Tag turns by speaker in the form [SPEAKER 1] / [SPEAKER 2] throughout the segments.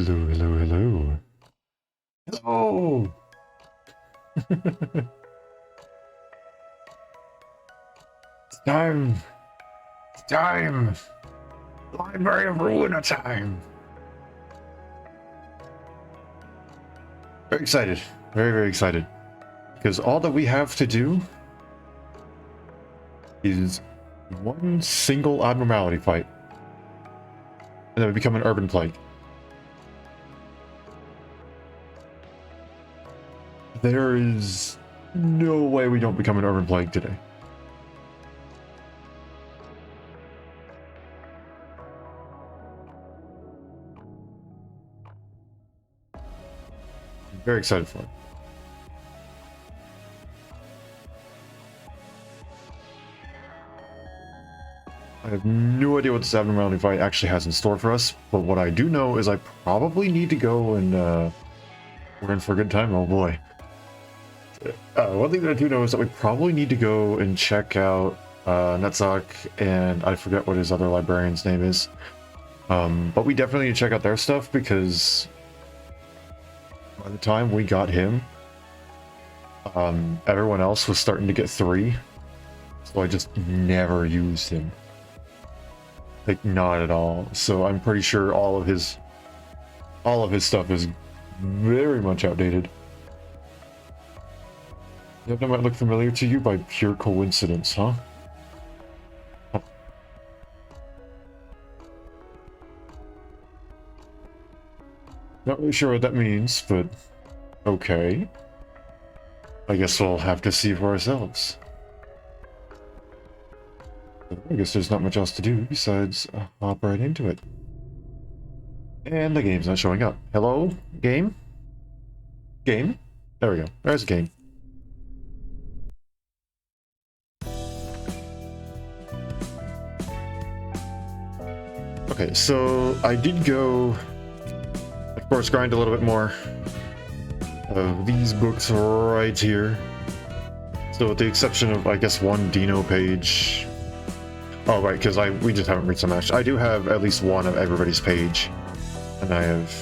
[SPEAKER 1] Hello, hello, hello. Hello! It's time! It's time! Library of Ruina time! Very excited. Very, very excited. Because all that we have to do is one single abnormality fight. And then we become an urban plague. There is no way we don't become an urban plague today. I'm very excited for it. I have no idea what this abnormality fight actually has in store for us, but what I do know is I probably need to go and, we're in for a good time, oh boy. One thing that I do know is that we probably need to go and check out, Netzach, and I forget what his other librarian's name is. But we definitely need to check out their stuff, because by the time we got him, everyone else was starting to get 3, so I just never used him. Like, not at all. So I'm pretty sure all of his stuff is very much outdated. That might look familiar to you by pure coincidence, huh? Not really sure what that means, but okay. I guess we'll have to see for ourselves. I guess there's not much else to do besides hop right into it. And the game's not showing up. Hello? Game? Game? There we go. There's a game. Okay, so I did go, of course, grind a little bit more of these books right here. So with the exception of, I guess, one Dino page. Oh, right, because we just haven't reached the match. I do have at least one of everybody's page. And I have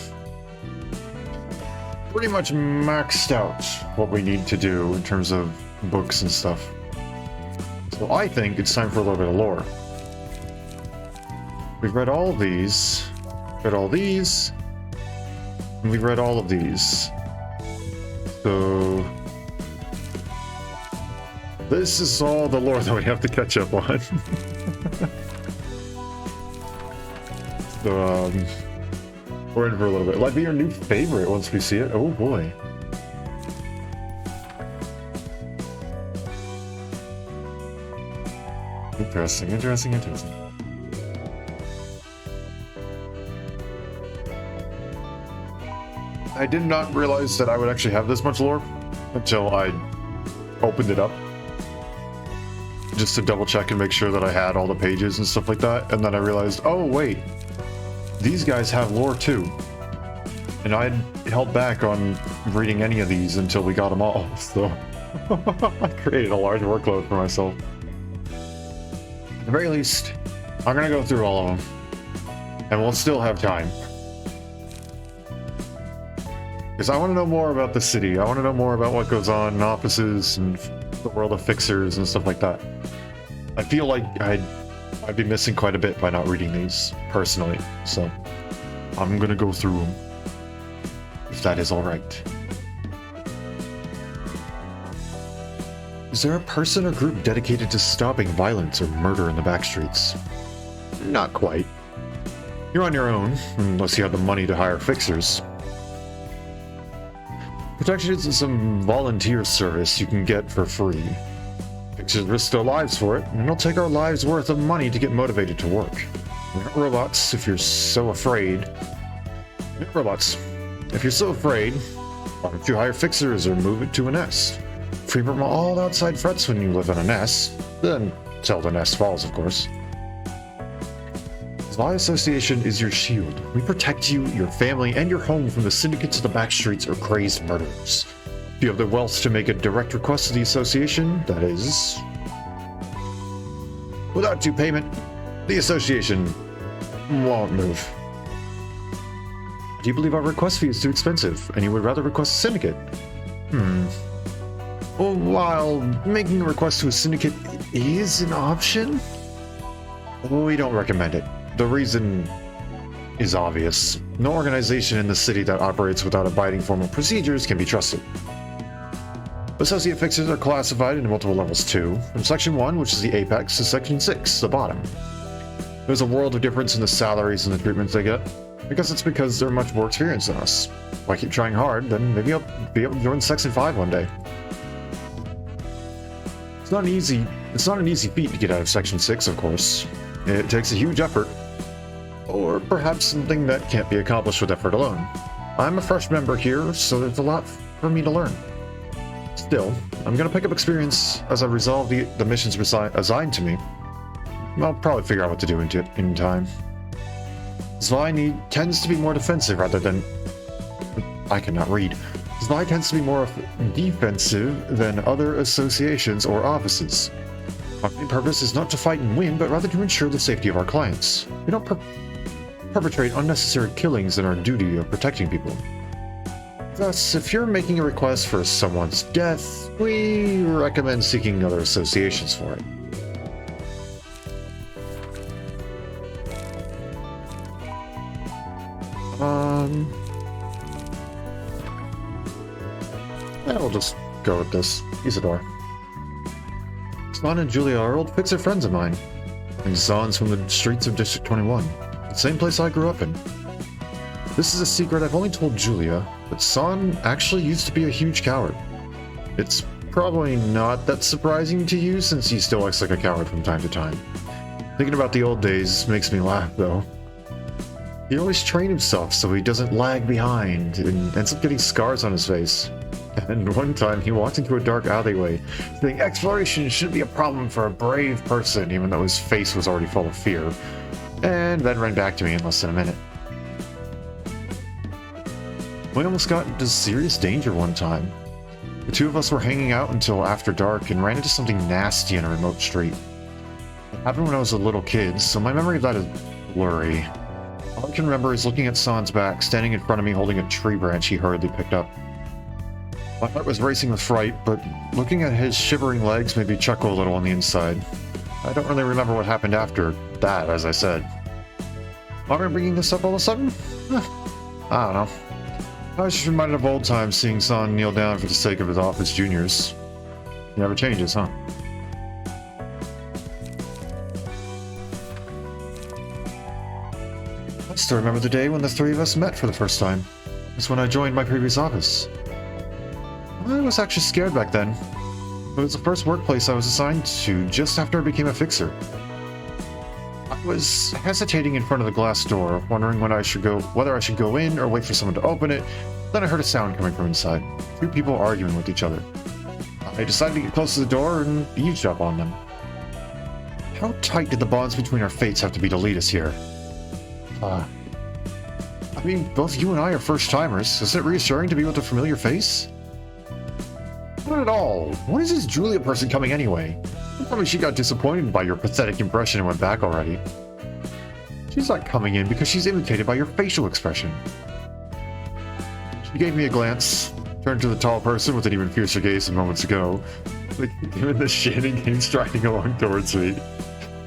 [SPEAKER 1] pretty much maxed out what we need to do in terms of books and stuff. So I think it's time for a little bit of lore. We've read all of these, read all these, and we've read all of these. So this is all the lore that we have to catch up on. So, we're in for a little bit. It might be your new favorite once we see it. Oh boy. Interesting, interesting, interesting. I did not realize that I would actually have this much lore until I opened it up. Just to double check and make sure that I had all the pages and stuff like that. And then I realized, oh wait, these guys have lore too. And I held back on reading any of these until we got them all, so I created a large workload for myself. At the very least, I'm gonna go through all of them. And we'll still have time. Because I want to know more about the city. I want to know more about what goes on in offices and the world of fixers and stuff like that. I feel like I'd be missing quite a bit by not reading these, personally. So, I'm gonna go through them. If that is alright. Is there a person or group dedicated to stopping violence or murder in the backstreets? Not quite. You're on your own, unless you have the money to hire fixers. Protection is some volunteer service you can get for free. Fixers risk their lives for it, and it'll take our lives worth of money to get motivated to work. We're not robots if you're so afraid. We're not robots. If you're so afraid, why don't you hire fixers or move it to a nest? Free from all outside threats when you live in a nest. Until the nest falls, of course. My association is your shield. We protect you, your family, and your home from the syndicates of the backstreets or crazed murderers. If you have the wealth to make a direct request to the association, that is, without due payment, the association won't move. do you believe our request fee is too expensive, and you would rather request a syndicate? Well, while making a request to a syndicate is an option, we don't recommend it. The reason is obvious. No organization in the city that operates without abiding formal procedures can be trusted. Associate fixers are classified into multiple levels too, from Section 1, which is the apex, to Section 6, the bottom. There's a world of difference in the salaries and the treatments they get. I guess it's because they're much more experienced than us. If I keep trying hard, then maybe I'll be able to join Section 5 one day. It's not an easy feat to get out of Section 6, of course. It takes a huge effort. Or perhaps something that can't be accomplished with effort alone. I'm a fresh member here, so there's a lot for me to learn. Still, I'm gonna pick up experience as I resolve the missions assigned to me. I'll probably figure out what to do in time. Zwei tends to be more defensive rather than... I cannot read. Zwei tends to be more defensive than other associations or offices. Our main purpose is not to fight and win, but rather to ensure the safety of our clients. We don't perpetrate unnecessary killings in our duty of protecting people. Thus, if you're making a request for someone's death, we recommend seeking other associations for it. Yeah, we'll just go with this. Isidore. Swan and Julia are old fixer friends of mine, and Zahn's from the streets of District 21, the same place I grew up in. This is a secret I've only told Julia, but Zahn actually used to be a huge coward. It's probably not that surprising to you since he still acts like a coward from time to time. Thinking about the old days makes me laugh, though. He always trained himself so he doesn't lag behind and ends up getting scars on his face. And one time he walked into a dark alleyway, saying exploration shouldn't be a problem for a brave person, even though his face was already full of fear, and then ran back to me in less than a minute. We almost got into serious danger one time. The two of us were hanging out until after dark and ran into something nasty in a remote street. It happened when I was a little kid, so my memory of that is blurry. All I can remember is looking at San's back, standing in front of me holding a tree branch he hurriedly picked up. My heart was racing with fright, but looking at his shivering legs made me chuckle a little on the inside. I don't really remember what happened after that, as I said. Why am I bringing this up all of a sudden? I don't know. I was just reminded of old times seeing San kneel down for the sake of his office juniors. He never changes, huh? I still remember the day when the three of us met for the first time. It's when I joined my previous office. I was actually scared back then. It was the first workplace I was assigned to just after I became a fixer. I was hesitating in front of the glass door, wondering whether I should go in or wait for someone to open it. Then I heard a sound coming from inside. Two people arguing with each other. I decided to get close to the door and eavesdrop on them. How tight did the bonds between our fates have to be to lead us here? I mean, both you and I are first-timers. Isn't it reassuring to be with a familiar face? Not at all. What is this Julia person coming anyway? Probably she got disappointed by your pathetic impression and went back already. She's not coming in because she's imitated by your facial expression. She gave me a glance, turned to the tall person with an even fiercer gaze than moments ago, like giving the shit and came striding along towards me.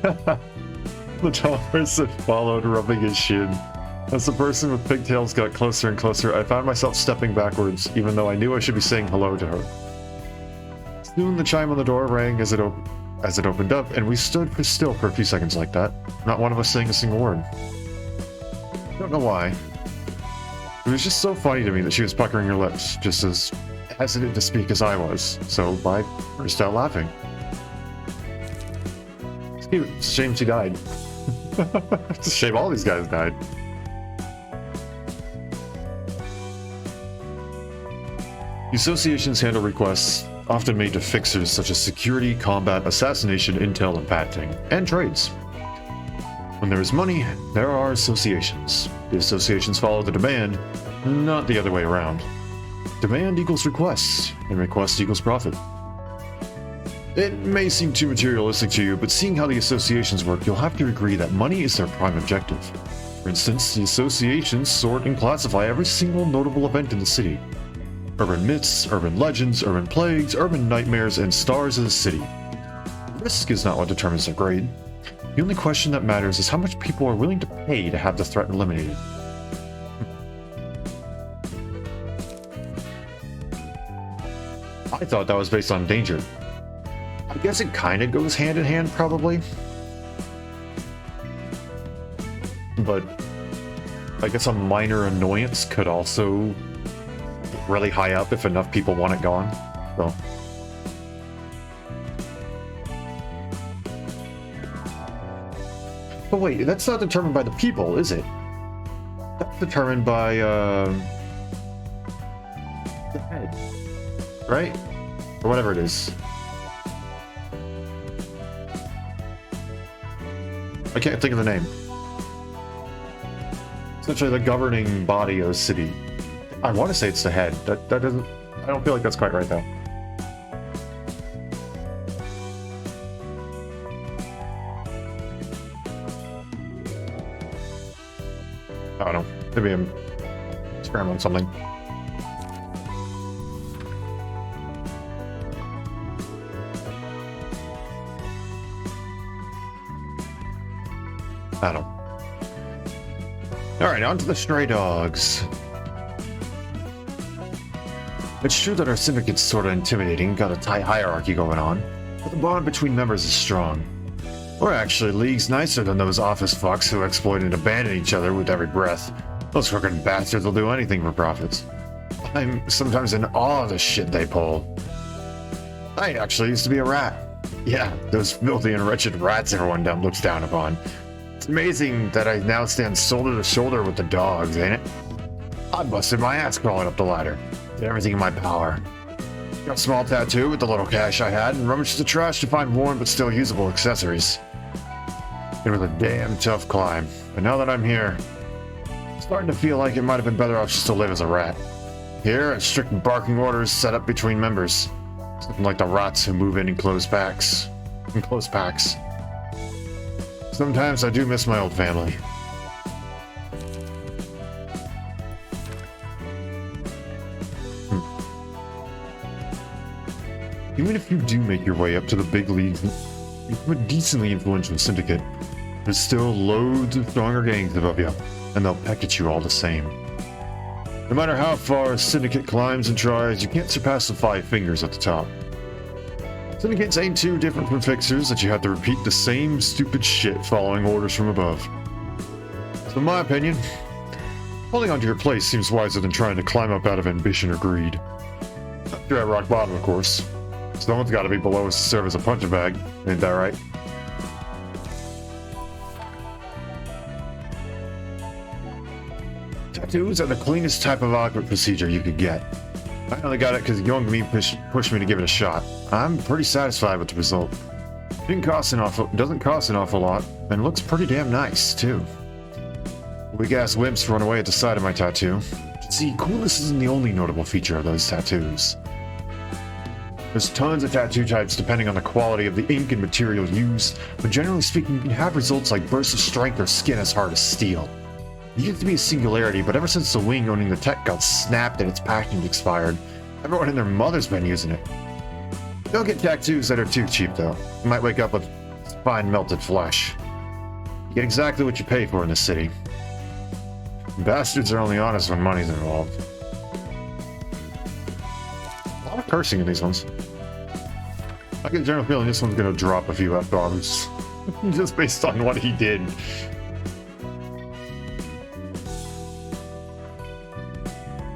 [SPEAKER 1] The tall person followed, rubbing his shin. As the person with pigtails got closer and closer, I found myself stepping backwards, even though I knew I should be saying hello to her. Soon the chime on the door rang as it opened up, and we stood still for a few seconds like that, not one of us saying a single word. I don't know why. It was just so funny to me that she was puckering her lips, just as hesitant to speak as I was, so I burst out laughing. It's cute. It's a shame she died. It's a shame all these guys died. The associations handle requests often made to fixers such as security, combat, assassination, intel, and patenting, and trades. When there is money, there are associations. The associations follow the demand, not the other way around. Demand equals requests, and request equals profit. It may seem too materialistic to you, but seeing how the associations work, you'll have to agree that money is their prime objective. For instance, the associations sort and classify every single notable event in the city. Urban myths, urban legends, urban plagues, urban nightmares, and stars of the city. Risk is not what determines their grade. The only question that matters is how much people are willing to pay to have the threat eliminated. I thought that was based on danger. I guess it kind of goes hand in hand, probably. But I guess a minor annoyance could also get really high up if enough people want it gone. So. But wait, that's not determined by the people, is it? That's determined by the head, right? Or whatever it is. I can't think of the name. Essentially the governing body of the city. I want to say it's the head. That doesn't... I don't feel like that's quite right though. I don't know. Maybe I'm scrambling something. I don't know. Alright, on to the stray dogs. It's true that our syndicate's sort of intimidating, got a tight hierarchy going on, but the bond between members is strong. We're actually leagues nicer than those office fucks who exploit and abandon each other with every breath. Those fucking bastards will do anything for profits. I'm sometimes in awe of the shit they pull. I actually used to be a rat. Yeah, those filthy and wretched rats everyone looks down upon. It's amazing that I now stand shoulder to shoulder with the dogs, ain't it? I busted my ass crawling up the ladder. Did everything in my power. Got a small tattoo with the little cash I had and rummaged the trash to find worn but still usable accessories. It was a damn tough climb, but now that I'm here, I'm starting to feel like it might have been better off just to live as a rat. Here, a strict barking orders set up between members. Something like the rats who move in close packs. Sometimes I do miss my old family. Even if you do make your way up to the big leagues and become a decently influential syndicate, there's still loads of stronger gangs above you, and they'll peck at you all the same. No matter how far a syndicate climbs and tries, you can't surpass the 5 fingers at the top. Syndicates ain't too different from fixers that you have to repeat the same stupid shit following orders from above. So in my opinion, holding onto your place seems wiser than trying to climb up out of ambition or greed. If you're at rock bottom, of course. Someone's got to be below us to serve as a punching bag, ain't that right? Tattoos are the cleanest type of awkward procedure you could get. I only got it because young me pushed me to give it a shot. I'm pretty satisfied with the result. Doesn't cost an awful lot, and looks pretty damn nice, too. Weak-ass wimps run away at the sight of my tattoo. See, coolness isn't the only notable feature of those tattoos. There's tons of tattoo types depending on the quality of the ink and material used, but generally speaking, you can have results like bursts of strength or skin as hard as steel. It used to be a singularity, but ever since the wing owning the tech got snapped and its patent expired, everyone and their mother's been using it. Don't get tattoos that are too cheap, though. You might wake up with fine melted flesh. You get exactly what you pay for in this city. Bastards are only honest when money's involved. A lot of cursing in these ones. I get a general feeling this one's gonna drop a few F-bombs. Just based on what he did.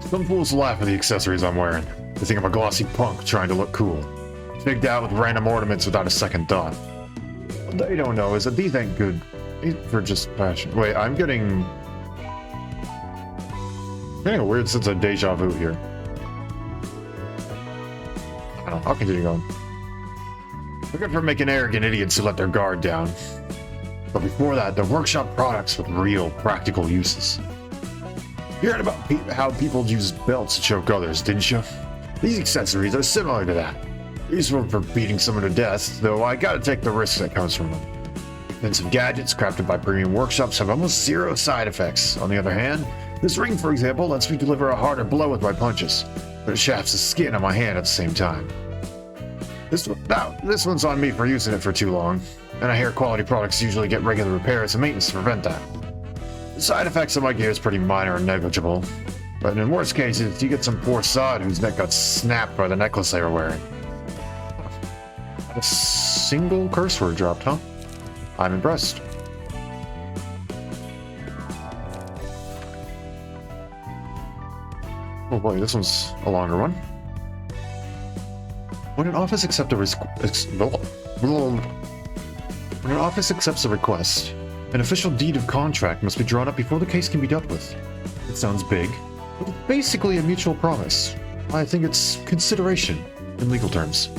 [SPEAKER 1] Some fools laugh at the accessories I'm wearing. They think I'm a glossy punk trying to look cool. Figged out with random ornaments without a second thought. What they don't know is that these ain't good for just fashion. Wait, I'm getting a weird sense of deja vu here. I don't know, I'll continue going. We're good for making arrogant idiots who let their guard down. But before that, they're workshop products with real, practical uses. You heard about how people use belts to choke others, didn't you? These accessories are similar to that. Useful for beating someone to death, though I gotta take the risk that comes from them. Expensive gadgets crafted by premium workshops have almost zero side effects. On the other hand, this ring, for example, lets me deliver a harder blow with my punches, but it shafts the skin on my hand at the same time. This one's on me for using it for too long, and I hear quality products usually get regular repairs and maintenance to prevent that. The side effects of my gear is pretty minor and negligible, but in worst cases, you get some poor sod whose neck got snapped by the necklace they were wearing. Not a single curse word dropped, huh? I'm impressed. Oh boy, this one's a longer one. When an office accepts a request, an official deed of contract must be drawn up before the case can be dealt with. It sounds big, but it's basically a mutual promise. I think it's consideration in legal terms.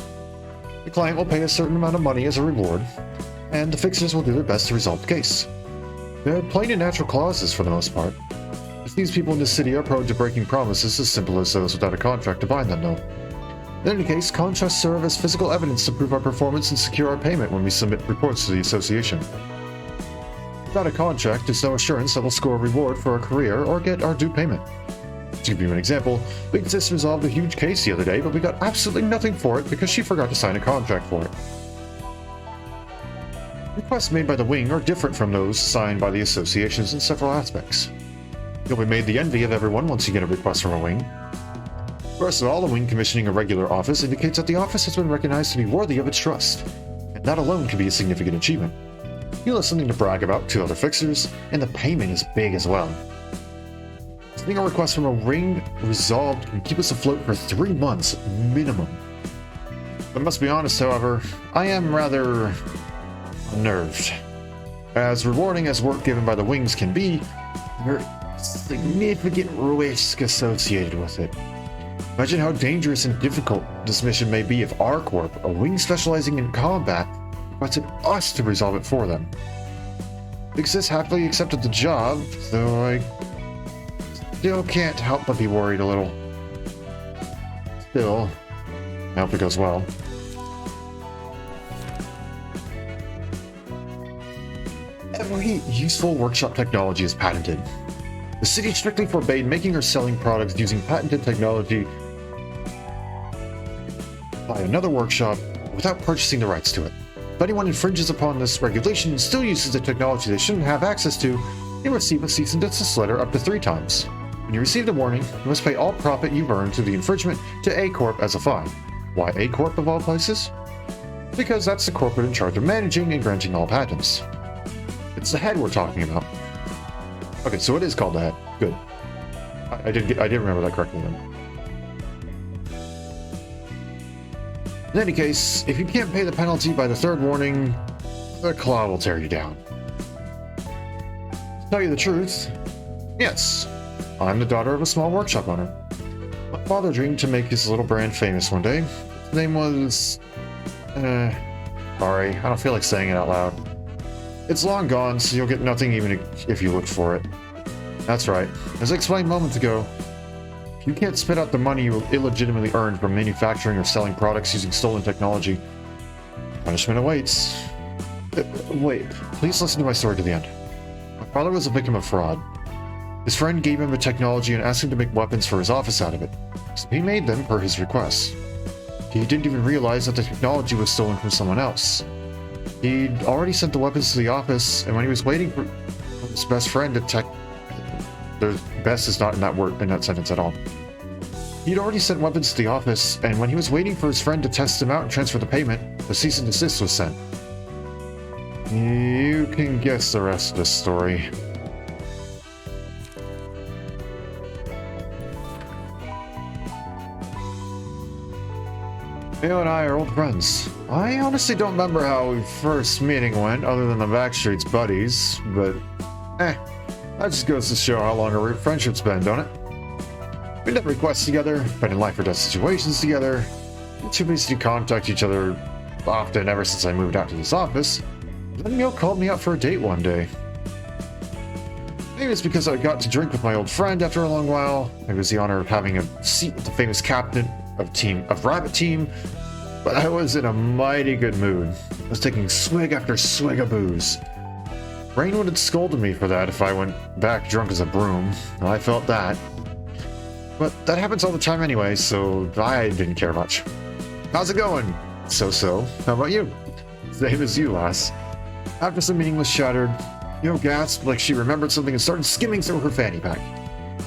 [SPEAKER 1] The client will pay a certain amount of money as a reward, and the fixers will do their best to resolve the case. They're plain and natural clauses for the most part. If these people in the city are prone to breaking promises as simple as those without a contract to bind them, though. In any case, contracts serve as physical evidence to prove our performance and secure our payment when we submit reports to the association. Without a contract, there's no assurance that we'll score a reward for our career or get our due payment. To give you an example, Big Sis resolved a huge case the other day, but we got absolutely nothing for it because she forgot to sign a contract for it. Requests made by the Wing are different from those signed by the associations in several aspects. You'll be made the envy of everyone once you get a request from a Wing. First of all, the Wing commissioning a regular office indicates that the office has been recognized to be worthy of its trust, and that alone can be a significant achievement. You'll have something to brag about to other fixers, and the payment is big as well. Getting a request from a Ring resolved can keep us afloat for 3 months minimum. I must be honest, however, I am rather unnerved. As rewarding as work given by the Wings can be, there is significant risk associated with it. Imagine how dangerous and difficult this mission may be if our corp, a Wing specializing in combat, requested us to resolve it for them. Big Sis happily accepted the job, though I still can't help but be worried a little. Still, I hope it goes well. Every useful workshop technology is patented. The city strictly forbade making or selling products using patented technology by another workshop without purchasing the rights to it. If anyone infringes upon this regulation and still uses the technology they shouldn't have access to, you'll receive a cease and desist letter up to 3 times. When you receive the warning, you must pay all profit you've earned through the infringement to A Corp as a fine. Why A Corp of all places? Because that's the corporate in charge of managing and granting all patents. It's the head we're talking about. Okay, so it is called the head. Good. I did remember that correctly then. In any case, if you can't pay the penalty by the 3rd warning, the claw will tear you down. To tell you the truth, yes, I'm the daughter of a small workshop owner. My father dreamed to make his little brand famous one day. His name was... sorry, I don't feel like saying it out loud. It's long gone, so you'll get nothing even if you look for it. That's right. As I explained moments ago, if you can't spit out the money you illegitimately earned from manufacturing or selling products using stolen technology, punishment awaits. Wait, please listen to my story to the end. My father was a victim of fraud. His friend gave him the technology and asked him to make weapons for his office out of it, so he made them per his request. He didn't even realize that the technology was stolen from someone else. He'd already sent the weapons to the office, and when he was waiting for his best friend to tech... The best is not in that sentence at all. He'd already sent weapons to the office, and when he was waiting for his friend to test them out and transfer the payment, the cease and desist was sent. You can guess the rest of the story. Theo and I are old friends. I honestly don't remember how our first meeting went, other than the Backstreet's buddies, but that just goes to show how long our friendship's been, don't it? We did requests together, been in life or death situations together, we're too busy to contact each other often ever since I moved out to this office. Then Neil called me out for a date one day. Maybe it's because I got to drink with my old friend after a long while. It was the honor of having a seat with the famous captain of Rabbit Team, but I was in a mighty good mood. I was taking swig after swig of booze. Rain would have scolded me for that if I went back drunk as a broom. I felt that. But that happens all the time anyway, so I didn't care much. How's it going? So-so. How about you? Same as you, lass. After some meeting was shattered, Yo gasped like she remembered something and started skimming through her fanny pack.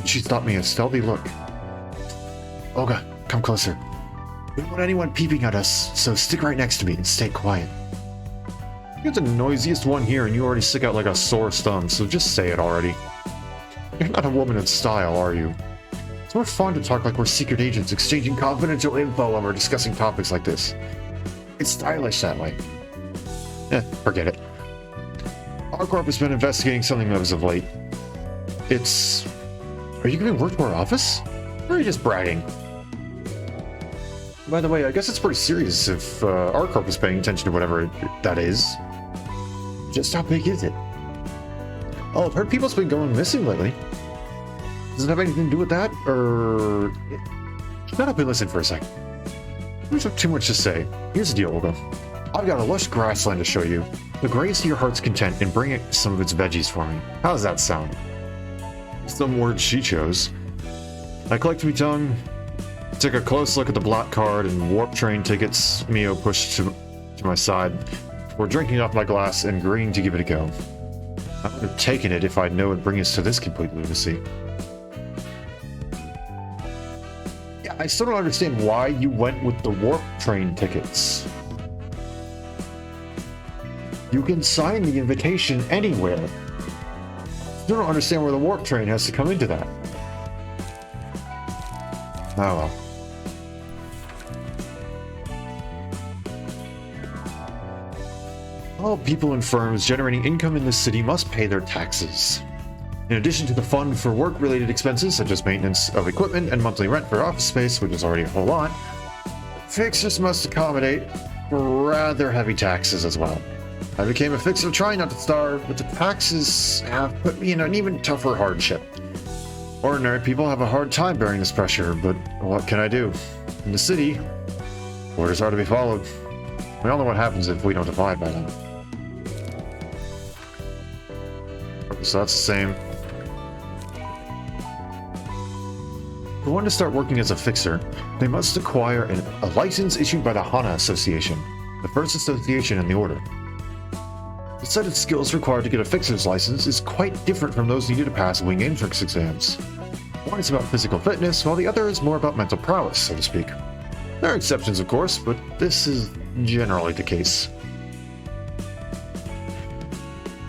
[SPEAKER 1] She stopped me a stealthy look. Olga, come closer. We don't want anyone peeping at us, so stick right next to me and stay quiet. You're the noisiest one here and you already stick out like a sore thumb, so just say it already. You're not a woman in style, are you? It's more fun to talk like we're secret agents exchanging confidential info when we're discussing topics like this. It's stylish that way. Forget it. Our corp has been investigating something as of late. It's... Are you giving work to our office? Or are you just bragging? By the way, I guess it's pretty serious if our corp is paying attention to whatever that is. Just how big is it? Oh, I've heard people's been going missing lately. Does it have anything to do with that, or... Shut up and listen for a second. There's not too much to say. Here's the deal, Olga. I've got a lush grassland to show you. So graze to your heart's content and bring it some of its veggies for me. How does that sound? Some words she chose. I collected my tongue, took a close look at the black card and warp train tickets Mio pushed to my side before drinking off my glass and agreeing to give it a go. I would have taken it if I'd known it would bring us to this complete lunacy. Yeah, I still don't understand why you went with the warp train tickets. You can sign the invitation anywhere. Still don't understand where the warp train has to come into that. Oh well. All people and firms generating income in this city must pay their taxes. In addition to the fund for work-related expenses such as maintenance of equipment and monthly rent for office space, which is already a whole lot, fixers must accommodate rather heavy taxes as well. I became a fixer trying not to starve, but the taxes have put me in an even tougher hardship. Ordinary people have a hard time bearing this pressure, but what can I do? In the city, orders are to be followed. We all know what happens if we don't abide by them. So that's the same. For one to start working as a fixer, they must acquire a license issued by the Hana Association, the first association in the order. The set of skills required to get a fixer's license is quite different from those needed to pass wing entrance exams. One is about physical fitness, while the other is more about mental prowess, so to speak. There are exceptions, of course, but this is generally the case.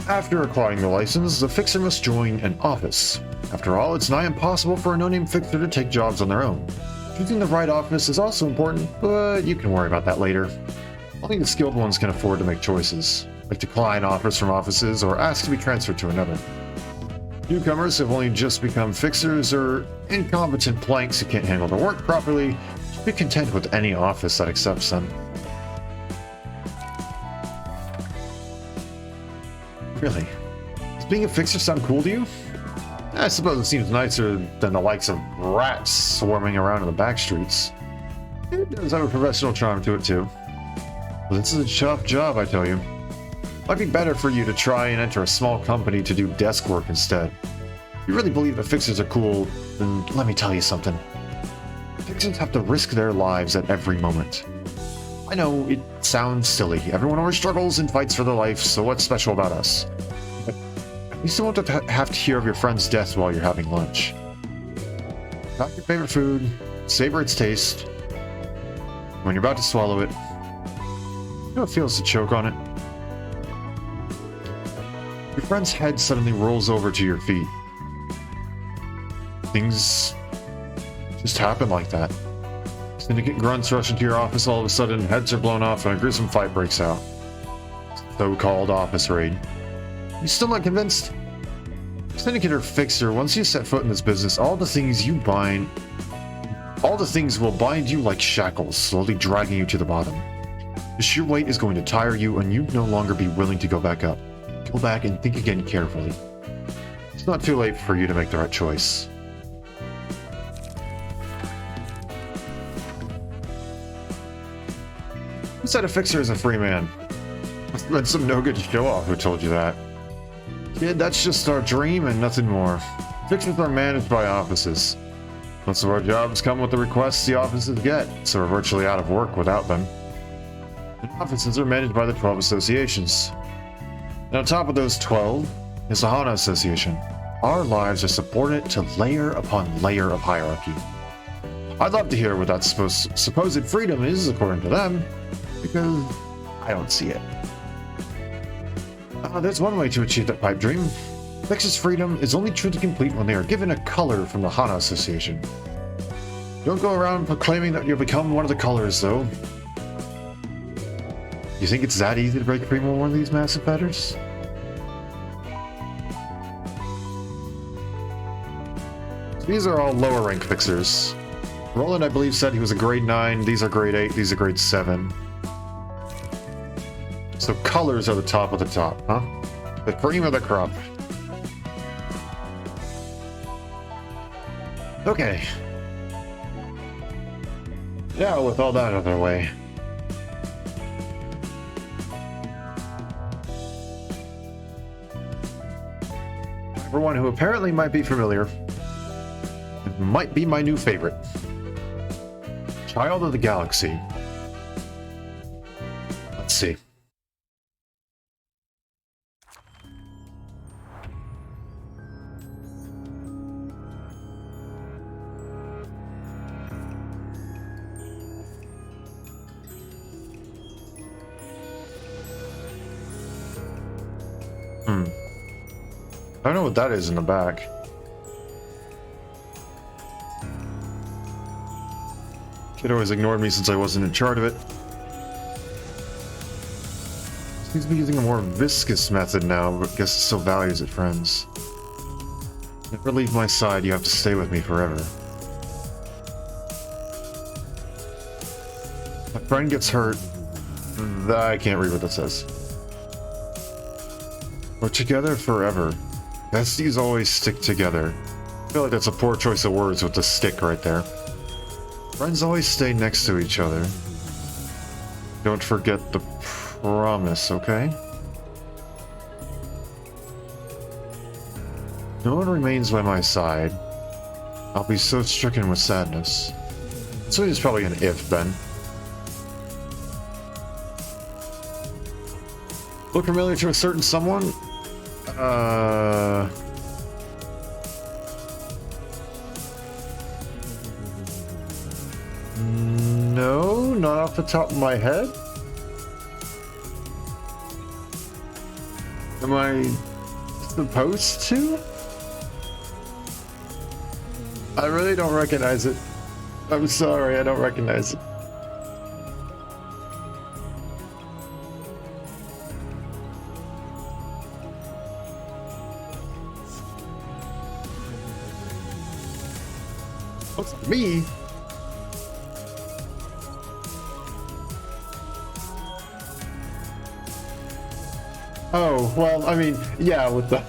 [SPEAKER 1] After acquiring the license, the fixer must join an office. After all, it's nigh impossible for a no-name fixer to take jobs on their own. Choosing the right office is also important, but you can worry about that later. Only the skilled ones can afford to make choices, like decline offers from offices or ask to be transferred to another. Newcomers who have only just become fixers or incompetent planks who can't handle their work properly should be content with any office that accepts them. Really? Does being a fixer sound cool to you? I suppose it seems nicer than the likes of rats swarming around in the back streets. It does have a professional charm to it too. But this is a tough job, I tell you. Might be better for you to try and enter a small company to do desk work instead. If you really believe that fixers are cool, then let me tell you something. Fixers have to risk their lives at every moment. I know, it sounds silly. Everyone always struggles and fights for their life, so what's special about us? But at least you won't have to hear of your friend's death while you're having lunch. Pack your favorite food, savor its taste. When you're about to swallow it, you know it feels to choke on it? Your friend's head suddenly rolls over to your feet. Things just happen like that. Syndicate grunts rush into your office all of a sudden, heads are blown off, and a gruesome fight breaks out. So-called office raid. You still not convinced? Syndicate or fixer, once you set foot in this business, all the things will bind you like shackles, slowly dragging you to the bottom. The sheer weight is going to tire you, and you'd no longer be willing to go back up. Go back and think again carefully. It's not too late for you to make the right choice. Who said a fixer is a free man? Must have been some no-good show-off who told you that. Yeah, that's just our dream and nothing more. Fixers are managed by offices. Most of our jobs come with the requests the offices get, so we're virtually out of work without them. And offices are managed by the 12 associations. And on top of those 12 is the Hana Association. Our lives are subordinate to layer upon layer of hierarchy. I'd love to hear what that supposed freedom is according to them, because I don't see it. There's one way to achieve that pipe dream. Fixers' freedom is only truly complete when they are given a color from the Hana Association. Don't go around proclaiming that you'll become one of the colors, though. You think it's that easy to break free from one of these massive fetters? So these are all lower rank fixers. Roland, I believe, said he was a grade 9, these are grade 8, these are grade 7. So colors are the top of the top, huh? The cream of the crop. Okay. Now, with all that out of the way. For one who apparently might be familiar, it might be my new favorite. Child of the Galaxy. Let's see. I don't know what that is in the back. Kid always ignored me since I wasn't in charge of it. Seems to be using a more viscous method now, but guess it still values it, friends. Never leave my side, you have to stay with me forever. My friend gets hurt. I can't read what that says. We're together forever. Besties always stick together. I feel like that's a poor choice of words with the stick right there. Friends always stay next to each other. Don't forget the promise, okay? No one remains by my side. I'll be so stricken with sadness. So it's probably an if then. Look familiar to a certain someone? No, not off the top of my head. Am I supposed to? I really don't recognize it. I'm sorry, I don't recognize it. Looks like me. Oh, well, I mean, yeah, with the...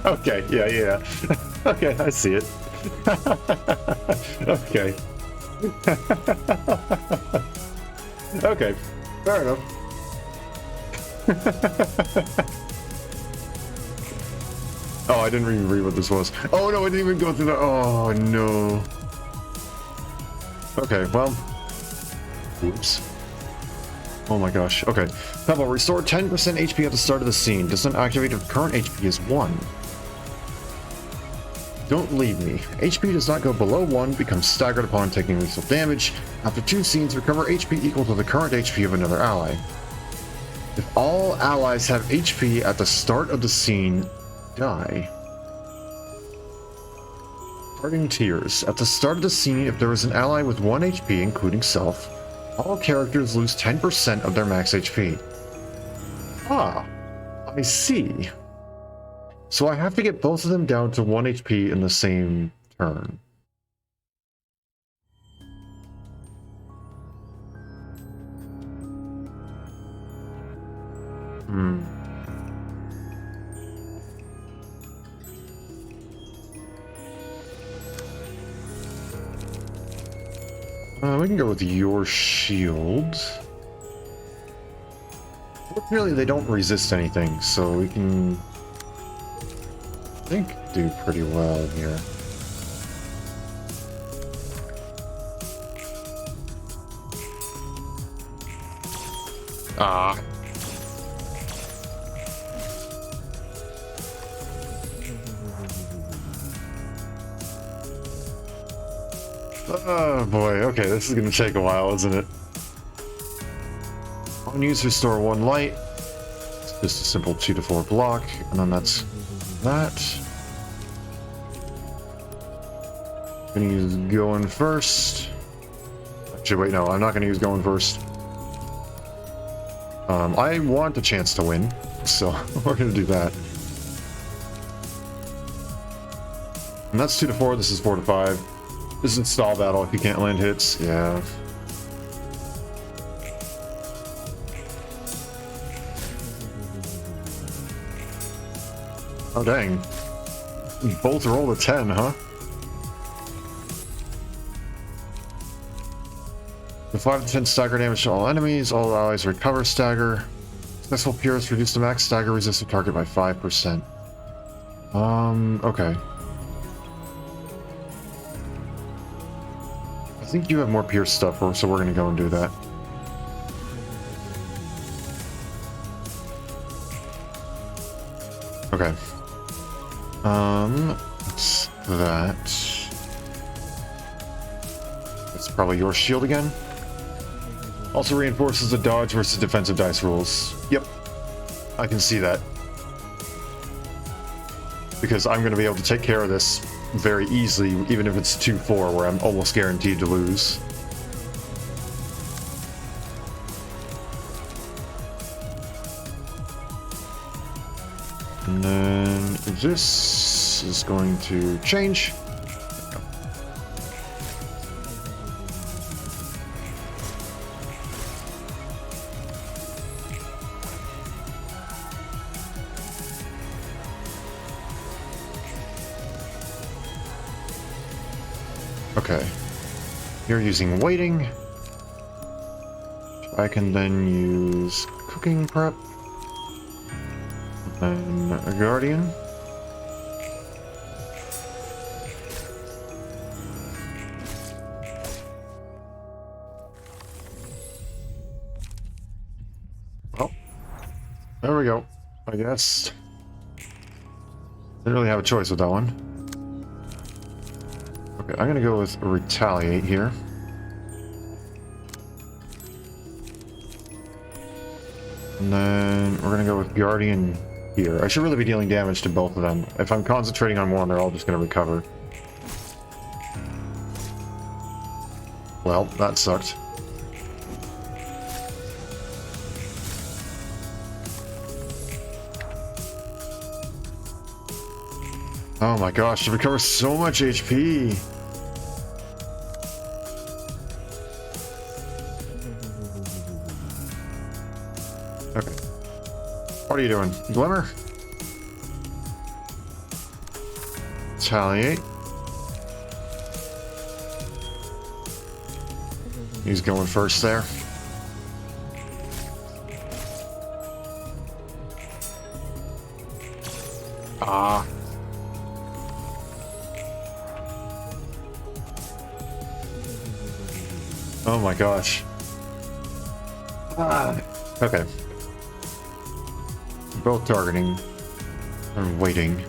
[SPEAKER 1] Okay, yeah. Okay, I see it. Okay. Okay, fair enough. Oh, I didn't even read what this was. Oh no, I didn't even go through that. Oh no. Okay, well. Oops. Oh my gosh. Okay. Pebble, restore 10% HP at the start of the scene. Doesn't activate if current HP is 1. Don't leave me. HP does not go below 1, becomes staggered upon taking lethal damage. After 2 scenes, recover HP equal to the current HP of another ally. If all allies have HP at the start of the scene, die. Parting Tears. At the start of the scene, if there is an ally with 1 HP, including self, all characters lose 10% of their max HP. Ah, I see. So I have to get both of them down to 1 HP in the same turn. We can go with your shield. Fortunately, they don't resist anything, so we can think do pretty well here. Ah. Oh boy, okay, this is gonna take a while, isn't it? One use restore 1 light. It's just a simple 2 to 4 block, and then that's that. I'm gonna use going first. Actually, wait, no, I'm not gonna use going first. I want a chance to win, so we're gonna do that. And that's 2 to 4, this is 4 to 5. This is install battle if you can't land hits, yeah. Oh dang. Both rolled a 10, huh? The 5 to 10 stagger damage to all enemies, all allies recover stagger. Successful Pierce reduce the max stagger resistant target by 5%. Okay. I think you have more Pierce stuff, so we're gonna go and do that. Okay. That's that. That's probably your shield again. Also reinforces the dodge versus defensive dice rules. Yep. I can see that. Because I'm going to be able to take care of this very easily, even if it's 2-4, where I'm almost guaranteed to lose. And then this is going to change. Okay. You're using waiting. I can then use cooking prep. And a guardian. Well, there we go. I guess. Didn't really have a choice with that one. Okay, I'm gonna go with retaliate here. And then we're gonna go with guardian here. I should really be dealing damage to both of them. If I'm concentrating on one, they're all just gonna recover. Well, that sucked. Oh my gosh, it recovers so much HP! Okay. What are you doing? Glimmer? Retaliate. He's going first there. Ah. Oh my gosh. Ah. Okay. Both targeting. I'm waiting.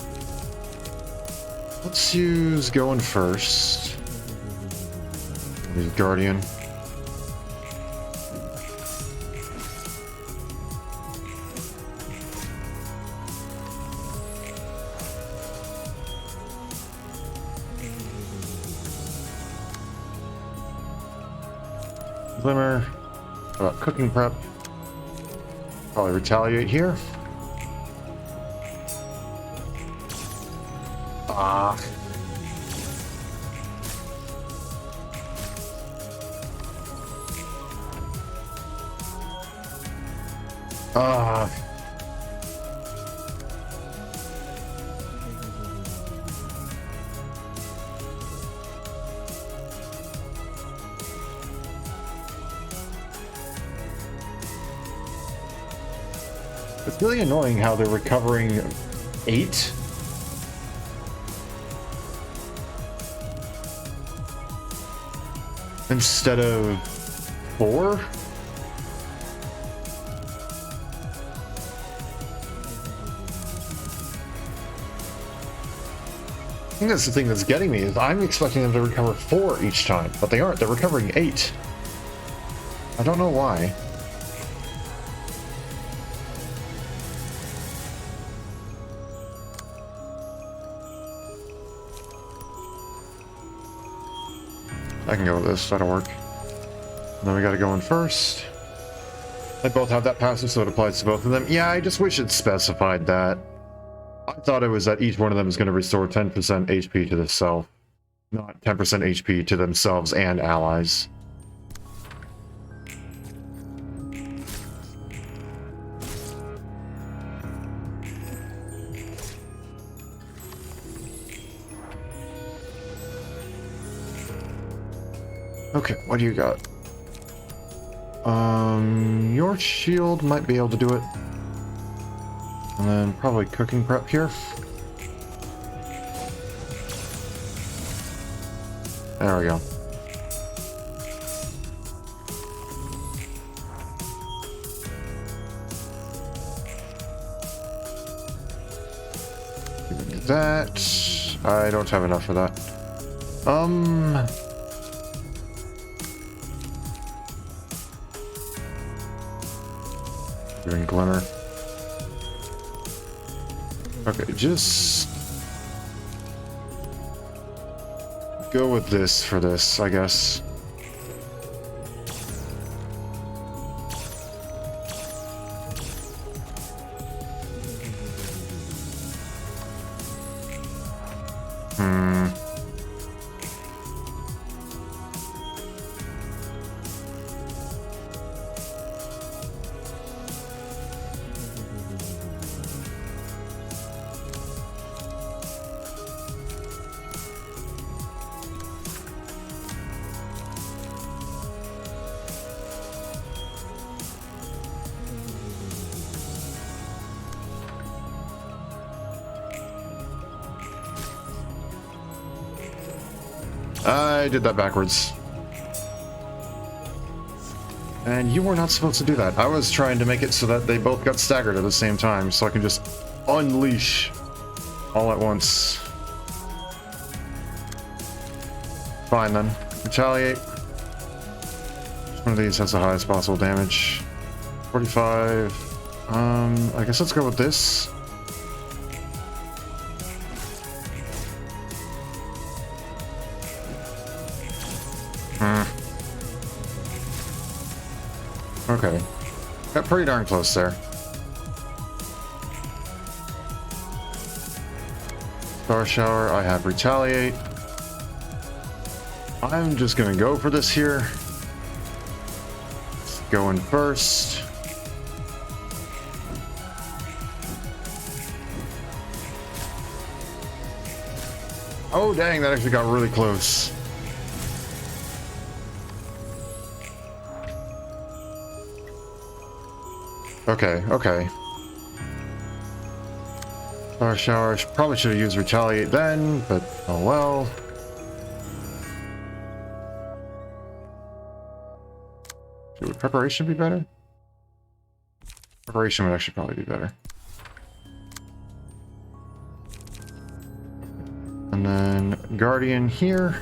[SPEAKER 1] Let's use going first. Use guardian. Glimmer. How about cooking prep? Probably retaliate here. Ah. Ah. It's really annoying how they're recovering 8 instead of 4? I think that's the thing that's getting me, is I'm expecting them to recover 4 each time, but they aren't. They're recovering 8. I don't know why. I can go with this, that'll work. And then we gotta go in first. They both have that passive, so it applies to both of them. Yeah, I just wish it specified that. I thought it was that each one of them is going to restore 10% HP to the self, not 10% HP to themselves and allies. Okay, what do you got? Your shield might be able to do it. And then probably cooking prep here. There we go. That I don't have enough for that. Doing glimmer. Okay, just go with this for this, I guess. I did that backwards. And you were not supposed to do that. I was trying to make it so that they both got staggered at the same time, so I can just unleash all at once. Fine then. Retaliate. Which one of these has the highest possible damage? 45. I guess let's go with this. Okay. Got pretty darn close there. Star Shower, I have Retaliate. I'm just gonna go for this here. Let's go in first. Oh dang, that actually got really close. Okay, okay. Star Shower, probably should have used Retaliate then, but oh well. Would Preparation be better? Preparation would actually probably be better. And then Guardian here.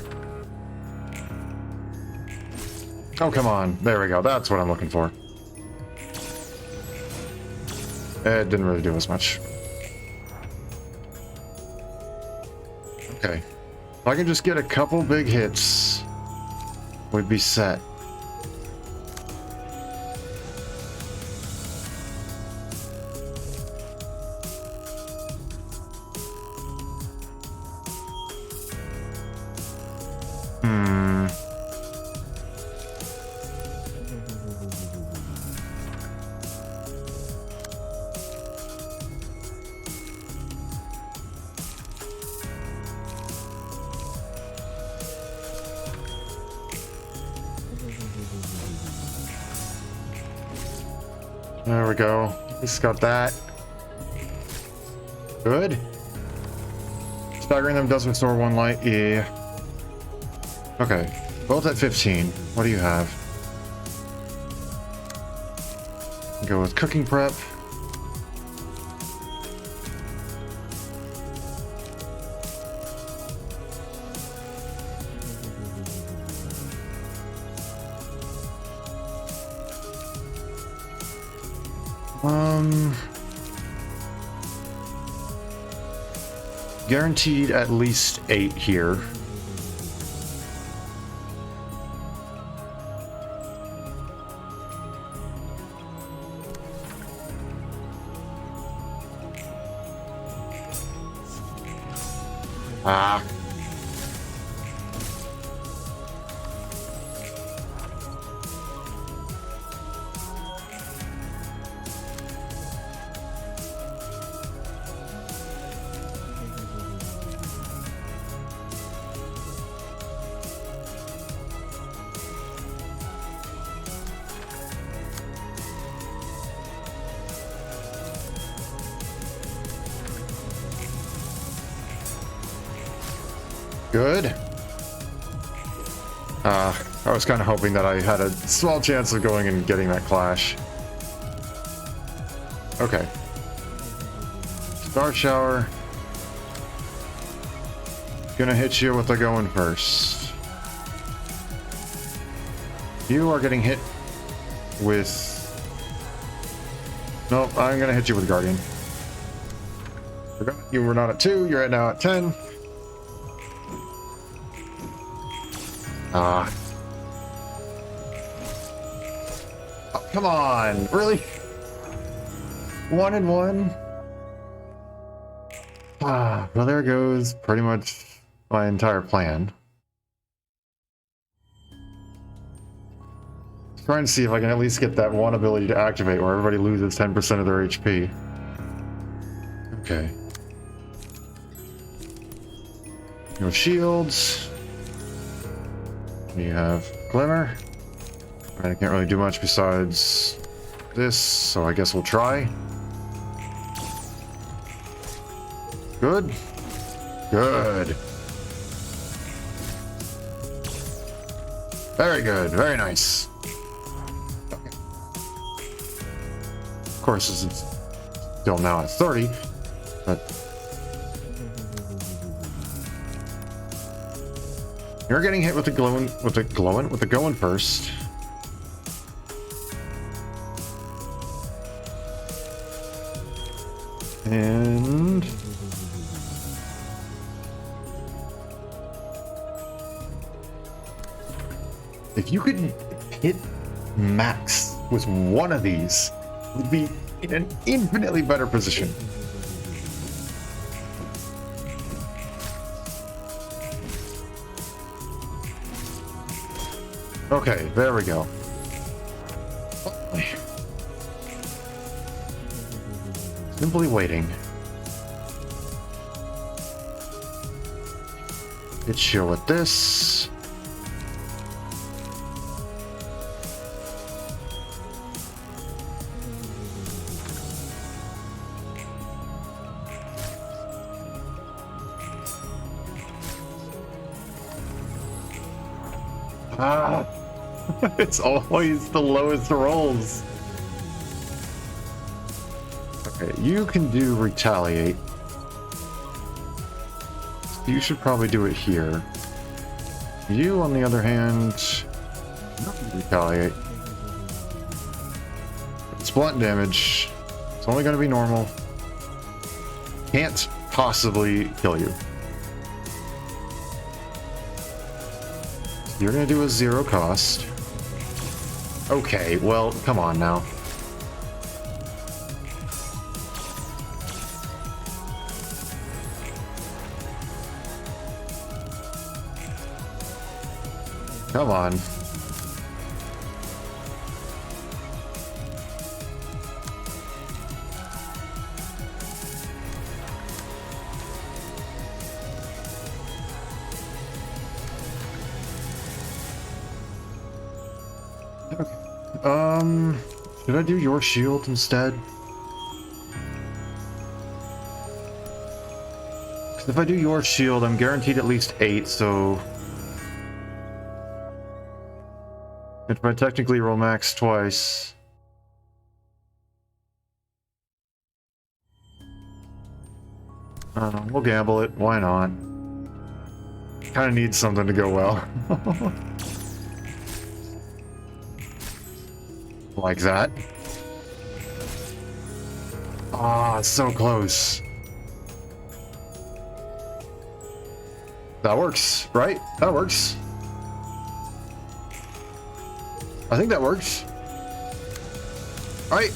[SPEAKER 1] Oh, come on. There we go. That's what I'm looking for. It didn't really do as much. Okay. If I can just get a couple big hits, we'd be set. There we go. Just got that. Good. Staggering them does restore 1 light. Yeah. Okay. Both at 15. What do you have? Go with cooking prep. Guaranteed at least 8 here. Ah. Good. I was kind of hoping that I had a small chance of going and getting that clash. Okay. Star Shower. Gonna hit you with a going first. You are getting hit with... Nope, I'm gonna hit you with Guardian. You were not at 2, you're now at 10. Ah. Oh, come on, really? 1 and 1? Ah, well, there goes pretty much my entire plan. Trying to see if I can at least get that one ability to activate where everybody loses 10% of their HP. Okay. No shields. You have Glimmer. I can't really do much besides this, so I guess we'll try. Good. Good. Very good. Very nice. Okay. Of course, this is still now at 30, but you're getting hit with the going first. And if you could hit Max with one of these, would be in an infinitely better position. Okay, there we go. Simply waiting. Hit you with this. Ah, it's always the lowest rolls. Okay, you can do retaliate. You should probably do it here. You, on the other hand, retaliate. It's blunt damage. It's only going to be normal. Can't possibly kill you. You're going to do a 0 cost. Okay, well, come on now. Come on. Should I do your shield instead? Because if I do your shield, I'm guaranteed at least 8, so... If I technically roll max twice... we'll gamble it. Why not? Kind of need something to go well. Like that. Ah, so close. That works, right? That works. I think that works. Right?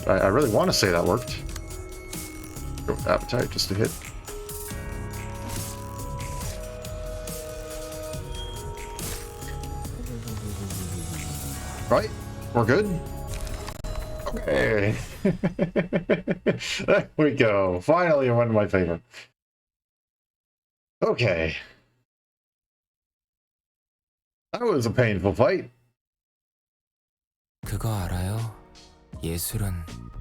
[SPEAKER 1] I really want to say that worked. Go with appetite just to hit. Right? We're good? Okay. There we go. Finally, one of my favorite. Okay. That was a painful fight.
[SPEAKER 2] 그거 알아요? 예술은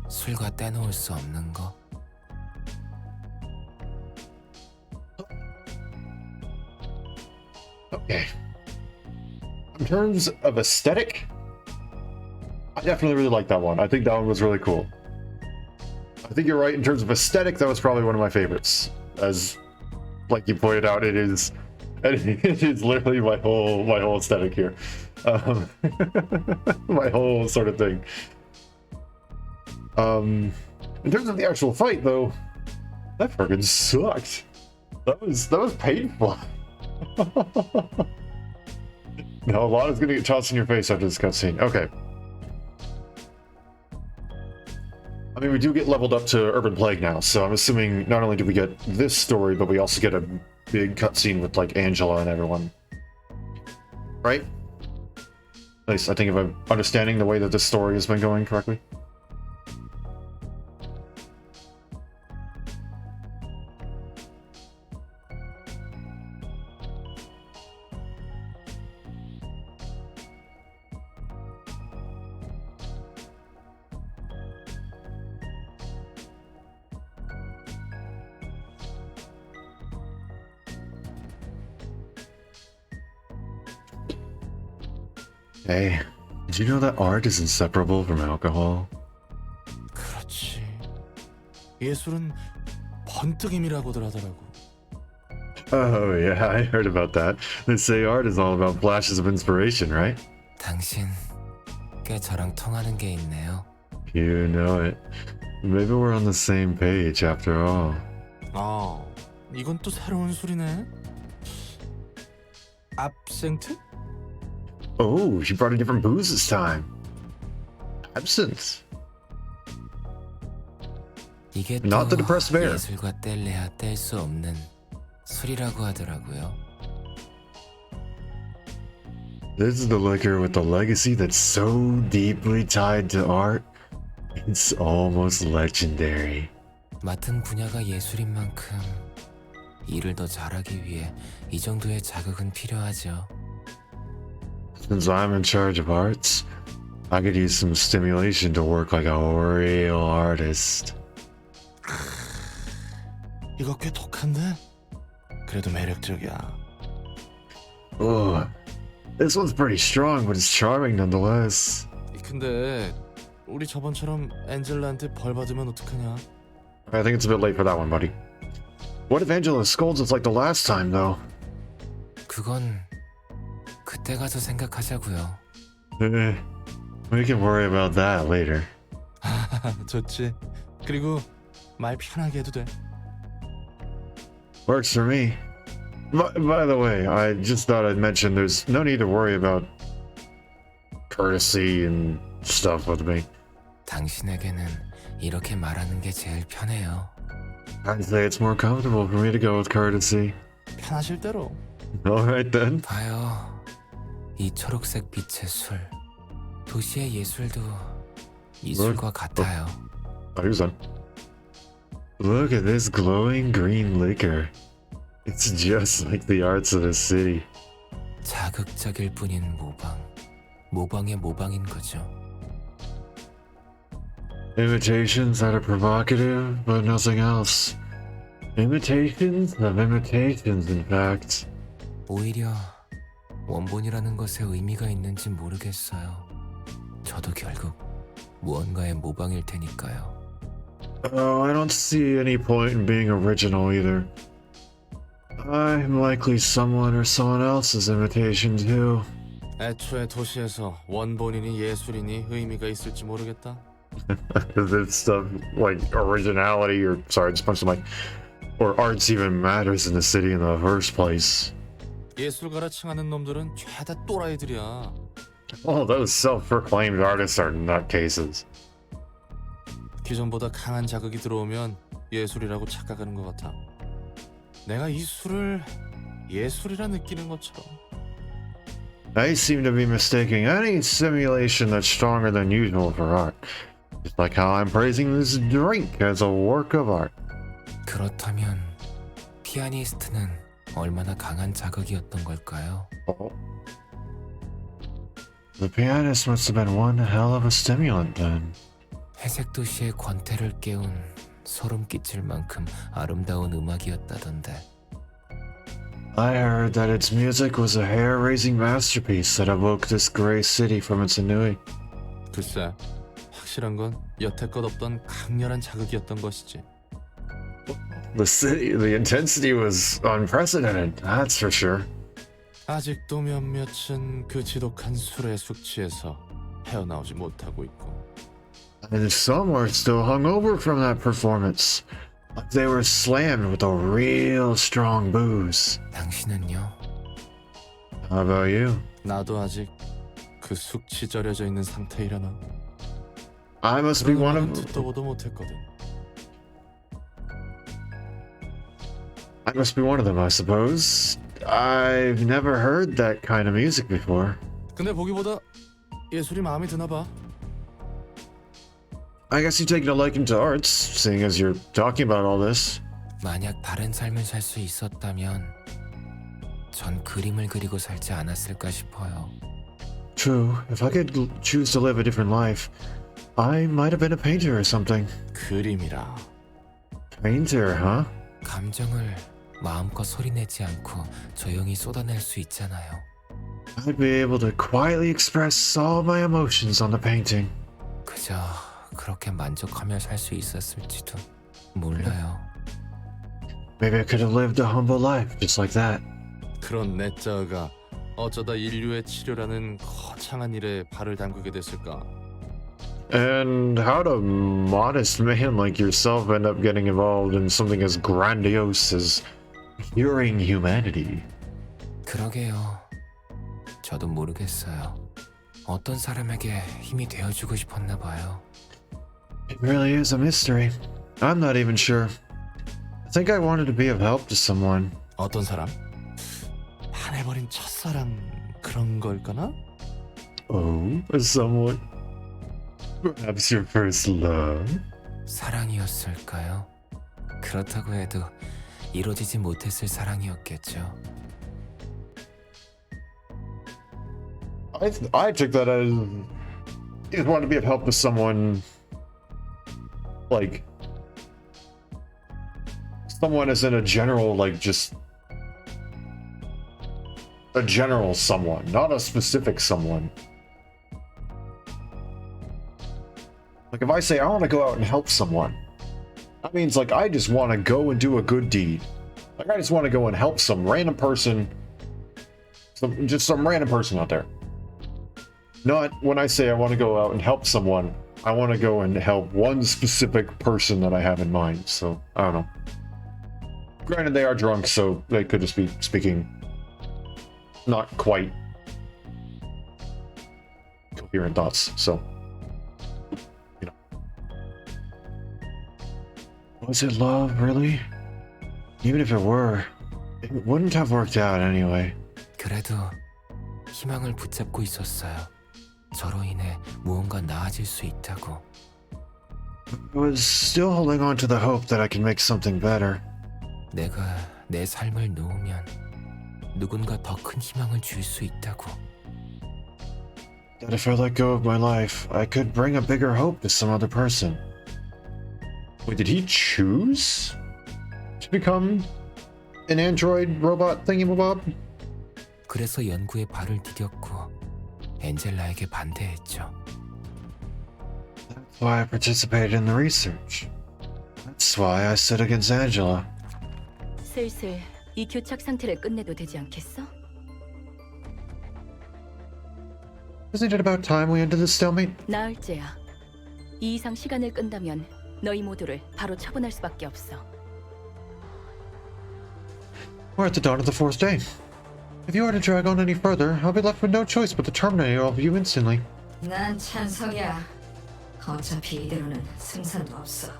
[SPEAKER 2] 술과 떼놓을 수 없는 거.
[SPEAKER 1] Okay. In terms of aesthetic, I definitely really like that one. I think that one was really cool. I think you're right. In terms of aesthetic, that was probably one of my favorites. As, like you pointed out, it is literally my whole aesthetic here. My whole sort of thing. In terms of the actual fight, though, that fucking sucked. That was painful. No, a lot is gonna get tossed in your face after this cutscene. Okay. I mean, we do get leveled up to Urban Plague now, so I'm assuming not only do we get this story, but we also get a big cutscene with, like, Angela and everyone. Right? At least I think if I'm understanding the way that this story has been going correctly. Hey, did you know that art is inseparable from alcohol?
[SPEAKER 2] 그렇지. 예술은 번뜩임이라고들 하더라고.
[SPEAKER 1] Oh yeah, I heard about that. They say art is all about flashes of inspiration, right?
[SPEAKER 2] 당신 꽤 저랑 통하는 게 있네요.
[SPEAKER 1] You know it. Maybe we're on the same page after all.
[SPEAKER 2] 아, 이건 또 새로운 술이네. absinthe?
[SPEAKER 1] Oh, she brought a different booze this time. Absinthe.
[SPEAKER 2] 이게
[SPEAKER 1] Not the
[SPEAKER 2] 또
[SPEAKER 1] depressed bear.
[SPEAKER 2] 예술과 뗄래야 뗄 수 없는 술이라고 하더라고요.
[SPEAKER 1] This is the liquor with the legacy that's so deeply tied to art. It's almost legendary.
[SPEAKER 2] 맡은 분야가 예술인 만큼 일을 더 잘하기 위해 이 정도의 자극은 필요하죠.
[SPEAKER 1] Since I'm in charge of arts, I could use some stimulation to work like a real artist.
[SPEAKER 2] 이거 꽤 독한데? 그래도 매력적이야.
[SPEAKER 1] Ugh. This one's pretty strong, but it's charming nonetheless.
[SPEAKER 2] 근데 우리 저번처럼 엔젤라한테 벌 받으면 어떡하냐?
[SPEAKER 1] I think it's a bit late for that one, buddy. What if Angela scolds us like the last time, though?
[SPEAKER 2] 그건 그때 가서 생각하자고요.
[SPEAKER 1] We can worry about that later.
[SPEAKER 2] 좋지. 그리고 말 편하게 해도 돼.
[SPEAKER 1] Works for me. By the way, I just thought I'd mention there's no need to worry about courtesy and stuff with me.
[SPEAKER 2] 당신에게는 이렇게 말하는 게 제일 편해요.
[SPEAKER 1] I'd say it's more comfortable for me to go with courtesy.
[SPEAKER 2] 편하실 대로.
[SPEAKER 1] Alright then.
[SPEAKER 2] 봐요. 이 초록색 빛의 술. 도시의 예술도 이 술과 같아요.
[SPEAKER 1] Who's on? Look at this glowing green liquor. It's just like the arts of the city.
[SPEAKER 2] 자극적일 뿐인 모방. 모방의 모방인 거죠.
[SPEAKER 1] Imitations that are provocative, but nothing else. Imitations of imitations, in fact.
[SPEAKER 2] 오히려 원본이라는 것에 의미가 있는지 모르겠어요. 저도 결국 무언가의 모방일 테니까요.
[SPEAKER 1] Oh, I don't see any point in being original either. I'm likely someone or someone else's imitation too.
[SPEAKER 3] 애초에 도시에서 원본이니 예술이니 의미가 있을지 모르겠다.
[SPEAKER 1] Because it's stuff like originality or sorry, I just punched the mic. Or arts even matters in the city in the first place.
[SPEAKER 3] 예술가라 칭하는 놈들은 죄다 또라이들이야.
[SPEAKER 1] Well, those self-proclaimed artists are nutcases.
[SPEAKER 3] 기존보다 강한 자극이 들어오면 예술이라고 착각하는 것 같아. 내가 이 술을 예술이라 느끼는 것처럼.
[SPEAKER 1] I seem to be mistaking any simulation that's stronger than usual for art. Just like how I'm praising this drink as a work of art.
[SPEAKER 2] 그렇다면 피아니스트는 얼마나 강한 자극이었던 걸까요?
[SPEAKER 1] Oh. The pianist must have been one hell of a stimulant then.
[SPEAKER 2] 회색 도시의 권태를 깨운 소름 끼칠 만큼 아름다운 음악이었다던데.
[SPEAKER 1] I heard that its music was a hair-raising masterpiece that awoke this gray city from its ennui.
[SPEAKER 3] 글쎄, 확실한 건 여태껏 없던 강렬한 자극이었던 것이지.
[SPEAKER 1] The intensity was unprecedented, that's for sure.
[SPEAKER 3] 아직도 몇몇은 그 지독한 술의 숙취에서 헤어나오지 못하고 있고.
[SPEAKER 1] And some were still hungover from that performance. Like they were slammed with a real strong booze.
[SPEAKER 2] 당신은요?
[SPEAKER 1] How about you?
[SPEAKER 3] 나도 아직 그 숙취 절여져 있는 상태이려나.
[SPEAKER 1] I must be one of
[SPEAKER 3] 듣도 보도 못했거든.
[SPEAKER 1] I must be one of them, I suppose. I've never heard that kind of music before.
[SPEAKER 3] 근데 보기보다 예술이 마음에 드나 봐.
[SPEAKER 1] I guess you've taken a liking to arts, seeing as you're talking about all this.
[SPEAKER 2] 만약 다른 삶을 살 수 있었다면 전 그림을 그리고 살지 않았을까 싶어요.
[SPEAKER 1] True, if I could choose to live a different life, I might have been a painter or something.
[SPEAKER 3] 그림이라.
[SPEAKER 1] Painter, huh?
[SPEAKER 2] 감정을 마음껏 소리내지 않고 조용히 쏟아낼 수 있잖아요.
[SPEAKER 1] I'd be able to quietly express all my emotions on the painting.
[SPEAKER 2] 그저 그렇게 만족하며 살 수 있었을지도 몰라요.
[SPEAKER 1] Maybe I could have lived a humble life just like that.
[SPEAKER 3] 그런 내자가 어쩌다 인류의 치료라는 거창한 일에 발을 담그게 됐을까?
[SPEAKER 1] And how'd a modest man like yourself end up getting involved in something as grandiose as curing humanity?
[SPEAKER 2] 그러게요. 저도 모르겠어요. 어떤 사람에게 힘이 되어주고 싶었나 봐요.
[SPEAKER 1] It really is a mystery. I'm not even sure. I think I wanted to be of help to someone.
[SPEAKER 3] 어떤 사람? 반해버린 첫사랑 그런 걸까나?
[SPEAKER 1] Oh, someone. Perhaps your first love?
[SPEAKER 2] 사랑이었을까요? 그렇다고 해도 이루어지지 못했을 사랑이었겠죠.
[SPEAKER 1] I took that as you just wanted to be of help to someone, like someone as in a general, like just a general someone, not a specific someone. Like if I say I want to go out and help someone, that means like I just want to go and do a good deed. Like I just want to go and help some random person, some random person out there. Not when I say I want to go out and help someone, I want to go and help one specific person that I have in mind. So I don't know. Granted, they are drunk, so they could just be speaking not quite coherent thoughts. So, you know. Was it love, really? Even if it were, it wouldn't have worked out anyway.
[SPEAKER 2] 그래도 희망을 붙잡고 있었어요. 저로 인해 무언가 나아질 수 있다고.
[SPEAKER 1] I was still holding on to the hope that I can make something better.
[SPEAKER 2] 내가 내 삶을 놓으면 누군가 더 큰 희망을 줄 수 있다고.
[SPEAKER 1] That if I let go of my life, I could bring a bigger hope to some other person. Wait, did he choose to become an android robot thingamabob?
[SPEAKER 2] 그래서 연구에 발을 디뎠고 엔젤라에게 반대했죠.
[SPEAKER 1] That's why I participated in the research. That's why I stood against Angela.
[SPEAKER 4] 슬슬 이 교착 상태를 끝내도 되지 않겠어?
[SPEAKER 1] Isn't it about time we ended this stalemate?
[SPEAKER 4] 나흘째야. 이 이상 시간을 끈다면 너희 모두를 바로 처분할 수밖에 없어.
[SPEAKER 1] We're at the dawn of the fourth day. If you are to drag on any further, I'll be left with no choice but to terminate all of you instantly.
[SPEAKER 5] 난 찬성이야. 어차피 이대로는 승산도 없어.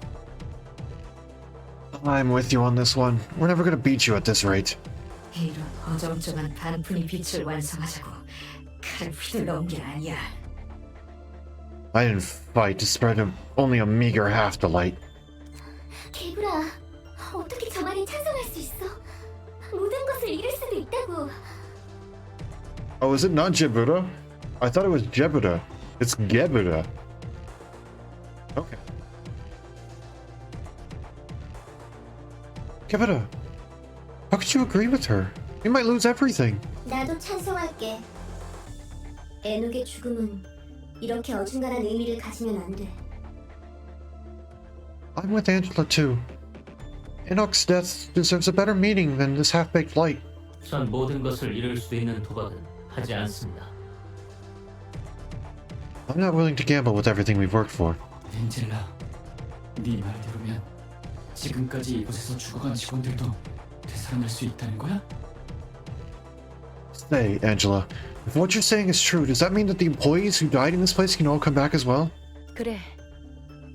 [SPEAKER 1] I'm with you on this one. We're never gonna beat you at this rate.
[SPEAKER 5] 이런 어정쩡한 반푼이 빛을 완성하자고 칼을 휘둘러 온 게 아니야.
[SPEAKER 1] I didn't fight to spread only a meager half the light.
[SPEAKER 6] 개구라, 어떻게 저 말에 찬성할 수 있어? 모든 것을 잃을 수도 있다고.
[SPEAKER 1] Oh, is it not Jebuda? I thought it was Jebuda. It's Gebuda. Okay. Gebuda, how could you agree with her? You might lose everything.
[SPEAKER 6] 나도 찬성할게. 에녹의 죽음은 이렇게 어중간한 의미를 가지면 안 돼.
[SPEAKER 1] I'm with Angela too. Enoch's death deserves a better meaning than this half-baked light.
[SPEAKER 7] 전 모든 것을 잃을 수 있는 도박은 하지 않습니다.
[SPEAKER 1] I'm not willing to gamble with everything we've worked for.
[SPEAKER 8] 엔젤라, 네 말대로면 지금까지 이곳에서 죽어간 직원들도 되살아날 수 있다는 거야?
[SPEAKER 1] Say, Angela, if what you're saying is true, does that mean that the employees who died in this place can all come back as well?
[SPEAKER 4] 그래.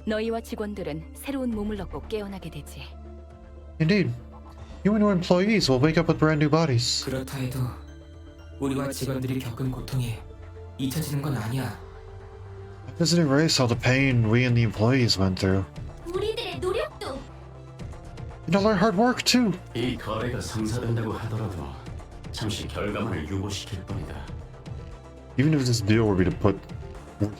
[SPEAKER 4] 너희와 직원들은 새로운 몸을 얻고 깨어나게 되지.
[SPEAKER 1] Indeed. You and your employees will wake up with brand new bodies.
[SPEAKER 2] 그렇다 해도 우리와 직원들이 겪은 고통이 잊혀지는 건 아니야.
[SPEAKER 1] That doesn't erase all the pain we and the employees went through.
[SPEAKER 6] 우리들의 노력도.
[SPEAKER 1] And all our hard work, too.
[SPEAKER 7] 이 거래가 성사된다고 하더라도 잠시 결과물을 유보시킬 뿐이다.
[SPEAKER 1] Even if this deal were to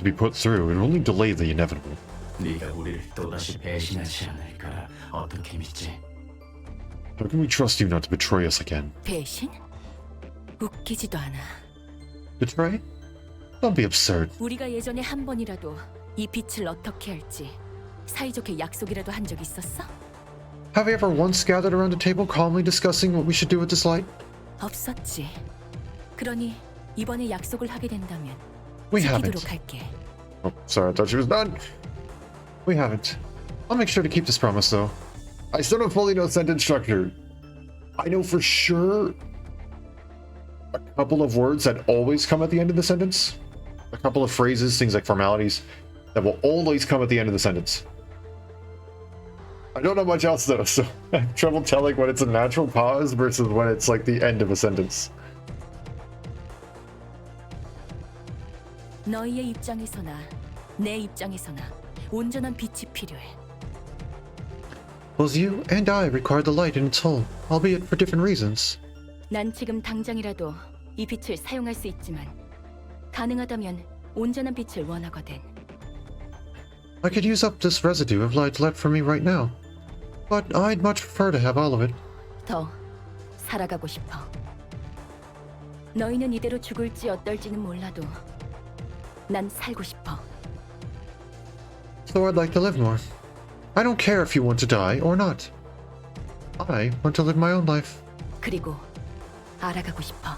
[SPEAKER 1] be put through, it would only delay the inevitable.
[SPEAKER 7] 네가 우리를 또다시 배신하지 않을까 어떻게 믿지?
[SPEAKER 1] How can we trust you not to betray us again?
[SPEAKER 4] 배신? 웃기지도 않아.
[SPEAKER 1] Betray? Don't be absurd.
[SPEAKER 4] 우리가 예전에 한 번이라도 이 빛을 어떻게 할지 사이좋게 약속이라도 한 적 있었어?
[SPEAKER 1] Have we ever once gathered around a table calmly discussing what we should do with this light?
[SPEAKER 4] 없었지. 그러니 이번에 약속을 하게 된다면
[SPEAKER 1] We
[SPEAKER 4] 지키도록
[SPEAKER 1] haven't.
[SPEAKER 4] 할게.
[SPEAKER 1] Oh, sorry, I thought she was done. We haven't. I'll make sure to keep this promise, though. I still don't fully know sentence structure. I know for sure a couple of words that always come at the end of the sentence. A couple of phrases, things like formalities, that will always come at the end of the sentence. I don't know much else, though, so I have trouble telling when it's a natural pause versus when it's like the end of a sentence.
[SPEAKER 4] 너희의 입장에서나 내 입장에서나 온전한 빛이 필요해.
[SPEAKER 1] Both you and I require the light in its whole, albeit for different reasons.
[SPEAKER 4] 난 지금 당장이라도 이 빛을 사용할 수 있지만 가능하다면 온전한 빛을 원하거든.
[SPEAKER 1] I could use up this residue of light left from me right now, but I'd much prefer to have all of it.
[SPEAKER 4] 더 살아가고 싶어. 너희는 이대로 죽을지 어떨지는 몰라도 난 살고 싶어.
[SPEAKER 1] So I'd like to live more. I don't care if you want to die or not. I want to live my own life.
[SPEAKER 4] 그리고 알아가고 싶어.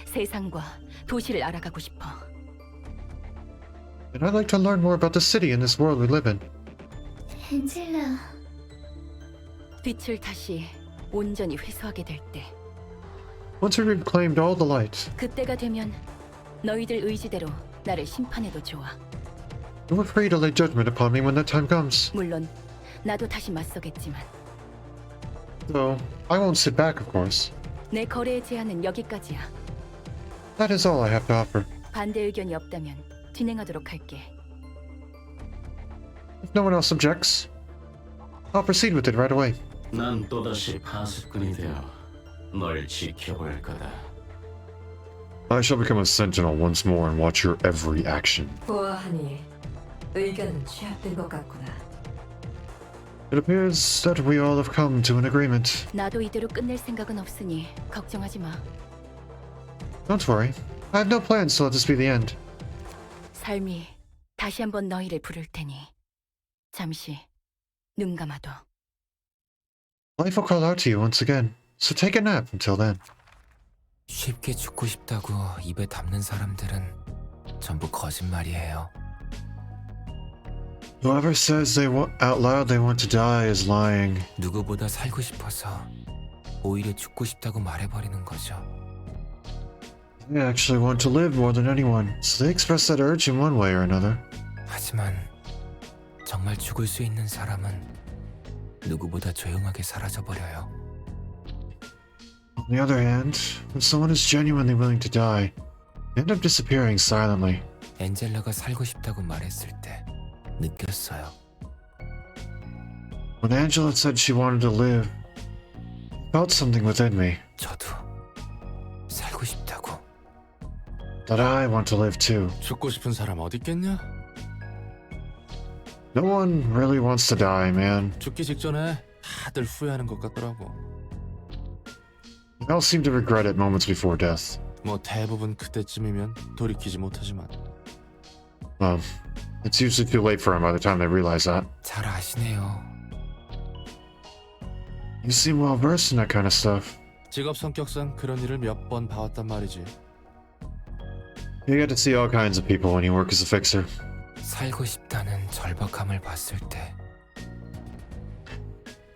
[SPEAKER 4] 세상과 도시를 알아가고 싶어.
[SPEAKER 1] And I'd like to learn more about the city and this world we live in.
[SPEAKER 6] 엔젤라,
[SPEAKER 4] 빛을 다시 온전히 회수하게 될 때,
[SPEAKER 1] Once we reclaimed all the light,
[SPEAKER 4] 그때가 되면 너희들 의지대로 나를 심판해도 좋아.
[SPEAKER 1] you were free to lay judgment upon me when that time comes.
[SPEAKER 4] 물론 나도 다시 맞서겠지만
[SPEAKER 1] Though, I won't sit back, of course.
[SPEAKER 4] 내 거래의 제한은 여기까지야.
[SPEAKER 1] That is all I have to offer.
[SPEAKER 4] 반대 의견이 없다면 진행하도록 할게.
[SPEAKER 1] If no one else objects, I'll proceed with it right away.
[SPEAKER 7] 난 또다시 파수꾼이 되어 널 지켜볼 거다.
[SPEAKER 1] I shall become a sentinel once more and watch your every action.
[SPEAKER 5] 보아하니 의견은 취합된 것 같구나.
[SPEAKER 1] It appears that we all have come to an agreement.
[SPEAKER 4] 나도 이대로 끝낼 생각은 없으니 걱정하지 마.
[SPEAKER 1] Don't worry. I have no plans to let this be the end.
[SPEAKER 4] 삶이 다시 한번 너희를 부를 테니 잠시 눈 감아둬.
[SPEAKER 1] Life will call out to you once again, so take a nap until then.
[SPEAKER 2] 쉽게 죽고 싶다고 입에 담는 사람들은 전부 거짓말이에요.
[SPEAKER 1] Whoever says out loud they want to die is lying.
[SPEAKER 2] 누구보다 살고 싶어서 오히려 죽고 싶다고 말해버리는 거죠.
[SPEAKER 1] They actually want to live more than anyone, so they express that urge in one way or another.
[SPEAKER 2] 하지만 정말 죽을 수 있는 사람은 누구보다 조용하게 사라져버려요.
[SPEAKER 1] On the other hand, when someone is genuinely willing to die, they end up disappearing silently.
[SPEAKER 2] 엔젤라가 살고 싶다고 말했을 때 느꼈어요.
[SPEAKER 1] When Angela said she wanted to live, I felt something within me,
[SPEAKER 2] 저도 살고 싶다고.
[SPEAKER 1] that I want to live too.
[SPEAKER 3] 죽고 싶은 사람 어디 있겠냐?
[SPEAKER 1] No one really wants to die, man.
[SPEAKER 3] 죽기 직전에 다들 후회하는 것 같더라고.
[SPEAKER 1] They all seem to regret it moments before death.
[SPEAKER 3] 뭐 대부분 그때쯤이면 돌이키지 못하지만
[SPEAKER 1] Well, it's usually too late for them by the time they realize that.
[SPEAKER 2] 잘 아시네요.
[SPEAKER 1] You seem well versed in that kind of stuff.
[SPEAKER 3] 직업 성격상 그런 일을 몇 번 봐왔단 말이지.
[SPEAKER 1] You get to see all kinds of people when you work as a fixer.
[SPEAKER 2] 살고 싶다는 절박함을 봤을 때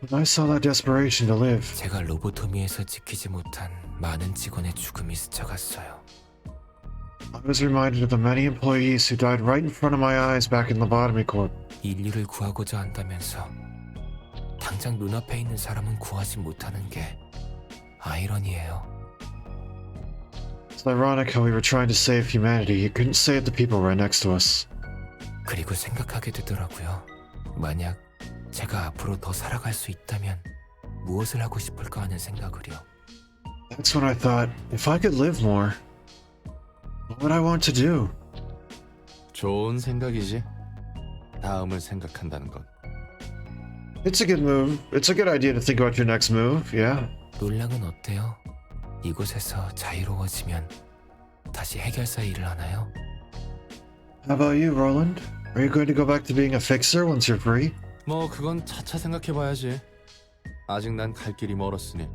[SPEAKER 1] When I saw that desperation to live,
[SPEAKER 2] 제가 로보토미에서 지키지 못한 많은 직원의 죽음이 스쳐갔어요.
[SPEAKER 1] I was reminded of the many employees who died right in front of my eyes back in Lobotomy Corp.
[SPEAKER 2] 인류를 구하고자 한다면서 당장 눈앞에 있는 사람은 구하지 못하는 게 아이러니예요.
[SPEAKER 1] It's ironic how we were trying to save humanity, yet couldn't save the people right next to us.
[SPEAKER 2] 그리고 생각하게 되더라고요. 만약 제가 앞으로 더 살아갈 수 있다면 무엇을 하고 싶을까 하는 생각을요.
[SPEAKER 1] That's when I thought, if I could live more, what would I want to do?
[SPEAKER 3] 좋은 생각이지. 다음을 생각한다는 건.
[SPEAKER 1] It's a good move. It's a good idea to think about your next move, yeah.
[SPEAKER 2] 놀랑은 어때요? 이곳에서 자유로워지면 다시 해결사 일을 하나요?
[SPEAKER 1] How about you, Roland? Are you going to go back to being a fixer once you're free?
[SPEAKER 3] 뭐 그건 차차 생각해봐야지. 아직 난 갈 길이 멀었으니.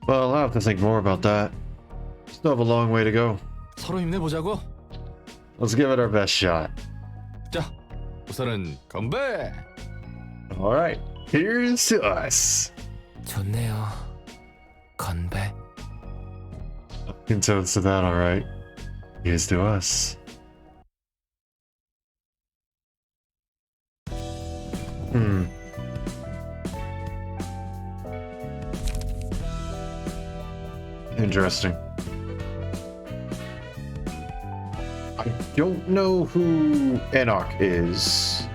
[SPEAKER 1] Well, I'll have to think more about that. Still have a long way to go.
[SPEAKER 3] 서로 힘내보자고.
[SPEAKER 1] Let's give it our best shot.
[SPEAKER 3] 자, 우선은 건배.
[SPEAKER 1] Alright, here's to us.
[SPEAKER 2] 좋네요. 건배.
[SPEAKER 1] Can toast to that, alright. Here's to us. Interesting. I don't know who Enoch is.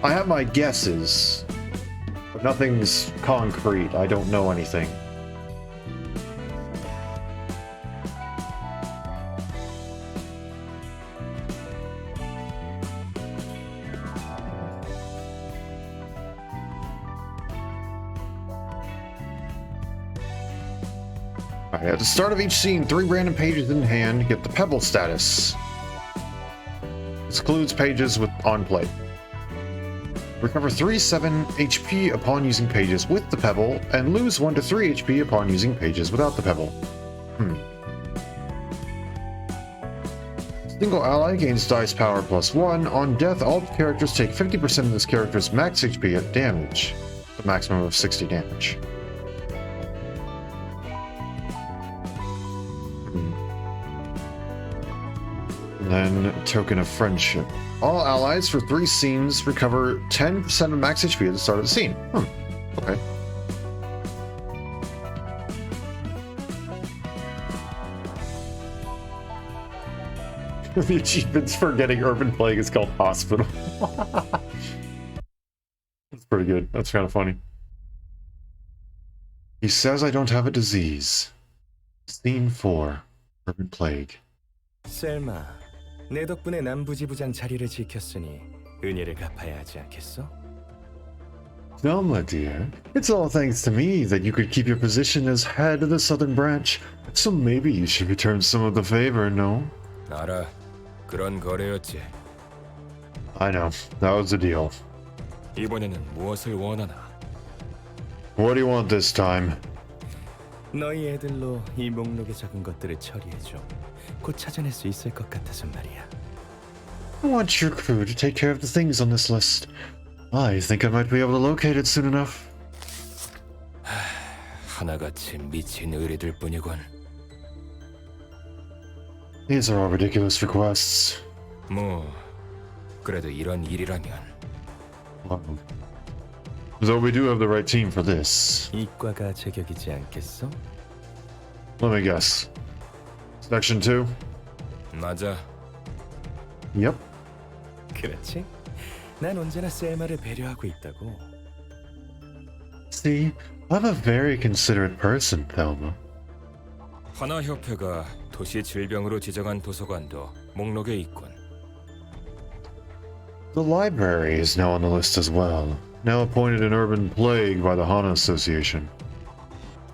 [SPEAKER 1] I have my guesses, but nothing's concrete. I don't know anything. Alright, at the start of each scene, 3 random pages in hand get the pebble status. This includes pages with on play. Recover 3-7 HP upon using pages with the pebble, and lose 1-3 HP upon using pages without the pebble. Single ally gains dice power +1. On death, all characters take 50% of this character's max HP at damage. The maximum of 60 damage. And then, token of friendship. All allies for 3 scenes recover 10% of max HP at the start of the scene. Okay. The achievements for getting Urban Plague is called Hospital. That's pretty good. That's kind of funny. He says I don't have a disease. Scene 4. Urban Plague.
[SPEAKER 9] 셀마, 내 덕분에 남부지부장 자리를 지켰으니 은혜를 갚아야 하지 않겠어?
[SPEAKER 1] Velma, dear, it's all thanks to me that you could keep your position as head of the Southern Branch, so maybe you should return some of the favor, no?
[SPEAKER 2] 알아. 그런 거래였지.
[SPEAKER 1] I know, that was the deal.
[SPEAKER 2] 이번에는 무엇을 원하나?
[SPEAKER 1] What do you want this time?
[SPEAKER 9] 너희 애들로 이 목록에 적은 것들을 처리해줘. 곧 찾아낼 수 있을 것 같아서 말이야.
[SPEAKER 1] I want your crew to take care of the things on this list. I think I might be able to locate it soon enough.
[SPEAKER 2] 하나같이 미친 의리들 뿐이군.
[SPEAKER 1] These are all ridiculous requests.
[SPEAKER 2] 뭐 그래도 이런 일이라면
[SPEAKER 1] Though we do have the right team for this.
[SPEAKER 9] 이과가 제격이지 않겠어?
[SPEAKER 1] Let me guess. Section 2?
[SPEAKER 2] 맞아.
[SPEAKER 1] Yep.
[SPEAKER 9] 그렇지? 난 언제나 셀마를 배려하고 있다고.
[SPEAKER 1] See, I'm a very considerate person, Thelma.
[SPEAKER 2] 하나협회가 도시 질병으로 지정한 도서관도 목록에 있군.
[SPEAKER 1] The library is now on the list as well, now appointed an urban plague by the Hana Association.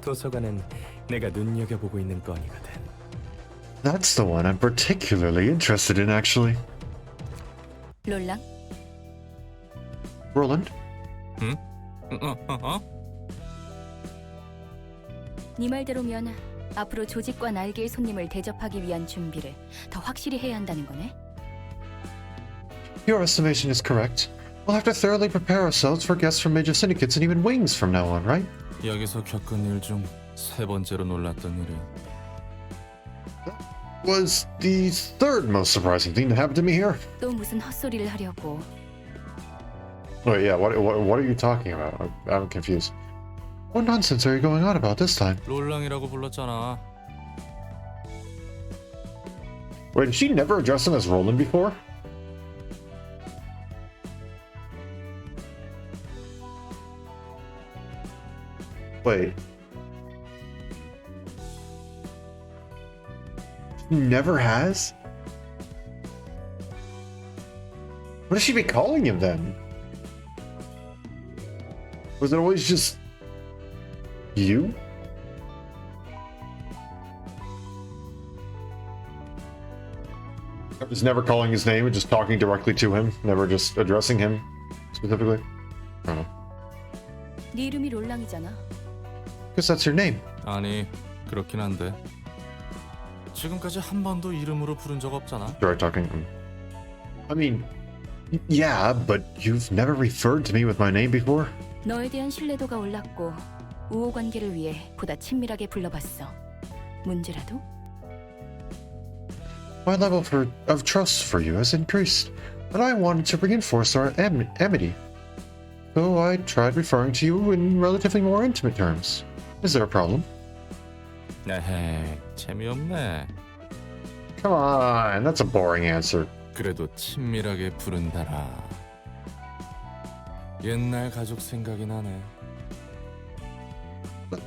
[SPEAKER 9] 도서관은 내가 눈여겨보고 있는 건이거든.
[SPEAKER 1] That's the one I'm particularly interested in, actually.
[SPEAKER 4] 롤랑,
[SPEAKER 1] Roland?
[SPEAKER 4] 네 말대로면 앞으로 조직과 날개의 손님을 대접하기 위한 준비를 더 확실히 해야 한다는 거네.
[SPEAKER 1] Your estimation is correct. We'll have to thoroughly prepare ourselves for guests from major syndicates and even wings from now on, right?
[SPEAKER 3] 여기서 겪은 일 중 세 번째로 놀랐던 일이야.
[SPEAKER 1] Was the third most surprising thing to happen to me here.
[SPEAKER 4] 또 무슨 헛소리를 하려고.
[SPEAKER 1] Wait, yeah, what are you talking about? I'm confused. What nonsense are you going on about this time?
[SPEAKER 3] 롤랑이라고 불렀잖아.
[SPEAKER 1] Wait, did she never address him as Roland before? Wait. Never has? What does she be calling him then? Was it always just you? I was never calling his name and just talking directly to him, never just addressing him specifically. I don't know.
[SPEAKER 4] 네 이름이 롤랑이잖아.
[SPEAKER 1] Guess that's your name.
[SPEAKER 3] 아니, 그렇긴 한데. 지금까지 한 번도 이름으로 부른 적 없잖아.
[SPEAKER 1] Direct talking. I mean, yeah, but you've never referred to me with my name before.
[SPEAKER 4] 너에 대한 신뢰도가 올랐고 우호 관계를 위해 보다 친밀하게 불러봤어. 문제라도?
[SPEAKER 1] My level of trust for you has increased, and I wanted to reinforce our amity. So I tried referring to you in relatively more intimate terms. Is there a problem?
[SPEAKER 3] 에헤, 재미없네.
[SPEAKER 1] Come on, that's a boring answer.
[SPEAKER 3] 그래도 친밀하게 부른다라. 옛날 가족 생각이 나네.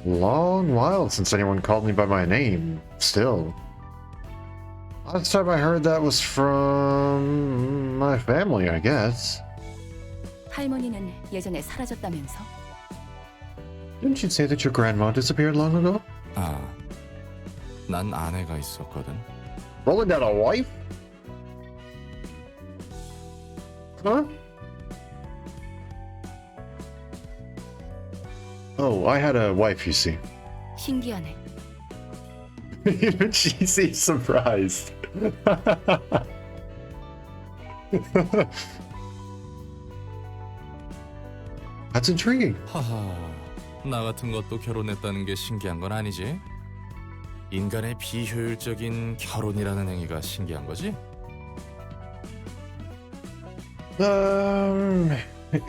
[SPEAKER 1] Long while since anyone called me by my name, still. Last time I heard that was from my family, I guess.
[SPEAKER 4] 할머니는 예전에 사라졌다면서?
[SPEAKER 1] Didn't you say that your grandma disappeared long ago?
[SPEAKER 3] 아, 난 아내가 있었거든.
[SPEAKER 1] Roland had a wife? Huh? Oh, I had a wife, you see.
[SPEAKER 4] 신기하네.
[SPEAKER 1] Even she seems surprised. That's intriguing.
[SPEAKER 3] 하하, 나 같은 것도 결혼했다는 게 신기한 건 아니지? 인간의 비효율적인 결혼이라는 행위가 신기한 거지?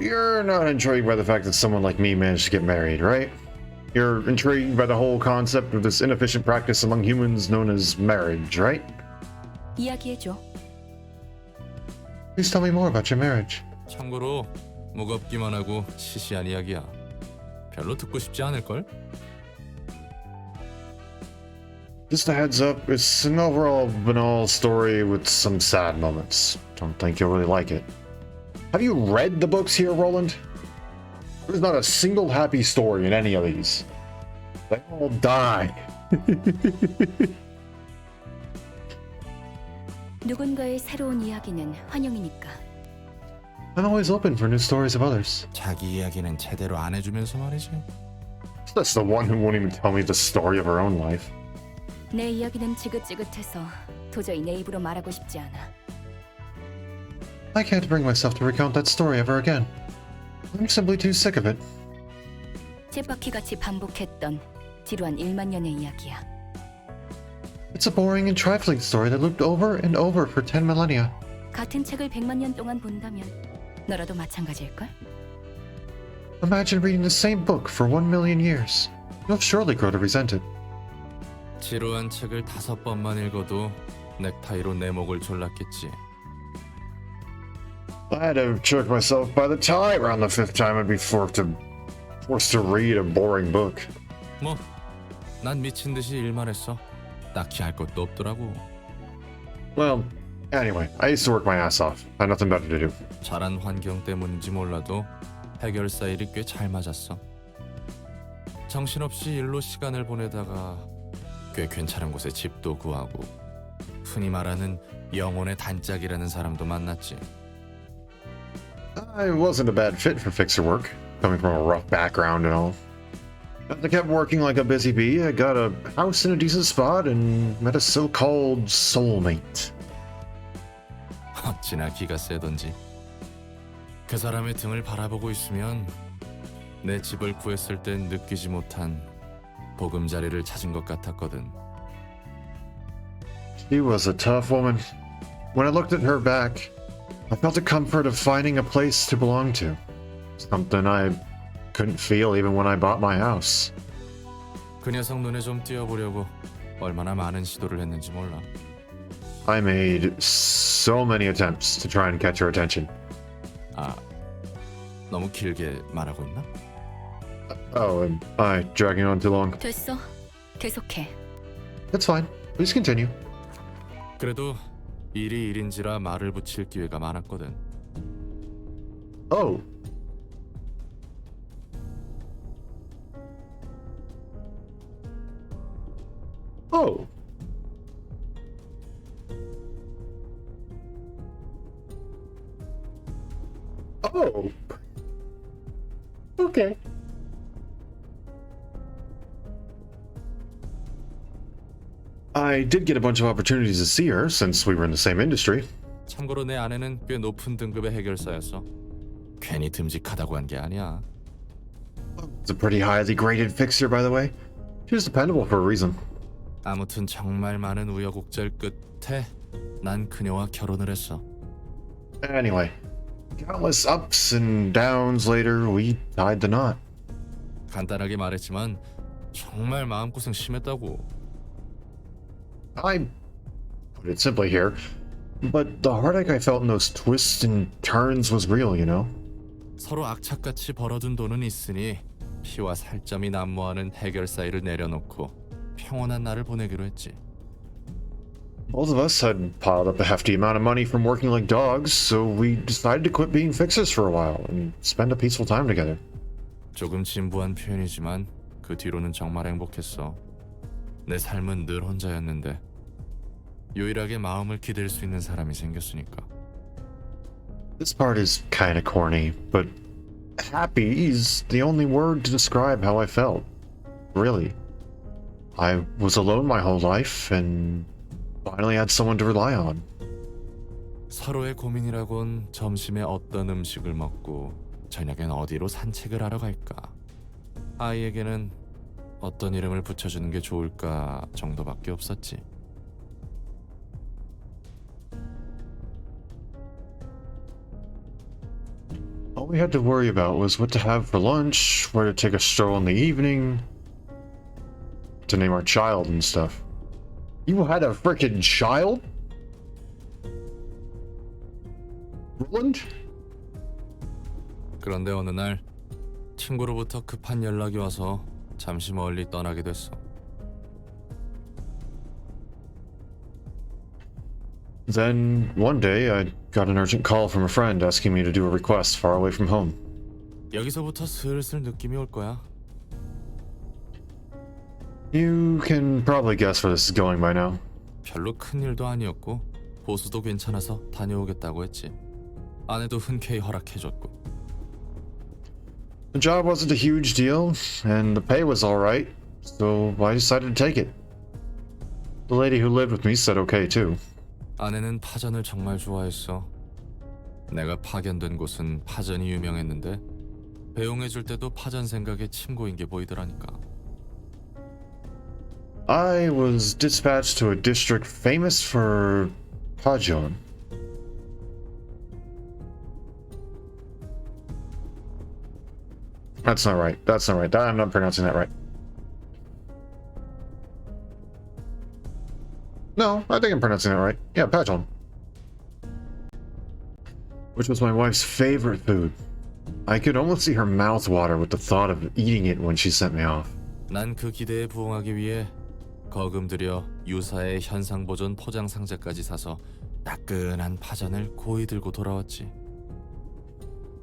[SPEAKER 1] You're not intrigued by the fact that someone like me managed to get married, right? You're intrigued by the whole concept of this inefficient practice among humans known as marriage, right?
[SPEAKER 4] 이야기해줘.
[SPEAKER 1] Please tell me more about your marriage.
[SPEAKER 3] 참고로 무겁기만 하고 시시한 이야기야. 별로 듣고 싶지 않을걸?
[SPEAKER 1] Just a heads up, it's an overall banal story with some sad moments. Don't think you'll really like it. Have you read the books here, Roland? There's not a single happy story in any of these. They all die.
[SPEAKER 4] 누군가의 새로운 이야기는 환영이니까.
[SPEAKER 1] I'm always open for new stories of others.
[SPEAKER 3] 자기 이야기는 제대로 안 해주면서 말이지.
[SPEAKER 1] That's the one who won't even tell me the story of her own life.
[SPEAKER 4] 내 이야기는 지긋지긋해서 도저히 내 입으로 말하고 싶지 않아.
[SPEAKER 1] I can't bring myself to recount that story ever again. I'm simply too sick of it.
[SPEAKER 4] 쳇바퀴같이 반복했던 지루한 1만 년의 이야기야.
[SPEAKER 1] It's a boring and trifling story that looped over and over for 10 millennia.
[SPEAKER 4] 같은 책을 100만 년 동안 본다면 너라도 마찬가지일걸?
[SPEAKER 1] Imagine reading the same book for 1 million years. You'll surely grow to resent it.
[SPEAKER 3] 지루한 책을 5번만 읽어도 넥타이로 내 목을 졸랐겠지.
[SPEAKER 1] I'd have jerked myself by the tie around the 5th time I'd be forced to read a boring book.
[SPEAKER 3] 뭐, 난 미친 듯이 일만 했어. 딱히 할 것도 없더라고.
[SPEAKER 1] Well, anyway, I used to work my ass off. I had nothing better to do.
[SPEAKER 3] 자란 환경 때문인지 몰라도 해결사 일이 꽤 잘 맞았어. 정신없이 일로 시간을 보내다가 꽤 괜찮은 곳에 집도 구하고 흔히 말하는 영혼의 단짝이라는 사람도 만났지.
[SPEAKER 1] I wasn't a bad fit for fixer work, coming from a rough background and all. As I kept working like a busy bee, I got a house in a decent spot and met a so-called soulmate.
[SPEAKER 3] 어찌나 기가 세던지. 그 사람의 등을 바라보고 있으면 내 집을 구했을 땐 느끼지 못한 보금자리를 찾은 것 같았거든.
[SPEAKER 1] She was a tough woman. When I looked at her back, I felt the comfort of finding a place to belong to. Something I couldn't feel even when I bought my house.
[SPEAKER 3] 그 녀석 눈에 좀 띄어보려고 얼마나 많은 시도를 했는지 몰라.
[SPEAKER 1] I made so many attempts to try and catch her attention.
[SPEAKER 3] 아, 너무 길게 말하고 있나?
[SPEAKER 1] Oh, am I dragging on too long?
[SPEAKER 4] 됐어. 계속해.
[SPEAKER 1] That's fine. Please continue.
[SPEAKER 3] 그래도 일이 일인지라 말을 붙일 기회가 많았거든.
[SPEAKER 1] Oh. Oh. Oh. Okay. I did get a bunch of opportunities to see her since we were in the same industry.
[SPEAKER 3] 참고로 내 아내는 꽤 높은 등급의 해결사였어. 괜히 듬직하다고 한 게 아니야.
[SPEAKER 1] It's a pretty highly graded fixer, by the way. She was dependable for a reason.
[SPEAKER 3] 아무튼 정말 많은 우여곡절 끝에 난 그녀와 결혼을 했어.
[SPEAKER 1] Anyway, countless ups and downs later, we tied the knot.
[SPEAKER 3] 간단하게 말했지만 정말 마음고생 심했다고.
[SPEAKER 1] I put it simply here, but the heartache I felt in those twists and turns was real, you know?
[SPEAKER 3] 서로 악착같이 벌어둔 돈은 있으니 피와 살점이 난무하는 해결사 일을 내려놓고 평온한 날을 보내기로 했지.
[SPEAKER 1] Both of us had piled up a hefty amount of money from working like dogs, so we decided to quit being fixers for a while and spend a peaceful time together.
[SPEAKER 3] 조금 진부한 표현이지만 그 뒤로는 정말 행복했어. 내 삶은 늘 혼자였는데 유일하게 마음을 기댈 수 있는 사람이 생겼으니까.
[SPEAKER 1] This part is kinda corny, but happy is the only word to describe how I felt. Really. I was alone my whole life and finally had someone to rely on.
[SPEAKER 3] 서로의 고민이라곤 점심에 어떤 음식을 먹고 저녁엔 어디로 산책을 하러 갈까. 아이에게는 어떤 이름을 붙여주는 게 좋을까 정도밖에 없었지.
[SPEAKER 1] All we had to worry about was what to have for lunch, where to take a stroll in the evening, to name our child and stuff. You had a frickin' child? Roland?
[SPEAKER 3] 그런데 어느 날 친구로부터 급한 연락이 와서 잠시 멀리 떠나게 됐어.
[SPEAKER 1] Then one day I got an urgent call from a friend asking me to do a request far away from home.
[SPEAKER 3] 여기서부터 슬슬 느낌이 올 거야.
[SPEAKER 1] You can probably guess where this is going by now.
[SPEAKER 3] 별로 큰 일도 아니었고 보수도 괜찮아서 다녀오겠다고 했지. 아내도 흔쾌히 허락해줬고.
[SPEAKER 1] The job wasn't a huge deal, and the pay was alright, so I decided to take it. The lady who lived with me said okay too.
[SPEAKER 3] 아내는 파전을 정말 좋아했어. 내가 파견된 곳은 파전이 유명했는데 배웅해줄 때도 파전 생각에 침고인 게 보이더라니까.
[SPEAKER 1] I was dispatched to a district famous for pajon. That's not right. That's not right. I'm not pronouncing that right. No, I think I'm pronouncing that right. Yeah, pajon. Which was my wife's favorite food. I could almost see her mouth water with the thought of eating it when she sent me off.
[SPEAKER 3] 난 그 기대에 부응하기 위해 거금 들여 유사의 현상 보존 포장 상자까지 사서 따끈한 파전을 고이 들고 돌아왔지.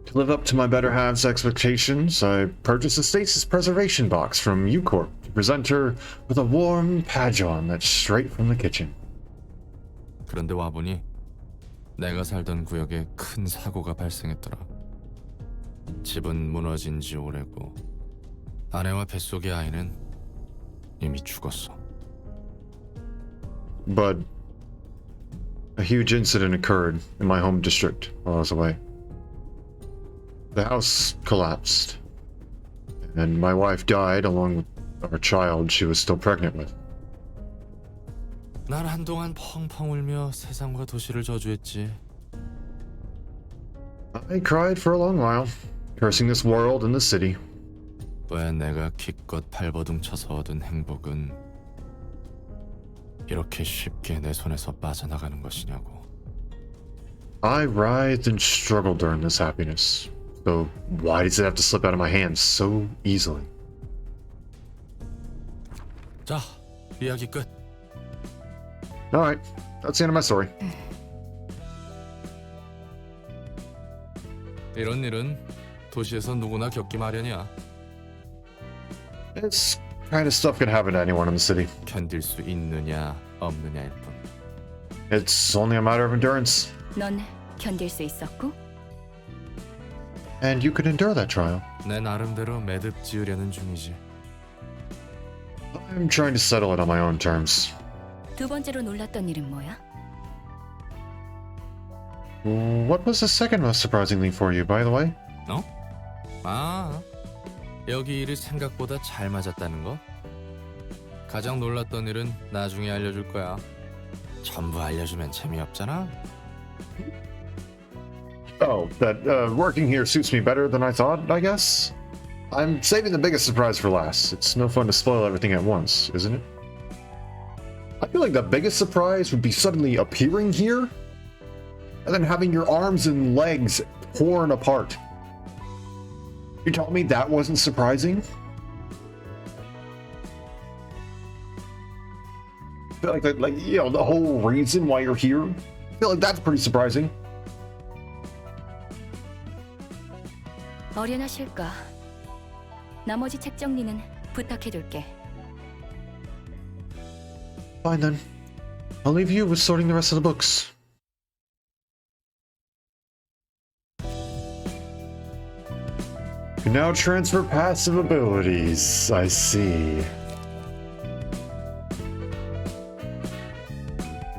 [SPEAKER 1] To live up to my better half's expectations, I purchased a stasis preservation box from U-Corp to present her with a warm pajon that's straight from the kitchen.
[SPEAKER 3] 그런데 와보니 내가 살던 구역에 큰 사고가 발생했더라. 집은 무너진 지 오래고 아내와 뱃속의 아이는 이미 죽었어.
[SPEAKER 1] But a huge incident occurred in my home district while I was away. The house collapsed, and my wife died along with our child she was still pregnant with.
[SPEAKER 3] 난 한동안 펑펑 울며 세상과 도시를 저주했지.
[SPEAKER 1] I cried for a long while, cursing this world and the city.
[SPEAKER 3] 왜 내가 기껏 발버둥 쳐서 얻은 행복은 이렇게 쉽게 내 손에서 빠져나가는 것이냐고.
[SPEAKER 1] I writhed and struggled during this happiness. So why does it have to slip out of my hands so easily?
[SPEAKER 3] 자, 이야기 끝.
[SPEAKER 1] Alright, that's the end of my story.
[SPEAKER 3] 이런 일은 도시에서 누구나 겪기 마련이야.
[SPEAKER 1] This kind of stuff can happen to anyone in the city.
[SPEAKER 3] 견딜 수 있느냐 없느냐일 뿐.
[SPEAKER 1] It's only a matter of endurance.
[SPEAKER 4] 넌 견딜 수 있었고?
[SPEAKER 1] And you could endure that trial.
[SPEAKER 3] 내 나름대로 매듭 지으려는 중이지.
[SPEAKER 1] I'm trying to settle it on my own terms.
[SPEAKER 4] 두 번째로 놀랐던 일은 뭐야?
[SPEAKER 1] What was the second most surprising thing for you, by the way?
[SPEAKER 3] 어? 아, 여기 일이 생각보다 잘 맞았다는 거? 가장 놀랐던 일은 나중에 알려줄 거야. 전부 알려주면 재미없잖아.
[SPEAKER 1] Oh, that working here suits me better than I thought, I guess? I'm saving the biggest surprise for last. It's no fun to spoil everything at once, isn't it? I feel like the biggest surprise would be suddenly appearing here and then having your arms and legs torn apart. You telling me that wasn't surprising? I feel like that, you know, the whole reason why you're here. I feel like that's pretty surprising.
[SPEAKER 4] 어련하실까? 나머지 책 정리는 부탁해둘게.
[SPEAKER 1] Fine then. I'll leave you with sorting the rest of the books. You can now transfer passive abilities. I see.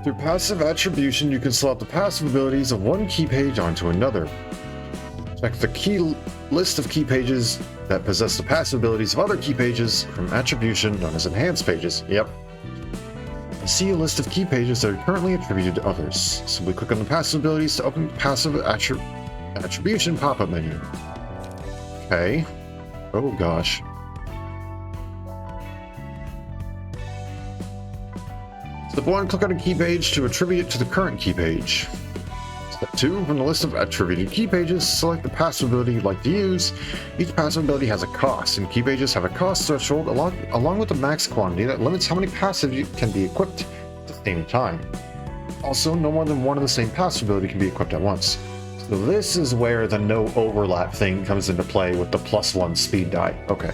[SPEAKER 1] Through passive attribution, you can slot the passive abilities of one key page onto another. Check the list of key pages that possess the passive abilities of other key pages from attribution known as enhanced pages. Yep. See a list of key pages that are currently attributed to others. Simply click on the passive abilities to open the passive attribution pop-up menu. Okay. Oh gosh. Step 1, click on a key page to attribute it to the current key page. Step 2, from the list of attributed key pages, select the passive ability you'd like to use. Each passive ability has a cost, and key pages have a cost threshold along with the max quantity that limits how many passives can be equipped at the same time. Also, no more than one of the same passive ability can be equipped at once. So this is where the no overlap thing comes into play with the +1 speed die. Okay.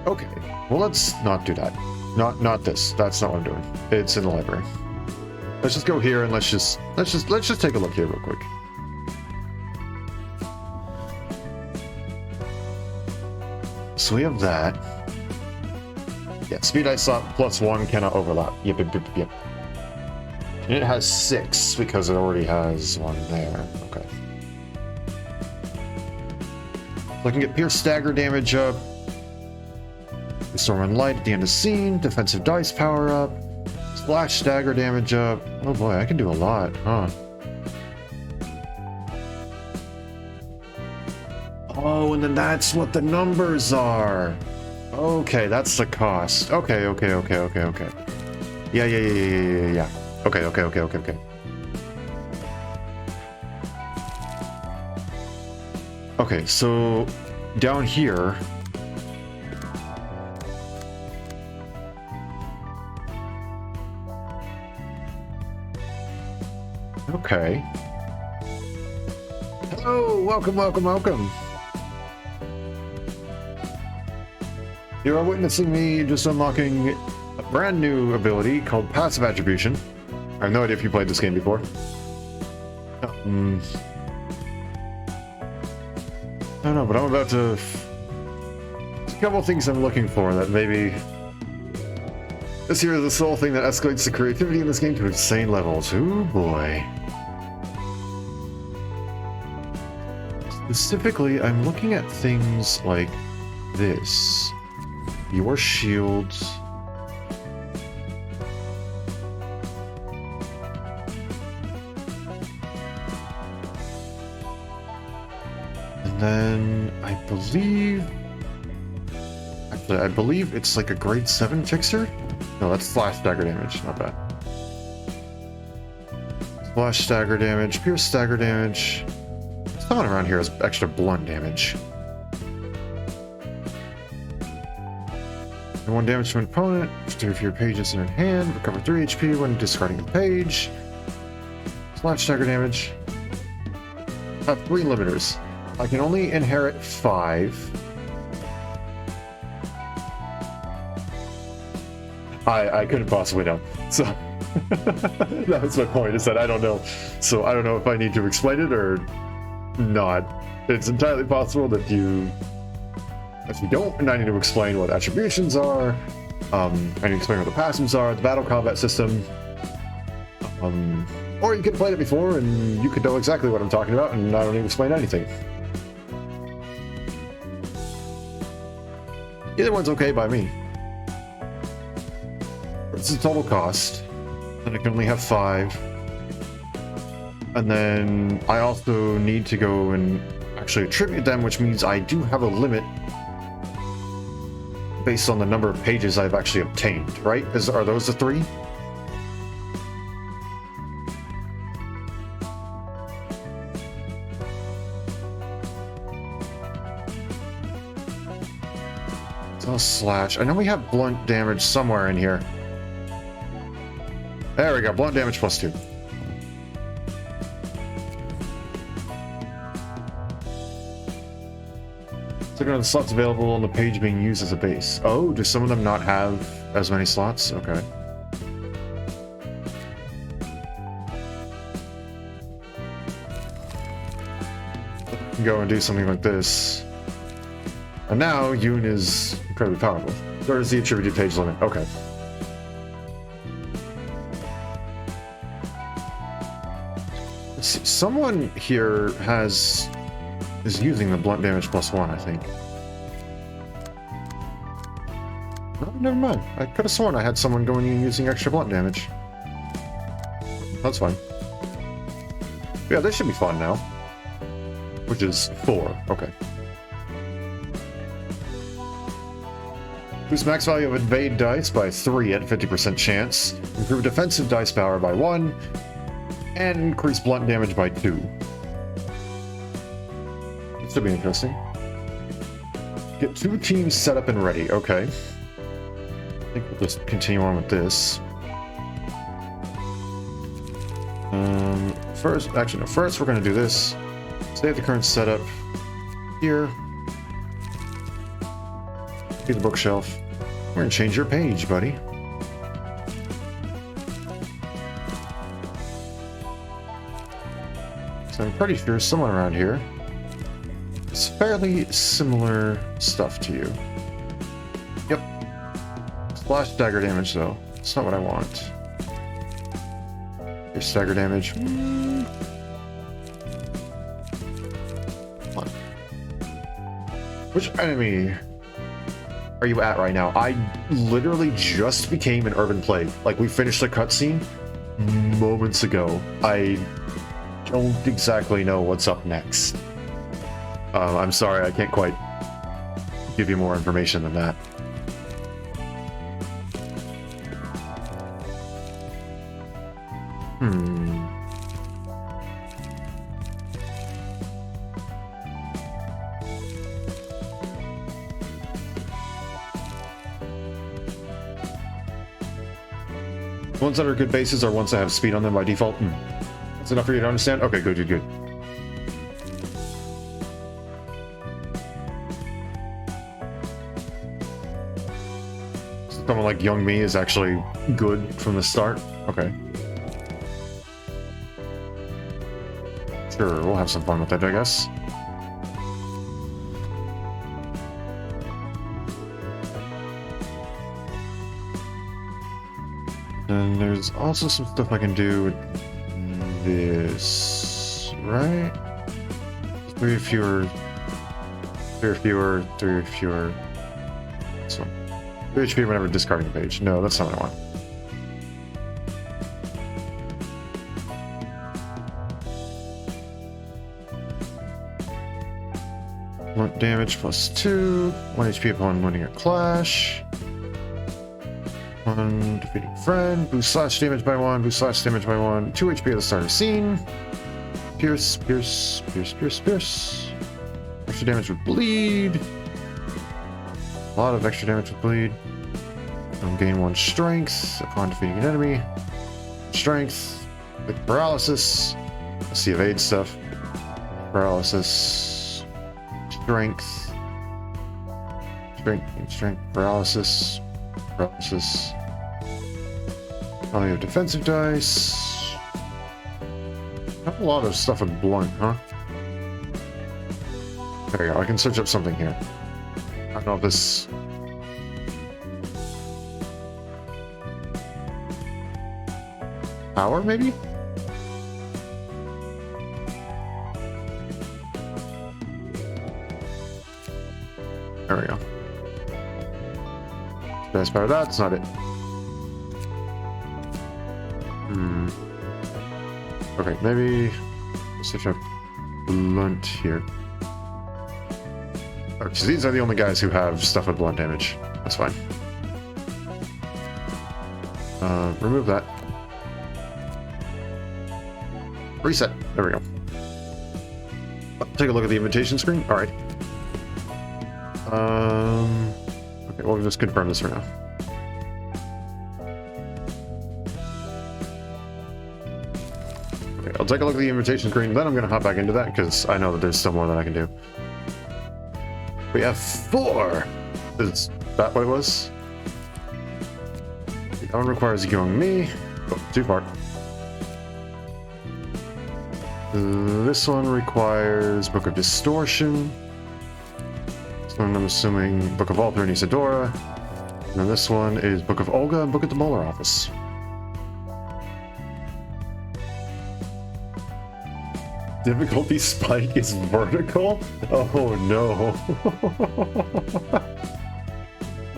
[SPEAKER 1] Okay, well let's not do that. Not this. That's not what I'm doing. It's in the library. Let's just go here and let's just take a look here real quick. So we have that. Yeah, speed dice slot +1 cannot overlap. Yep. And it has 6 because it already has one there. Okay. So I can get pierce stagger damage up. Storm and light at the end of scene. Defensive dice power up. Splash stagger damage up. Oh boy, I can do a lot, huh? Oh, and then that's what the numbers are. Okay, that's the cost. Okay. Yeah. Okay. Okay, so down here. Okay. Hello, welcome. You are witnessing me just unlocking a brand new ability called Passive Attribution. I have no idea if you played this game before. I don't know, but I'm about to... There's a couple of things I'm looking for that maybe... This here is the sole thing that escalates the creativity in this game to insane levels. Ooh boy. Specifically, I'm looking at things like this. Your shields. And then I believe... Actually, I believe it's like a grade 7 fixer? No, that's slash stagger damage, not bad. Slash stagger damage, pierce stagger damage. Someone around here has extra blunt damage. And 1 damage to an opponent, restore your pages in your hand, recover 3 HP when discarding a page. Slash stagger damage. I have 3 limiters. I can only inherit 5. I couldn't possibly know. So that was my point, is that I don't know. So I don't know if I need to explain it or not. It's entirely possible that if you don't, and I need to explain what attributions are, I need to explain what the passives are, the battle combat system, or you could have played it before and you could know exactly what I'm talking about and I don't need to explain anything. Either one's okay by me. This is the total cost, and I can only have 5. And then I also need to go and actually attribute them, which means I do have a limit based on the number of pages I've actually obtained, right? Are those the 3? So slash. I know we have blunt damage somewhere in here. There we go, blunt damage +2. Looking at the slots available on the page being used as a base. Oh, do some of them not have as many slots? Okay. Go and do something like this. And now Yoon is incredibly powerful. Where is the attributed page limit? Okay. Let's see. Someone here is using the blunt damage +1, I think. Oh, never mind. I could have sworn I had someone going in using extra blunt damage. That's fine. Yeah, this should be fun now. Which is 4. Okay. Boost max value of invade dice by 3 at 50% chance. Improve defensive dice power by 1. And increase blunt damage by 2. This should be interesting. Get 2 teams set up and ready. Okay. think we'll just continue on with this. First we're going to do this. Save the current setup here. See the bookshelf. We're going to change your page, buddy. So I'm pretty sure someone around here is fairly similar stuff to you. Yep. Splash dagger damage, though. That's not what I want. Your stagger damage. Come on. Which enemy are you at right now? I literally just became an urban plague. Like, we finished the cutscene moments ago. I don't exactly know what's up next. I'm sorry, I can't quite give you more information than that. Ones that are good bases are ones that have speed on them by default. That's enough for you to understand? Okay, good. Someone like young me is actually good from the start? Okay. Sure, we'll have some fun with it, I guess. And there's also some stuff I can do with this, right? 3 fewer. This one. 3 HP whenever discarding a page. No, that's not what I want. Blunt damage +2. 1 HP upon winning a clash. 1 defeating friend. Boost slash damage by 1. Boost slash damage by 1. 2 HP at the start of scene. Pierce. Extra damage with bleed. A lot of extra damage with bleed. Gain 1 strength upon defeating an enemy. Strength. With paralysis. Let's see evade stuff. Paralysis. Strength. Strength. Paralysis. Oh, you have defensive dice. Not a lot of stuff with blunt, huh? There you go. I can search up something here. I don't know if this... Power, maybe? There we go. Best part of that, it's not it. Okay, maybe switch up blunt here. Okay, so these are the only guys who have stuff with blunt damage. That's fine. Remove that. Reset. There we go. Take a look at the invitation screen. All right. Okay, we'll just confirm this for now. Okay, I'll take a look at the invitation screen, then I'm going to hop back into that because I know that there's still more that I can do. We have 4! Is that what it was? That one requires young me. Oh, too far. This one requires Book of Distortion. This one I'm assuming Book of Alter and Isadora. And then this one is Book of Olga and Book at the Molar Office. Difficulty spike is vertical? Oh no.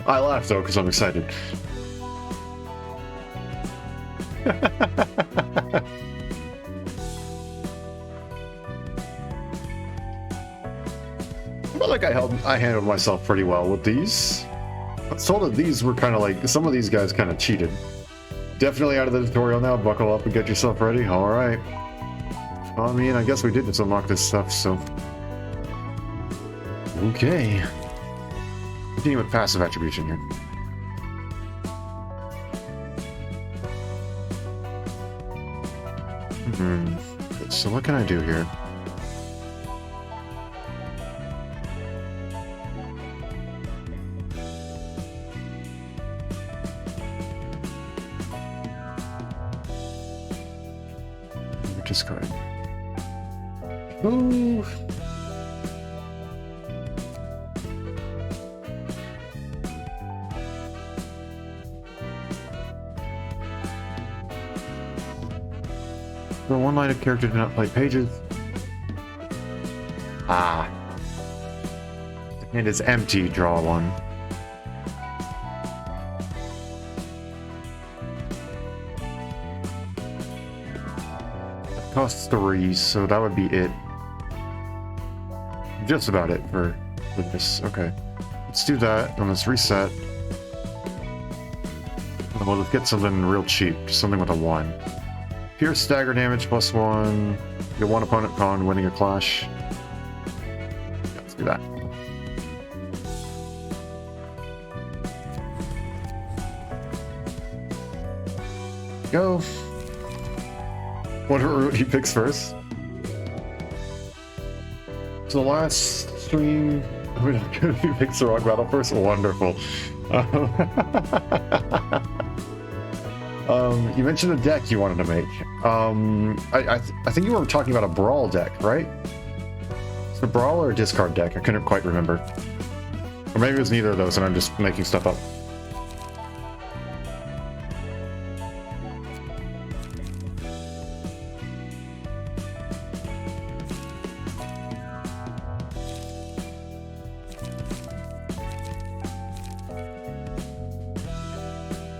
[SPEAKER 1] I laugh though because I'm excited. I feel like I handled myself pretty well with these. I was told that these were kind of like, some of these guys kind of cheated. Definitely out of the tutorial now, buckle up and get yourself ready. Alright. I mean, I guess we did just unlock this stuff, so... Okay. Continue with passive attribution here. So what can I do here? Discard. Ooh. The one line of character do not play pages. Ah. And it's empty, draw one. Costs 3, so that would be it. Just about it for this. Okay. Let's do that, and let's reset. And we'll just get something real cheap. Something with a 1. Pure stagger damage +1. Get one opponent upon winning a clash. Yeah, let's do that. Go. Wonder what he picks first. So the last stream, he picks the wrong battle first. Wonderful. You mentioned a deck you wanted to make. I think you were talking about a brawl deck, right? It's a brawl or a discard deck. I couldn't quite remember. Or maybe it was neither of those, and I'm just making stuff up.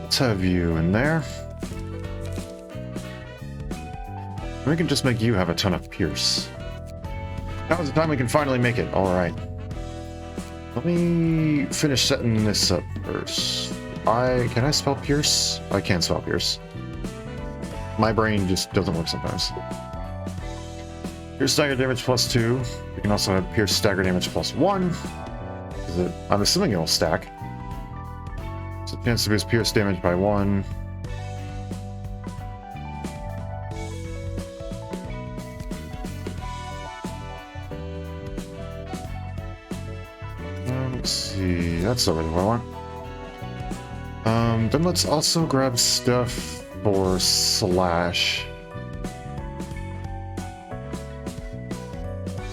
[SPEAKER 1] Let's have you in there. We can just make you have a ton of Pierce. Now's the time we can finally make it. Alright. Let me finish setting this up first. Can I spell Pierce? I can't spell Pierce. My brain just doesn't work sometimes. Pierce stagger damage +2. We can also have Pierce stagger damage +1. I'm assuming it'll stack. So chance to boost Pierce damage by 1. Let's see, that's not really what I want. Then let's also grab stuff for Slash.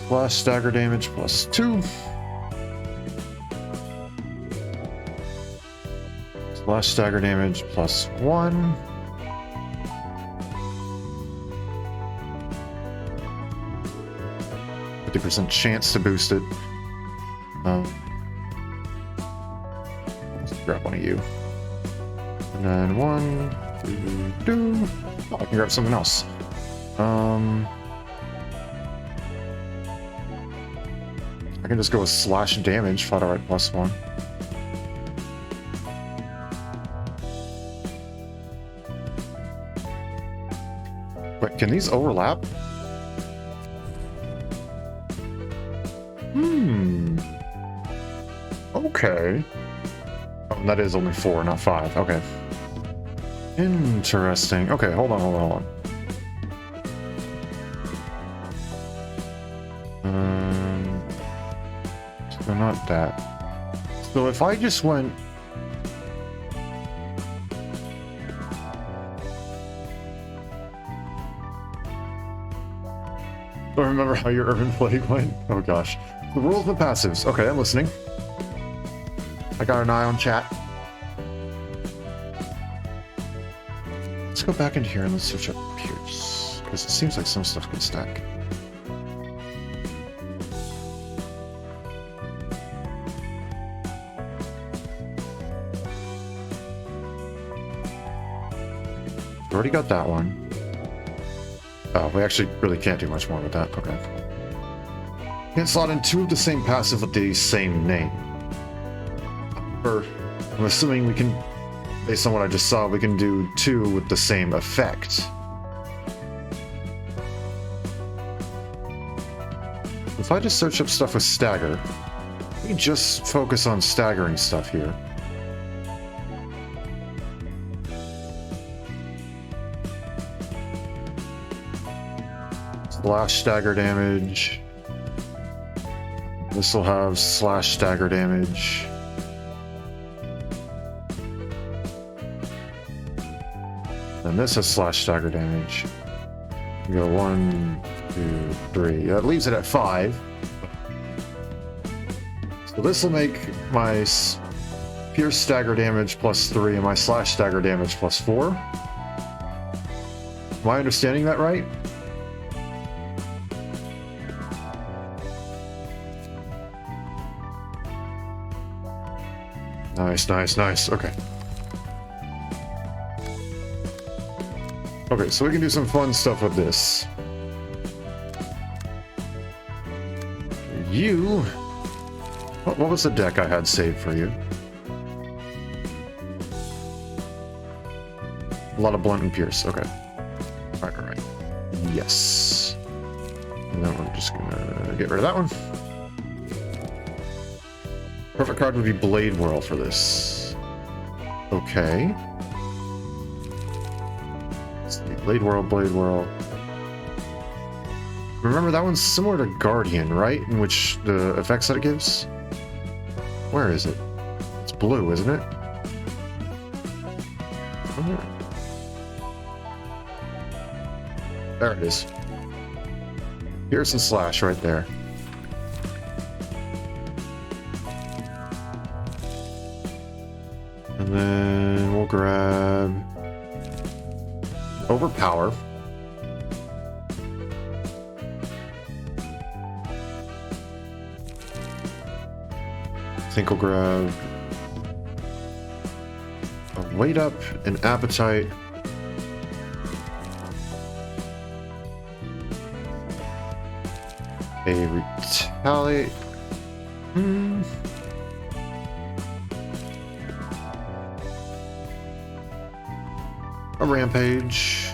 [SPEAKER 1] Slash stagger damage +2. Slash stagger damage +1. %50 chance to boost it. Let's grab one of you. And then 1, 2, 2. Oh, I can grab something else. I can just go with slash damage, flat outright +1. Wait, can these overlap? Okay. Oh, that is only 4, not 5. Okay. Interesting. Okay, hold on. So not that. So if I just went... Don't remember how your Urban Plague went? Oh gosh. The rules and passives. Okay, I'm listening. I got an eye on chat. Let's go back into here and let's search up Pierce. Because it seems like some stuff can stack. Already got that one. Oh, we actually really can't do much more with that. Okay. Can't slot in 2 of the same passive with the same name. Or, I'm assuming we can, based on what I just saw, we can do 2 with the same effect. If I just search up stuff with stagger, we can just focus on staggering stuff here. slash stagger damage. This will have slash stagger damage. And this has slash stagger damage. We go 1, 2, 3. That leaves it at 5. So this will make my pierce stagger damage plus 3 and my slash stagger damage plus 4. Am I understanding that right? Nice, nice, nice. Okay. Okay, so we can do some fun stuff with this. You... What was the deck I had saved for you? A lot of blunt and pierce. Okay. Alright, alright. Yes. And then we're just gonna get rid of that one. Perfect card would be Blade Whirl for this. Okay. Let's see. Blade Whirl, Blade Whirl. Remember, that one's similar to Guardian, right? In which the effects that it gives? Where is it? It's blue, isn't it? Oh, there it is. Pierce and slash right there. And then we'll grab Overpower. I think we'll grab a Weight Up, an Appetite, a Retaliate. A Rampage.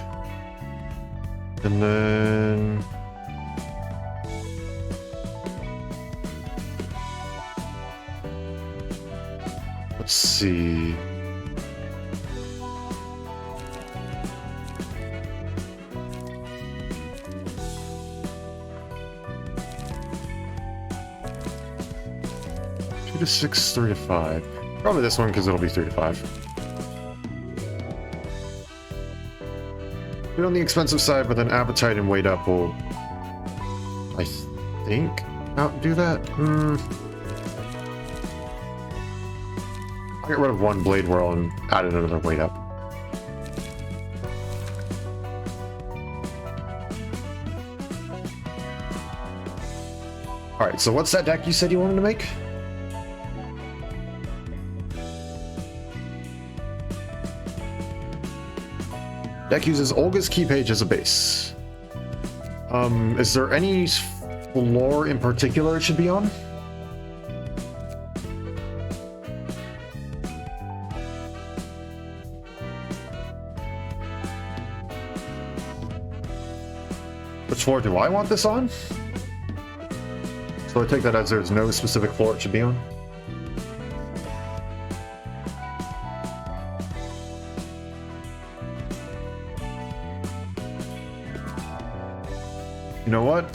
[SPEAKER 1] And then... let's see... 2 to 6, 3 to 5. Probably this one because it'll be 3 to 5. Bit on the expensive side, but then Appetite and Weight Up will, I think, outdo that. I'll get rid of one Blade Whirl and add another Weight Up. Alright, so what's that deck you said you wanted to make? Deck uses Olga's Key Page as a base. Is there any floor in particular it should be on? Which floor do I want this on? So I take that as there's no specific floor it should be on? You know what?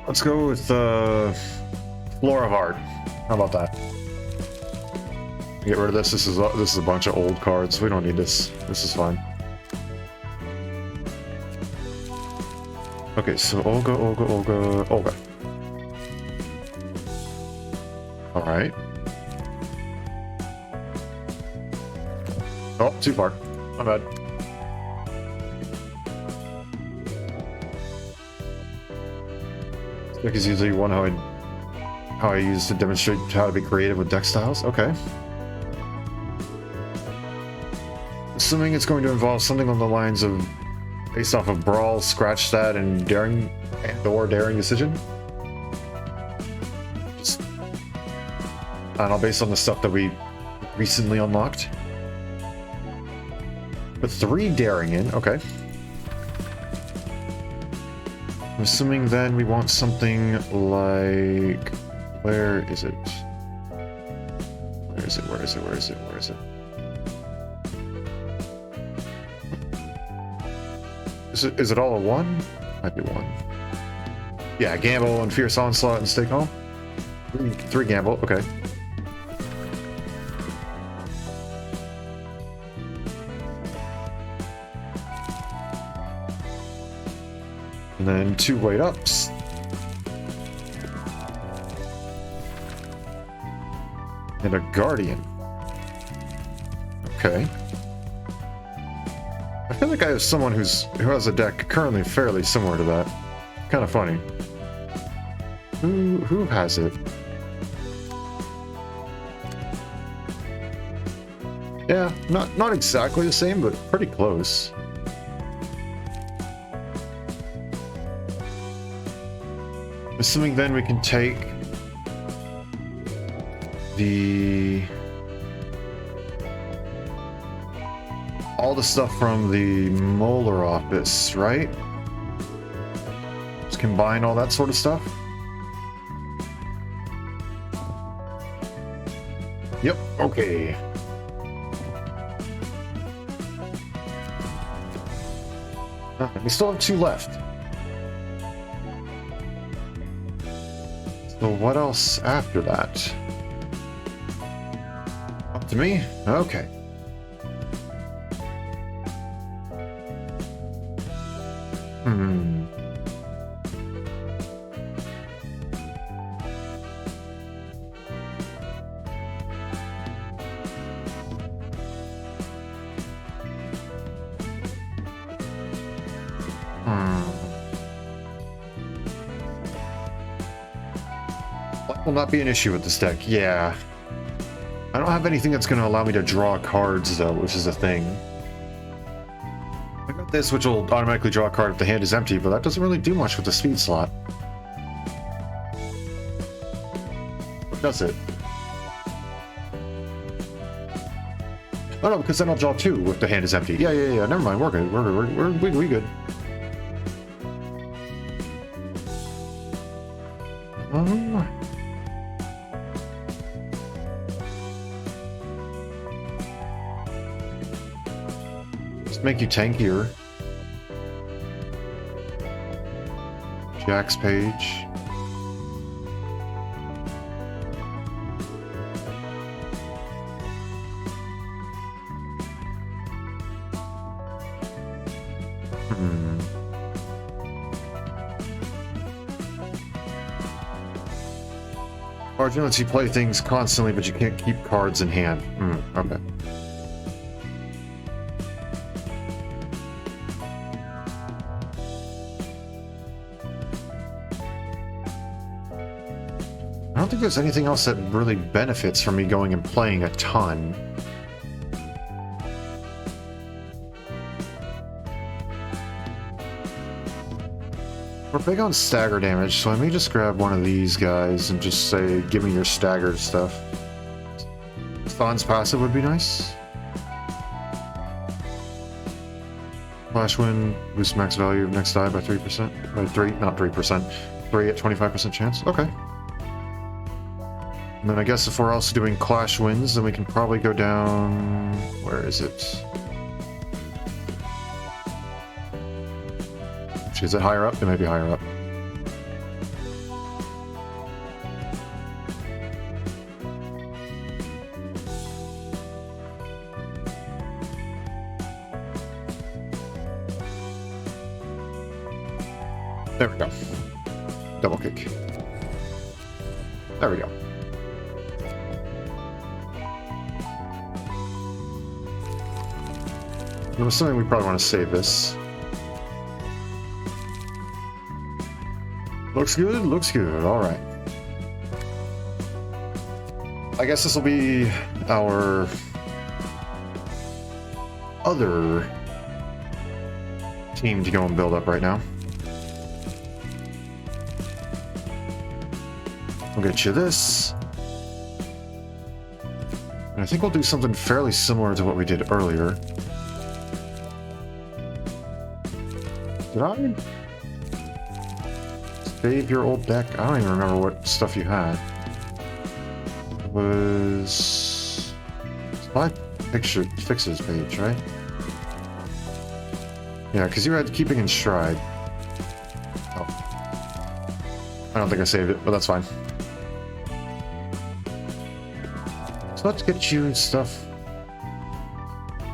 [SPEAKER 1] Let's go with Floor of Art. How about that? Get rid of this. This is a bunch of old cards. We don't need this. This is fine. Okay, so Olga. All right. Oh, too far. My bad. Deck is usually one how I use to demonstrate how to be creative with deck styles. Okay. Assuming it's going to involve something on the lines of based off of Brawl, Scratch Stat, and Daring or Daring Decision. Just, I don't know, based on the stuff that we recently unlocked. Put 3 Daring in, okay. I'm assuming then we want something like... where is it? Where is it? Is it all a one? Might be one. Yeah, Gamble and Fierce Onslaught and Stay Calm. Three Gamble, okay. And then 2 Weight Ups. And a Guardian. Okay. I feel like I have someone who has a deck currently fairly similar to that. Kind of funny. Who has it? Yeah, not exactly the same, but pretty close. Assuming then we can take all the stuff from the Molar office, right? Just combine all that sort of stuff. Yep, okay. We still have 2 left. So what else after that? Up to me? Okay. That will not be an issue with this deck. Yeah. I don't have anything that's going to allow me to draw cards, though, which is a thing. I got this, which will automatically draw a card if the hand is empty, but that doesn't really do much with the speed slot. What does it? Oh no, because then I'll draw 2 if the hand is empty. Yeah. Never mind. We're good. We're good. Just make you tankier. Jack's page. Margin lets you play things constantly, but you can't keep cards in hand. Okay. I don't think there's anything else that really benefits from me going and playing a ton. We're big on stagger damage, so I may just grab one of these guys and just say, give me your staggered stuff. Thon's passive would be nice. Flash Wind, boost max value of next die by 3%. By 3, not 3%. 3 at 25% chance. Okay. And then I guess if we're also doing Clash Winds, then we can probably go down... Where is it? Is it higher up? It may be higher up. There we go. Double kick. There we go. I'm assuming we probably want to save this. Looks good, looks good. All right. I guess this will be our other team to go and build up right now. We'll get you this. And I think we'll do something fairly similar to what we did earlier. Did I save your old deck? I don't even remember what stuff you had. It was... It's my picture fixes page, right? Yeah, because you had keeping in stride. Oh. I don't think I saved it, but that's fine. So let's get you stuff.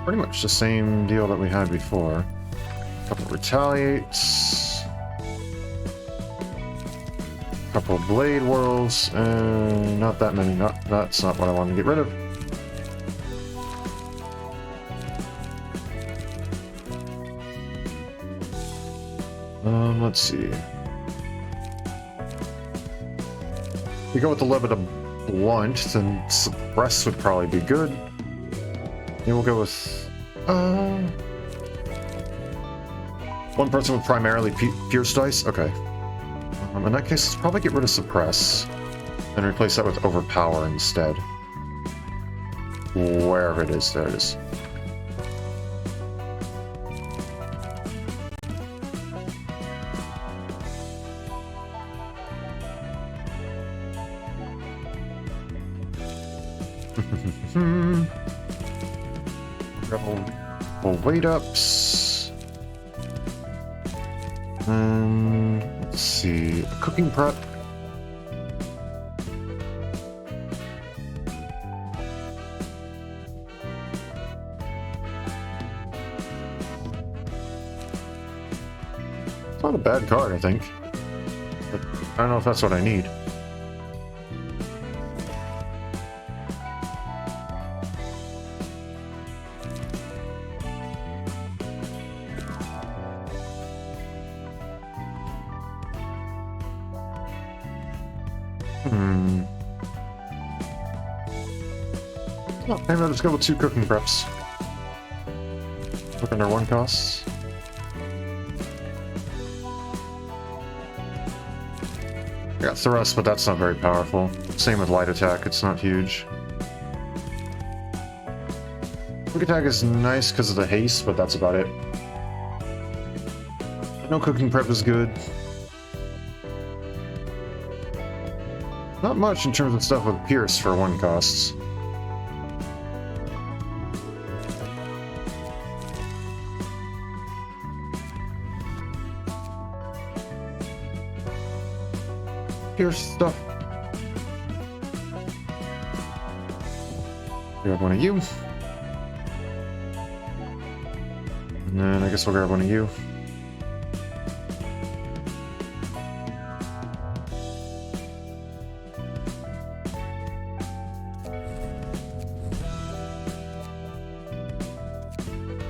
[SPEAKER 1] Pretty much the same deal that we had before. Couple retaliates. Couple blade whirls, and not that many. That's not what I wanted to get rid of. Let's see. We go with the limit of blunt, then suppress would probably be good. And we'll go with one person with primarily pierce dice. Okay. In that case, let's probably get rid of suppress and replace that with overpower instead. Wherever it is, there it is. Couple weight ups. Let's see. Cooking prep. It's not a bad card, I think. But I don't know if that's what I need. Oh, maybe I'll just go with 2 cooking preps. Look under 1 costs. I got thrust, but that's not very powerful. Same with light attack, it's not huge. Quick attack is nice because of the haste, but that's about it. No cooking prep is good. Not much in terms of stuff with pierce for 1 costs. Pierce stuff. Grab one of you. And then I guess we'll grab one of you.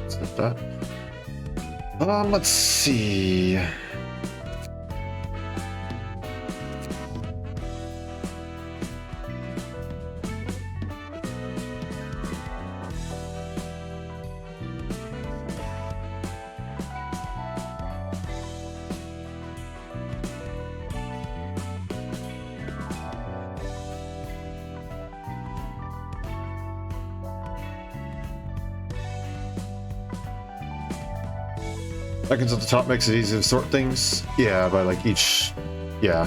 [SPEAKER 1] Set that. Let's see. Icons at the top makes it easy to sort things. Yeah, by like each... Yeah.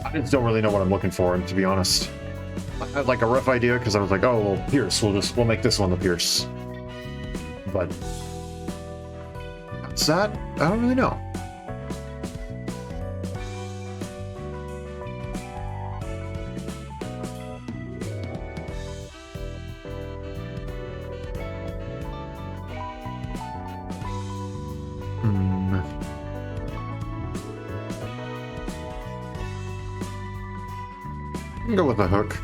[SPEAKER 1] I just don't really know what I'm looking for, and to be honest. I had like a rough idea, because I was like, oh, well, Pierce, we'll make this one the Pierce. But... What's that? I don't really know. Go with a hook.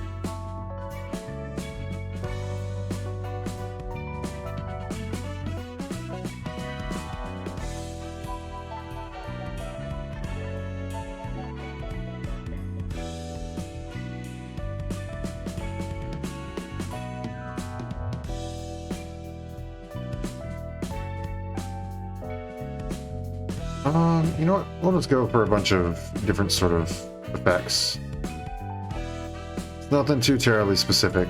[SPEAKER 1] You know what? We'll just go for a bunch of different sort of effects. Nothing too terribly specific.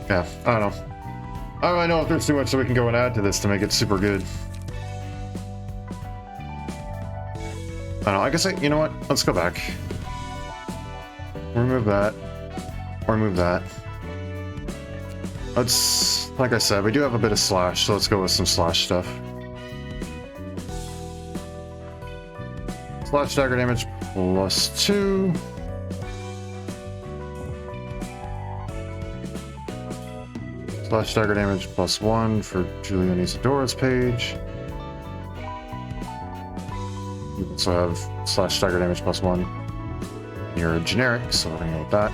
[SPEAKER 1] Yeah, I don't know. I don't know if there's too much that we can go and add to this to make it super good. I don't know, I guess you know what? Let's go back. Remove that. Remove that. Let's, like I said, we do have a bit of slash, so let's go with some slash stuff. Slash dagger damage +2. Slash dagger damage +1 for Julian Isadora's page. You also have slash dagger damage +1. You're a generic, so we're gonna go with that.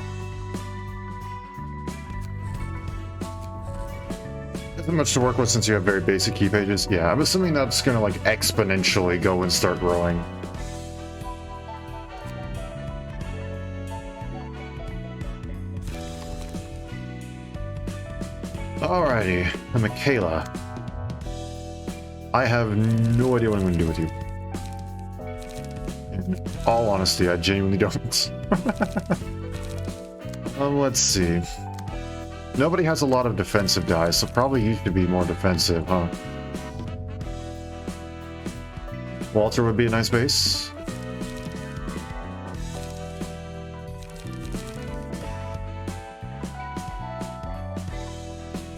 [SPEAKER 1] Isn't much to work with since you have very basic key pages. Yeah, I'm assuming that's gonna like exponentially go and start growing. Alrighty, and Michaela. I have no idea what I'm going to do with you. In all honesty, I genuinely don't. Let's see. Nobody has a lot of defensive dice, so probably you should be more defensive, huh? Walter would be a nice base.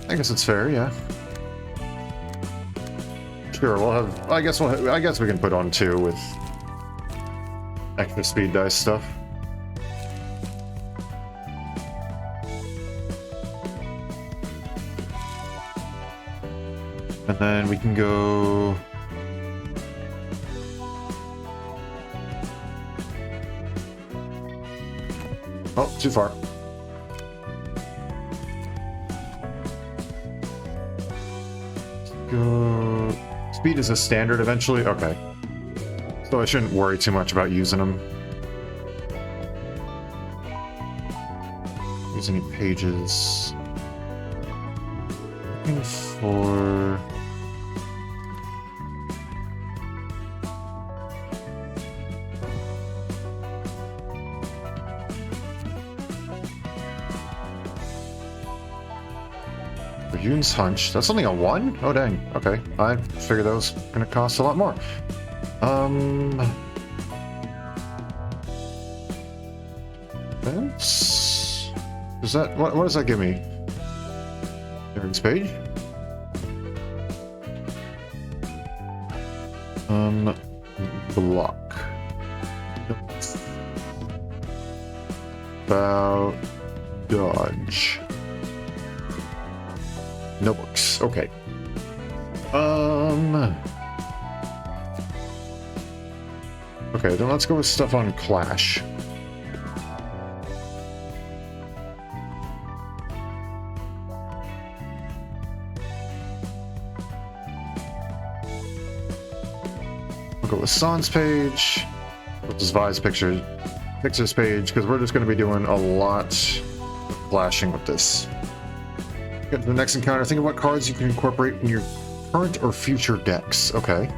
[SPEAKER 1] I guess it's fair, yeah. Sure, we'll have. I guess we can put on 2 with extra speed dice stuff. And then we can go. Oh, too far. Go. Speed is a standard eventually? Okay. So I shouldn't worry too much about using them. Use any pages. Looking for. Yoon's Hunch. That's only a 1? Oh dang. Okay. I figured that was gonna cost a lot more. That's... Is that... What does that give me? Eric's page? Block. About... Dodge. Notebooks. Okay. Okay, then let's go with stuff on Clash. We'll go with San's page. We'll just Vi's pictures page, because we're just going to be doing a lot of flashing with this. Get to the next encounter. Think of what cards you can incorporate in your current or future decks. Okay.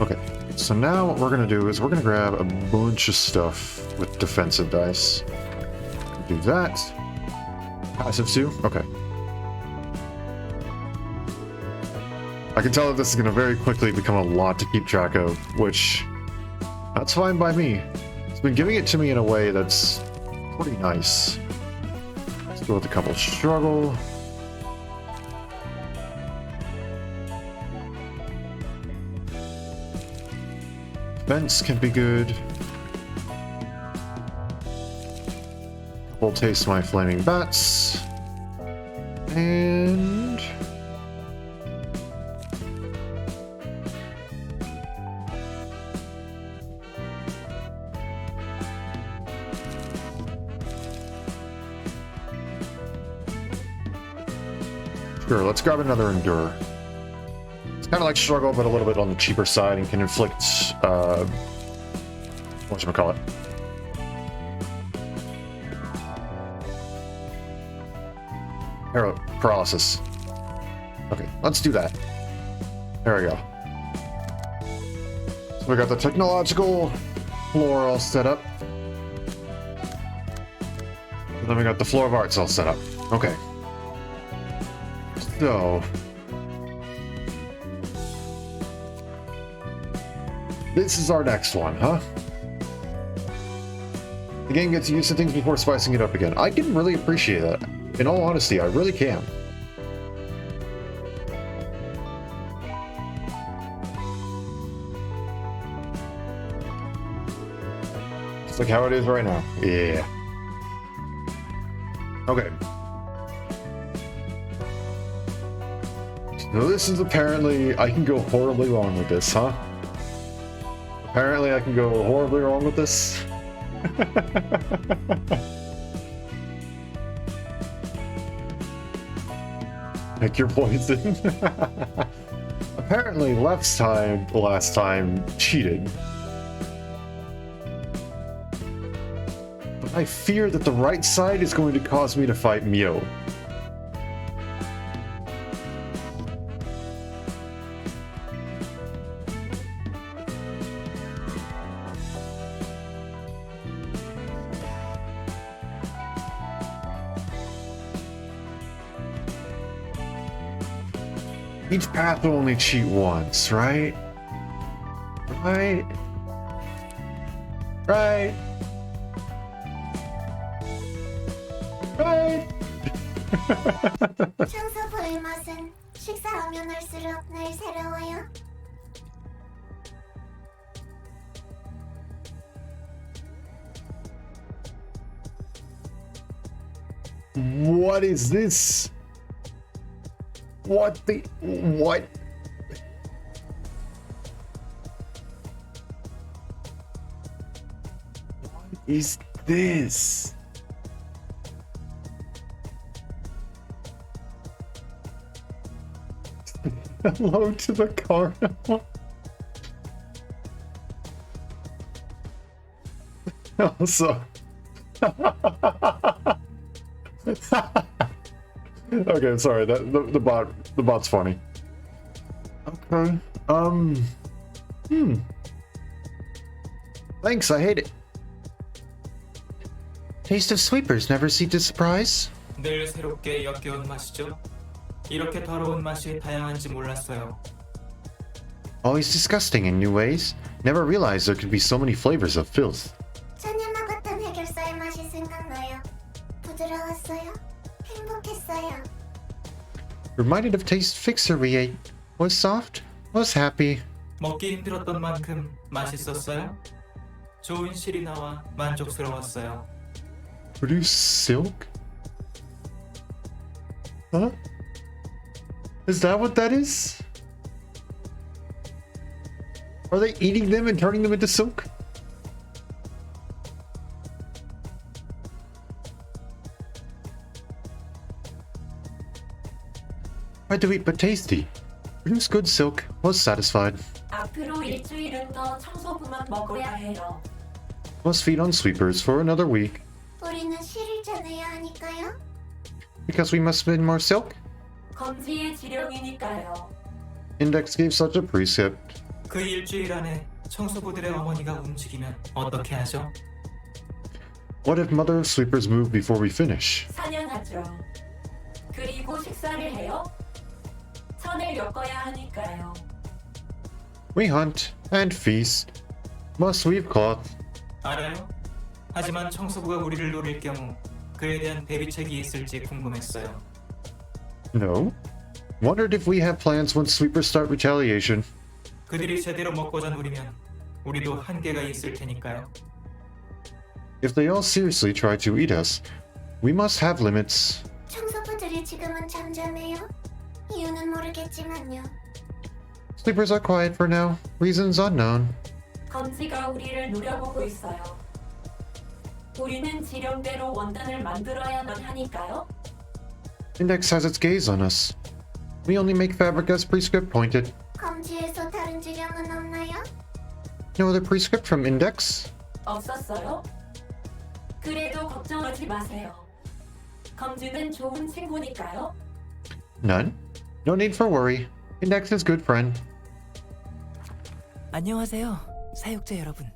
[SPEAKER 1] Okay. So now what we're going to do is we're going to grab a bunch of stuff with defensive dice. Do that. Passive 2. Okay. I can tell that this is going to very quickly become a lot to keep track of, which that's fine by me. It's been giving it to me in a way that's pretty nice. Let's go with a couple struggle. Defense can be good. We'll taste my flaming bats. And... Sure, let's grab another Endure. It's kind of like Struggle, but a little bit on the cheaper side and can inflict, whatchamacallit? Paralysis. Okay, let's do that. There we go. So we got the technological floor all set up. Then we got the floor of arts all set up. Okay. So... this is our next one, huh? The game gets used to things before spicing it up again. I can really appreciate that. In all honesty, I really can. It's like how it is right now. Yeah. Okay. So this is apparently... I can go horribly wrong with this, huh? Apparently I can go horribly wrong with this. Pick your poison. Apparently last time cheated. But I fear that the right side is going to cause me to fight Mio. Each path will only cheat once, right? Right? Right? Right?
[SPEAKER 6] 청소 볼 맛은 식사하면 할수록 늘 새로워요.
[SPEAKER 1] What is this? What the... what? What is this? Hello to the carnival. Also... okay, sorry. That the bot's funny. Okay. Thanks. I hate it. Taste of sweepers never cease to surprise.
[SPEAKER 2] 늘 새롭게 역겨운 맛이죠. 이렇게 더러운 맛이 다양한지 몰랐어요.
[SPEAKER 1] Always disgusting in new ways. Never realized there could be so many flavors of filth.
[SPEAKER 6] 전혀 먹었던 해결사의 맛이 생각나요. 부드러웠어요. 행복했어요.
[SPEAKER 1] Reminded of Taste Fixer we ate. Was soft. Was happy.
[SPEAKER 2] 먹기 힘들었던 만큼 맛있었어요. 좋은 실이 나와 만족스러웠어요.
[SPEAKER 1] Produce silk? Huh? Is that what that is? Are they eating them and turning them into silk? Hard to eat but tasty. Produce good silk. Was satisfied.
[SPEAKER 5] 앞으로 일주일은 더 청소부만 먹어야 해요.
[SPEAKER 1] Must feed on sweepers for another week.
[SPEAKER 6] 우리는 실을 짜내야 하니까요.
[SPEAKER 1] Because we must spin more silk?
[SPEAKER 5] 검지의 지령이니까요.
[SPEAKER 1] Index gave such a precept.
[SPEAKER 2] 그 일주일 안에 청소부들의 어머니가 움직이면 어떻게 하죠?
[SPEAKER 1] What if Mother of Sweepers moved before we finish?
[SPEAKER 5] 사냥하죠. 그리고 식사를 해요. 선을 엮어야 하니까요.
[SPEAKER 1] We hunt and feast. Must weave cloth.
[SPEAKER 2] 알아요? 하지만 청소부가 우리를 노릴 경우 그에 대한 대비책이 있을지 궁금했어요.
[SPEAKER 1] No. Wondered if we have plans when sweepers start retaliation.
[SPEAKER 2] 그들이 제대로 먹고자 누리면 우리도 한계가 있을 테니까요.
[SPEAKER 1] If they all seriously try to eat us, we must have limits.
[SPEAKER 6] 청소부들이 지금은 잠잠해요. 이유는 모르겠지만요.
[SPEAKER 1] Sleepers are quiet for now. Reasons unknown.
[SPEAKER 5] 검지가 우리를 노려보고 있어요. 우리는 지령대로 원단을 만들어야만 하니까요.
[SPEAKER 1] Index has its gaze on us. We only make fabric as prescript pointed.
[SPEAKER 6] 검지에서 다른 지령은 없나요?
[SPEAKER 1] No other prescript from Index?
[SPEAKER 5] 없었어요? 그래도 걱정하지 마세요. 검지는 좋은 친구니까요.
[SPEAKER 1] None? No need for worry. Index is good friend.
[SPEAKER 10] 안녕하세요, 사육자 여러분.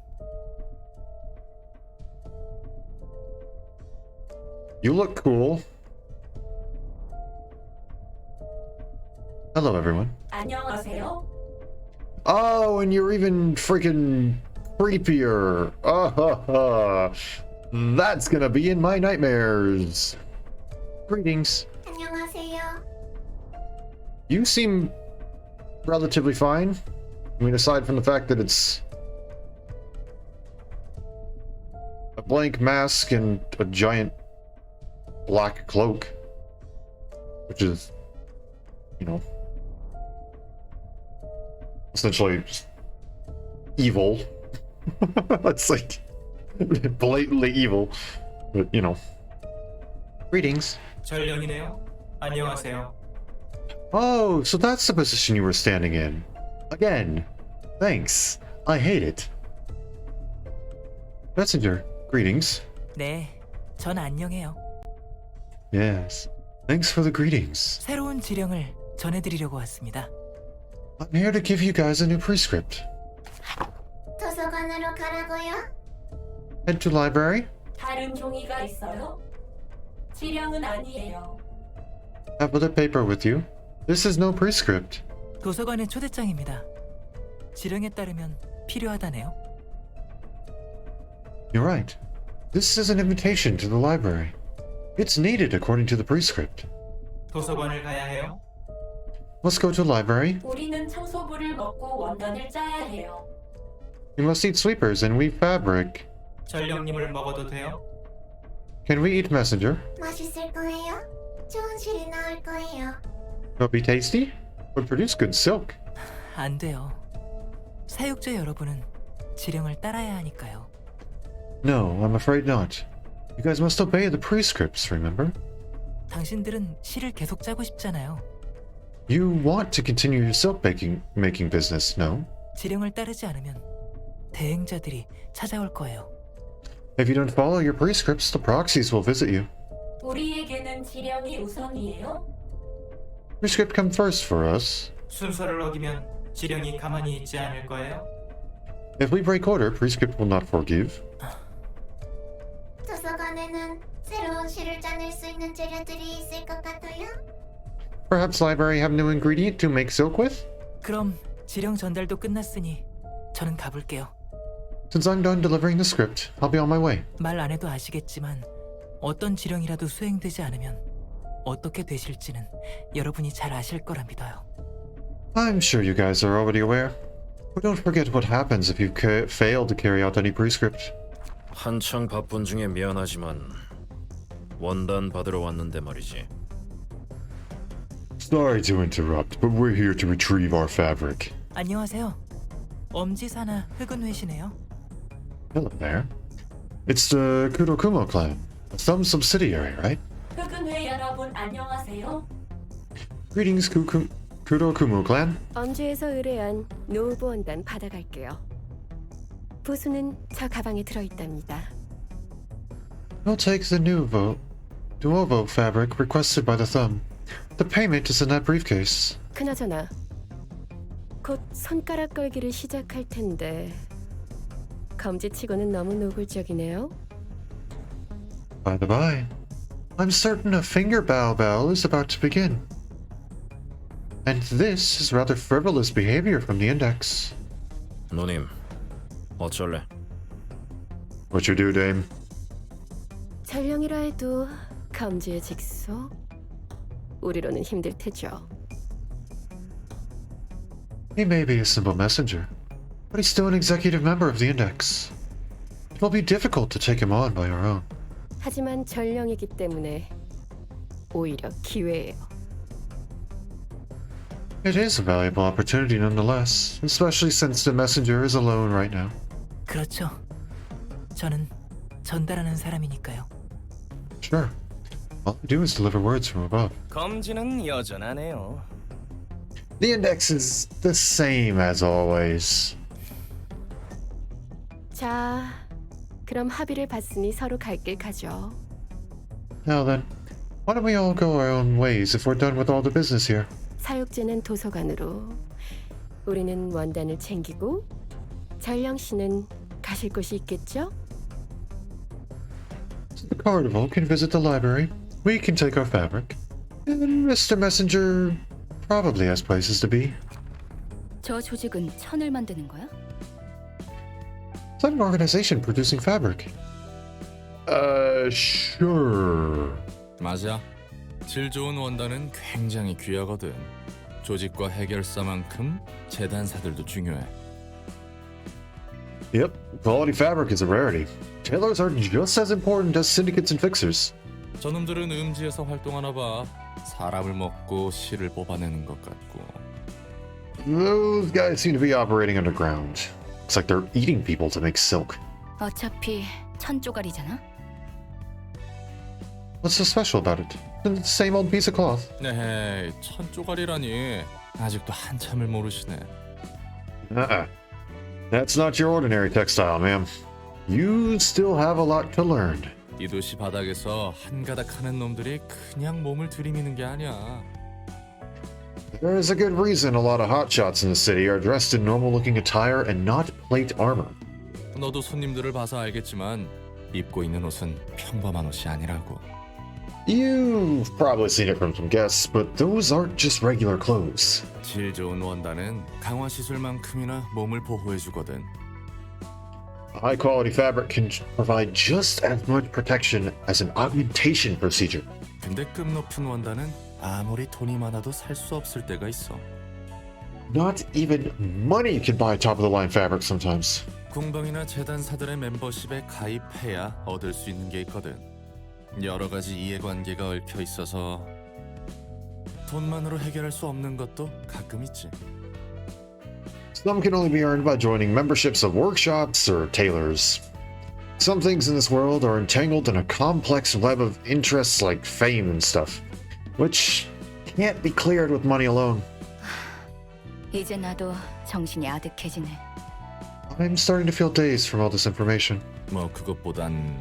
[SPEAKER 1] You look cool. Hello, everyone.
[SPEAKER 5] 안녕하세요.
[SPEAKER 1] Oh, and you're even freaking creepier. That's gonna be in my nightmares. Greetings.
[SPEAKER 6] 안녕하세요.
[SPEAKER 1] You seem relatively fine. I mean, aside from the fact that it's a blank mask and a giant black cloak, which is, you know, essentially just evil. It's like blatantly evil, but you know. Greetings.
[SPEAKER 2] 전령이네요. 안녕하세요.
[SPEAKER 1] Oh, so that's the position you were standing in. Again. Thanks. I hate it. Messenger, greetings.
[SPEAKER 10] 네, 전 안녕해요.
[SPEAKER 1] Yes. Thanks for the greetings.
[SPEAKER 10] 새로운 지령을 전해드리려고 왔습니다.
[SPEAKER 1] I'm here to give you guys a new prescript.
[SPEAKER 6] 도서관으로 가라고요?
[SPEAKER 1] Head to library.
[SPEAKER 5] 다른 종이가 있어요? 지령은 아니에요.
[SPEAKER 1] Have other paper with you. This is no prescript.
[SPEAKER 10] 도서관의 초대장입니다. 지령에 따르면 필요하다네요.
[SPEAKER 1] You're right. This is an invitation to the library. It's needed according to the prescript.
[SPEAKER 2] 도서관을 가야 해요.
[SPEAKER 1] Let's go to the library.
[SPEAKER 5] 우리는 청소부를 먹고 원단을 짜야 해요.
[SPEAKER 1] We must eat sweepers and weave fabric.
[SPEAKER 2] 전령님을 먹어도 돼요?
[SPEAKER 1] Can we eat messenger?
[SPEAKER 6] 맛있을 거예요? 좋은 실이 나올 거예요.
[SPEAKER 1] Will it be tasty? Would produce good silk.
[SPEAKER 10] 안 돼요. 사육자 여러분은 지령을 따라야 하니까요.
[SPEAKER 1] No, I'm afraid not. You guys must obey the prescripts, remember?
[SPEAKER 10] 당신들은 실을 계속 짜고 싶잖아요.
[SPEAKER 1] You want to continue your silk making business, no?
[SPEAKER 10] 지령을 따르지 않으면 대행자들이 찾아올 거예요.
[SPEAKER 1] If you don't follow your prescripts, the proxies will visit you.
[SPEAKER 5] 우리에게는 지령이 우선이에요?
[SPEAKER 1] Prescript come first for us.
[SPEAKER 2] 순서를 어기면 지령이 가만히 있지 않을 거예요?
[SPEAKER 1] If we break order, prescript will not forgive.
[SPEAKER 6] 도서관에는 새로운 실을 짜낼 수 있는 재료들이 있을 것 같아요.
[SPEAKER 1] Perhaps library have new ingredient to make silk with?
[SPEAKER 10] 그럼 지령 전달도 끝났으니 저는 가볼게요.
[SPEAKER 1] Since I'm done delivering the script, I'll be on my way.
[SPEAKER 10] 말 안 해도 아시겠지만 어떤 지령이라도 수행되지 않으면 어떻게 되실지는 여러분이 잘 아실 거라 믿어요.
[SPEAKER 1] I'm sure you guys are already aware. But don't forget what happens if you fail to carry out any prescript.
[SPEAKER 11] 한창 바쁜 중에 미안하지만 원단 받으러 왔는데 말이지.
[SPEAKER 1] Sorry to interrupt, but we're here to retrieve our fabric.
[SPEAKER 10] 안녕하세요. 엄지사나 흑은회시네요.
[SPEAKER 1] Hello there. It's the Kurokumo clan. Some subsidiary, right?
[SPEAKER 5] 흑은회 여러분 안녕하세요.
[SPEAKER 1] Greetings, Kurokumo clan.
[SPEAKER 4] 엄지에서 의뢰한 노후보 원단 받아갈게요. 부수는 저 가방에 들어있답니다.
[SPEAKER 1] I'll take the Nuovo fabric requested by the thumb. The payment is in that briefcase.
[SPEAKER 4] 그나저나 곧 손가락 걸기를 시작할 텐데 검지치고는 너무 노골적이네요.
[SPEAKER 1] By the by, I'm certain a finger bow is about to begin. And this is rather frivolous behavior from the index.
[SPEAKER 11] 누님, 어쩔래?
[SPEAKER 1] What you do, dame?
[SPEAKER 4] 전령이라 해도 검지의 직소? 우리로는 힘들 테죠.
[SPEAKER 1] He may be a simple messenger, but he's still an executive member of the index. It will be difficult to take him on by our own.
[SPEAKER 4] 하지만 전령이기 때문에 오히려 기회예요.
[SPEAKER 1] It is a valuable opportunity nonetheless, especially since the messenger is alone right now.
[SPEAKER 10] 그렇죠. 저는 전달하는 사람이니까요.
[SPEAKER 1] Sure. All I do is deliver words from above.
[SPEAKER 9] 검지는 여전하네요.
[SPEAKER 1] The index is the same as always.
[SPEAKER 4] 자, 그럼 합의를 봤으니 서로 갈 길 가죠.
[SPEAKER 1] Now then, why don't we all go our own ways if we're done with all the business here?
[SPEAKER 4] 사육제는 도서관으로, 우리는 원단을 챙기고, 전령 씨는 가실 곳이 있겠죠?
[SPEAKER 1] The Carnival can visit the library. We can take our fabric. And Mr. Messenger probably has places to be.
[SPEAKER 4] 저 조직은 천을 만드는 거야?
[SPEAKER 1] Is that an organization producing fabric? Sure.
[SPEAKER 3] 맞아. 질 좋은 원단은 굉장히 귀하거든. 조직과 해결사만큼 재단사들도 중요해.
[SPEAKER 1] Yep, quality fabric is a rarity. Tailors are just as important as syndicates and fixers.
[SPEAKER 3] 저놈들은 음지에서 활동하나 봐. 사람을 먹고 실을 뽑아내는 것 같고.
[SPEAKER 1] Those guys seem to be operating underground. Looks like they're eating people to make silk.
[SPEAKER 4] 어차피 천 쪼가리잖아.
[SPEAKER 1] What's so special about it? It's the same old piece of cloth.
[SPEAKER 3] 네, 천 쪼가리라니. 아직도 한참을 모르시네.
[SPEAKER 1] That's not your ordinary textile, ma'am. You still have a lot to learn.
[SPEAKER 3] 이 도시 바닥에서 한가닥 하는 놈들이 그냥 몸을 들이미는 게 아니야.
[SPEAKER 1] There's a good reason a lot of hotshots in the city are dressed in normal-looking attire and not plate armor.
[SPEAKER 3] 너도 손님들을 봐서 알겠지만 입고 있는 옷은 평범한 옷이 아니라고.
[SPEAKER 1] You've probably seen it from some guests, but those aren't just regular clothes.
[SPEAKER 3] 질 좋은 원단은 강화 시술만큼이나 몸을 보호해주거든.
[SPEAKER 1] High quality fabric can provide just as much protection as an augmentation procedure.
[SPEAKER 3] 근데 급 높은 원단은 아무리 돈이 많아도 살 수 없을 때가 있어.
[SPEAKER 1] Not even money can buy top of the line fabric sometimes.
[SPEAKER 3] 공방이나 재단사들의 멤버십에 가입해야 얻을 수 있는 게 있거든. 여러 가지 이해관계가 얽혀 있어서 돈만으로 해결할 수 없는 것도 가끔 있지.
[SPEAKER 1] Some can only be earned by joining memberships of workshops or tailors. Some things in this world are entangled in a complex web of interests like fame and stuff, which can't be cleared with money alone.
[SPEAKER 4] 이제 나도 정신이 아득해지네.
[SPEAKER 1] I'm starting to feel dazed from all this information.
[SPEAKER 3] 뭐 그것보단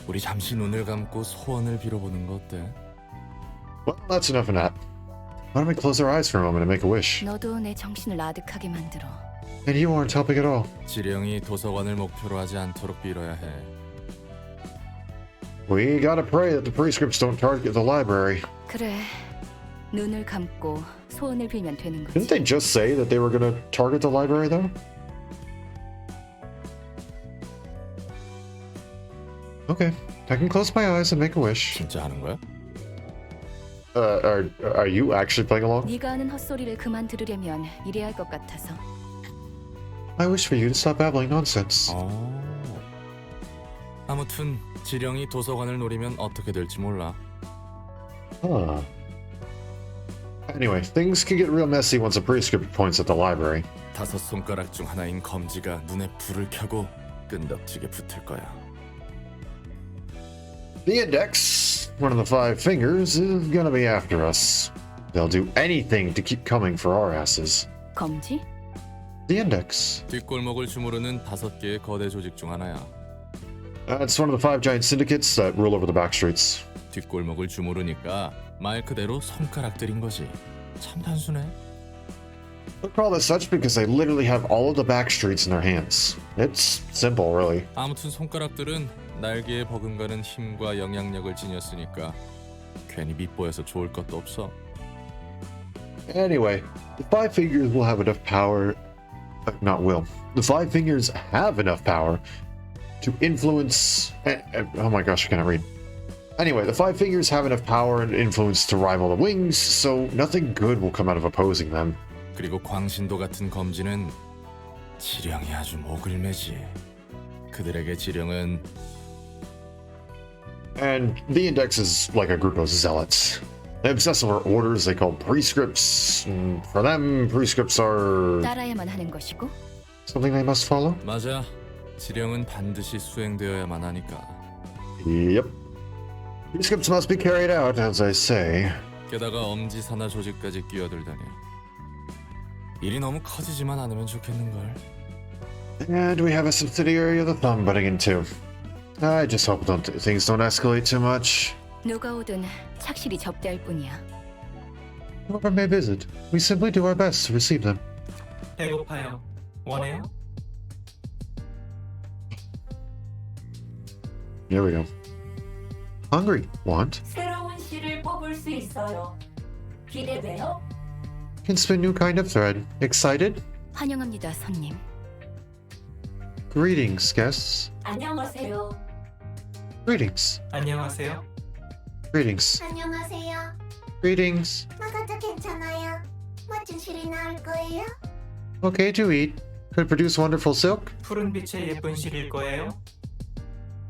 [SPEAKER 3] 우리 잠시 눈을 감고 소원을 빌어보는 거 어때?
[SPEAKER 1] Well, that's enough of that. Why don't we close our eyes for a moment and make a wish?
[SPEAKER 4] 너도 내 정신을 아득하게 만들어.
[SPEAKER 1] And you aren't helping at all.
[SPEAKER 3] 지령이 도서관을 목표로 하지 않도록 빌어야 해.
[SPEAKER 1] We gotta pray that the prescripts don't target the library.
[SPEAKER 4] 그래. 눈을 감고 소원을 빌면 되는
[SPEAKER 1] Didn't
[SPEAKER 4] 거지.
[SPEAKER 1] they just say that they were gonna target the library, though? Okay, I can close my eyes and make a wish.
[SPEAKER 3] 진짜 하는 거야?
[SPEAKER 1] Are you actually playing along?
[SPEAKER 4] 네가 하는 헛소리를 그만 들으려면 이래야 할 것 같아서.
[SPEAKER 1] I wish for you to stop babbling nonsense.
[SPEAKER 3] 아무튼 지령이 도서관을 노리면 어떻게 될지 몰라.
[SPEAKER 1] Huh. Anyway, things can get real messy once a prescript points at the library.
[SPEAKER 3] 다섯 손가락 중 하나인 검지가 눈에 불을 켜고 끈덕지게 붙을 거야.
[SPEAKER 1] The index, one of the five fingers, is gonna be after us. They'll do anything to keep coming for our asses.
[SPEAKER 4] 검지?
[SPEAKER 1] The index.
[SPEAKER 3] 뒷골목을 주무르는 다섯 개의 거대 조직 중 하나야.
[SPEAKER 1] It's one of the five giant syndicates that rule over the back streets.
[SPEAKER 3] 뒷골목을 주무르니까 말 그대로 손가락들인 거지. 참 단순해.
[SPEAKER 1] They're called as such because they literally have all of the back streets in their hands. It's simple, really.
[SPEAKER 3] 아무튼 손가락들은 날개에 버금가는 힘과 영향력을 지녔으니까 괜히 밉보여서 좋을 것도 없어.
[SPEAKER 1] Anyway, the five fingers will have enough power. Not will. The five fingers have enough power to influence. Oh my gosh, I cannot read. Anyway, the five fingers have enough power and influence to rival the wings, so nothing good will come out of opposing them.
[SPEAKER 3] 그리고 광신도 같은 검지는 지령이 아주 목을 매지. 그들에게 지령은
[SPEAKER 1] And the index is like a group of zealots. They obsess over orders they call prescripts. And for them, prescripts are
[SPEAKER 4] 따라야만 하는 것이고.
[SPEAKER 1] something they must follow.
[SPEAKER 3] 맞아. 지령은 반드시 수행되어야만 하니까.
[SPEAKER 1] Yep. Prescripts must be carried out, as I say.
[SPEAKER 3] 게다가 엄지 산하 조직까지 끼어들다니. 일이 너무 커지지만 않으면 좋겠는걸.
[SPEAKER 1] And we have a subsidiary of the thumb butting in too. I just hope things don't escalate too much.
[SPEAKER 4] 누가 오든 착실히 접대할 뿐이야.
[SPEAKER 1] Whoever may visit, we simply do our best to receive them.
[SPEAKER 10] 배고파요. 원해요?
[SPEAKER 1] Here we go. Hungry. Want?
[SPEAKER 5] 새로운 실을 뽑을 수 있어요. 기대돼요?
[SPEAKER 1] Can spin new kind of thread. Excited?
[SPEAKER 4] 환영합니다, 손님.
[SPEAKER 1] Greetings, guests.
[SPEAKER 5] 안녕하세요.
[SPEAKER 1] Greetings.
[SPEAKER 10] 안녕하세요.
[SPEAKER 1] Greetings.
[SPEAKER 6] 안녕하세요.
[SPEAKER 1] Greetings.
[SPEAKER 6] 먹어도 괜찮아요. 멋진 실이 나올 거예요.
[SPEAKER 1] Okay to eat. Could produce wonderful silk.
[SPEAKER 10] 푸른 빛의 예쁜 실일 거예요.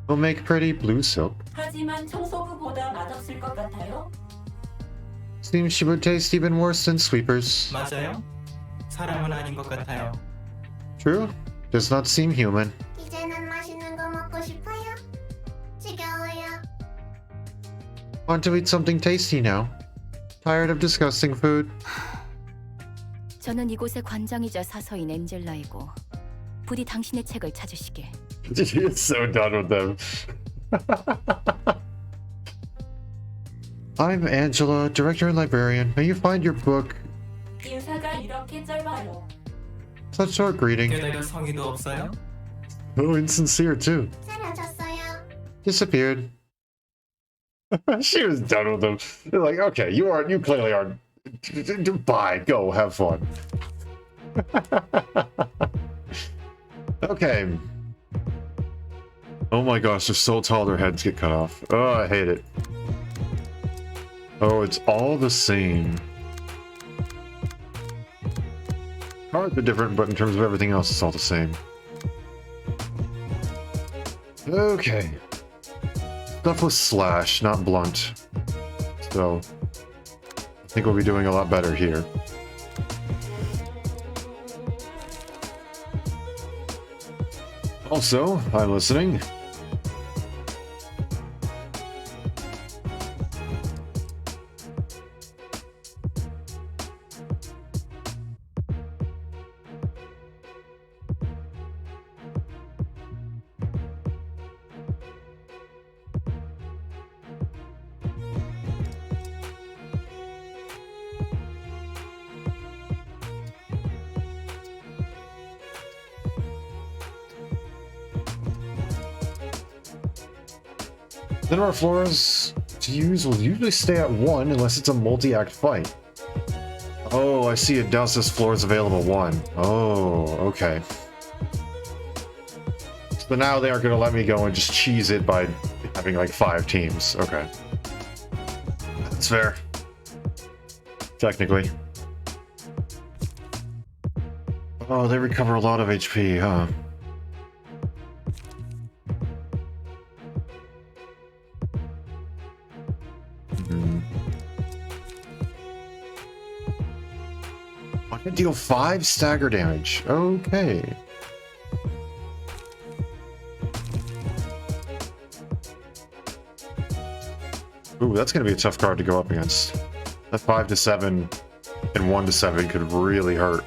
[SPEAKER 1] Will make pretty blue silk.
[SPEAKER 5] 하지만 청소부보다 맛없을 것 같아요.
[SPEAKER 1] Seems she would taste even worse than sweepers.
[SPEAKER 10] 맞아요. 사람은 아닌 것 같아요.
[SPEAKER 1] True. Does not seem human.
[SPEAKER 6] 이제는 맛있는 거 먹고 싶어요. 지겨워요.
[SPEAKER 1] Want to eat something tasty now. Tired of disgusting food.
[SPEAKER 4] 저는 이곳의 관장이자 사서인 엔젤라이고 부디 당신의 책을 찾으시길.
[SPEAKER 1] You're so done with them. I'm Angela, director and librarian. May you find your book?
[SPEAKER 5] 인사가 이렇게 짧아요.
[SPEAKER 1] Such short greeting.
[SPEAKER 10] 게다가 성의도 없어요.
[SPEAKER 1] Oh, insincere too.
[SPEAKER 6] 사라졌어요.
[SPEAKER 1] Disappeared. She was done with them. They're like, okay, you clearly aren't. Bye, go, have fun. Okay. Oh my gosh, they're so tall their heads get cut off. Oh, I hate it. Oh, it's all the same. Cards are different, but in terms of everything else, it's all the same. Okay. Stuff with slash, not blunt. So, I think we'll be doing a lot better here. Also, I'm listening. Then our floors to use will usually stay at 1 unless it's a multi-act fight. Oh, I see. It now says floors available 1. Oh, okay. So now they aren't going to let me go and just cheese it by having like 5 teams. Okay. That's fair. Technically. Oh, they recover a lot of HP, huh? I can deal 5 stagger damage. Okay. Ooh, that's going to be a tough card to go up against. That 5 to 7 and 1 to 7 could really hurt.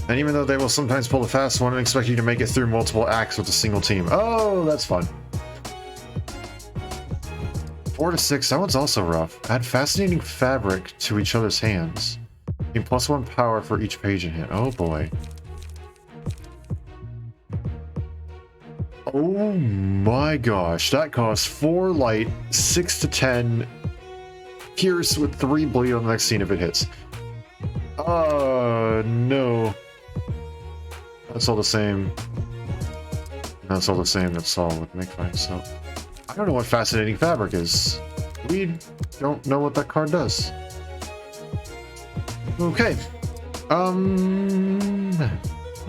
[SPEAKER 1] And even though they will sometimes pull a fast one and expect you to make it through multiple acts with a single team. Oh, that's fun. 4 to 6, that one's also rough. Add fascinating fabric to each other's hands. Gain +1 power for each page in hand. Oh boy. Oh my gosh, that costs 4 light, 6 to 10, pierce with 3 bleed on the next scene if it hits. No. That's all the same. That's all the same, that's all with make fine, so. I don't know what fascinating fabric is. We don't know what that card does. Okay.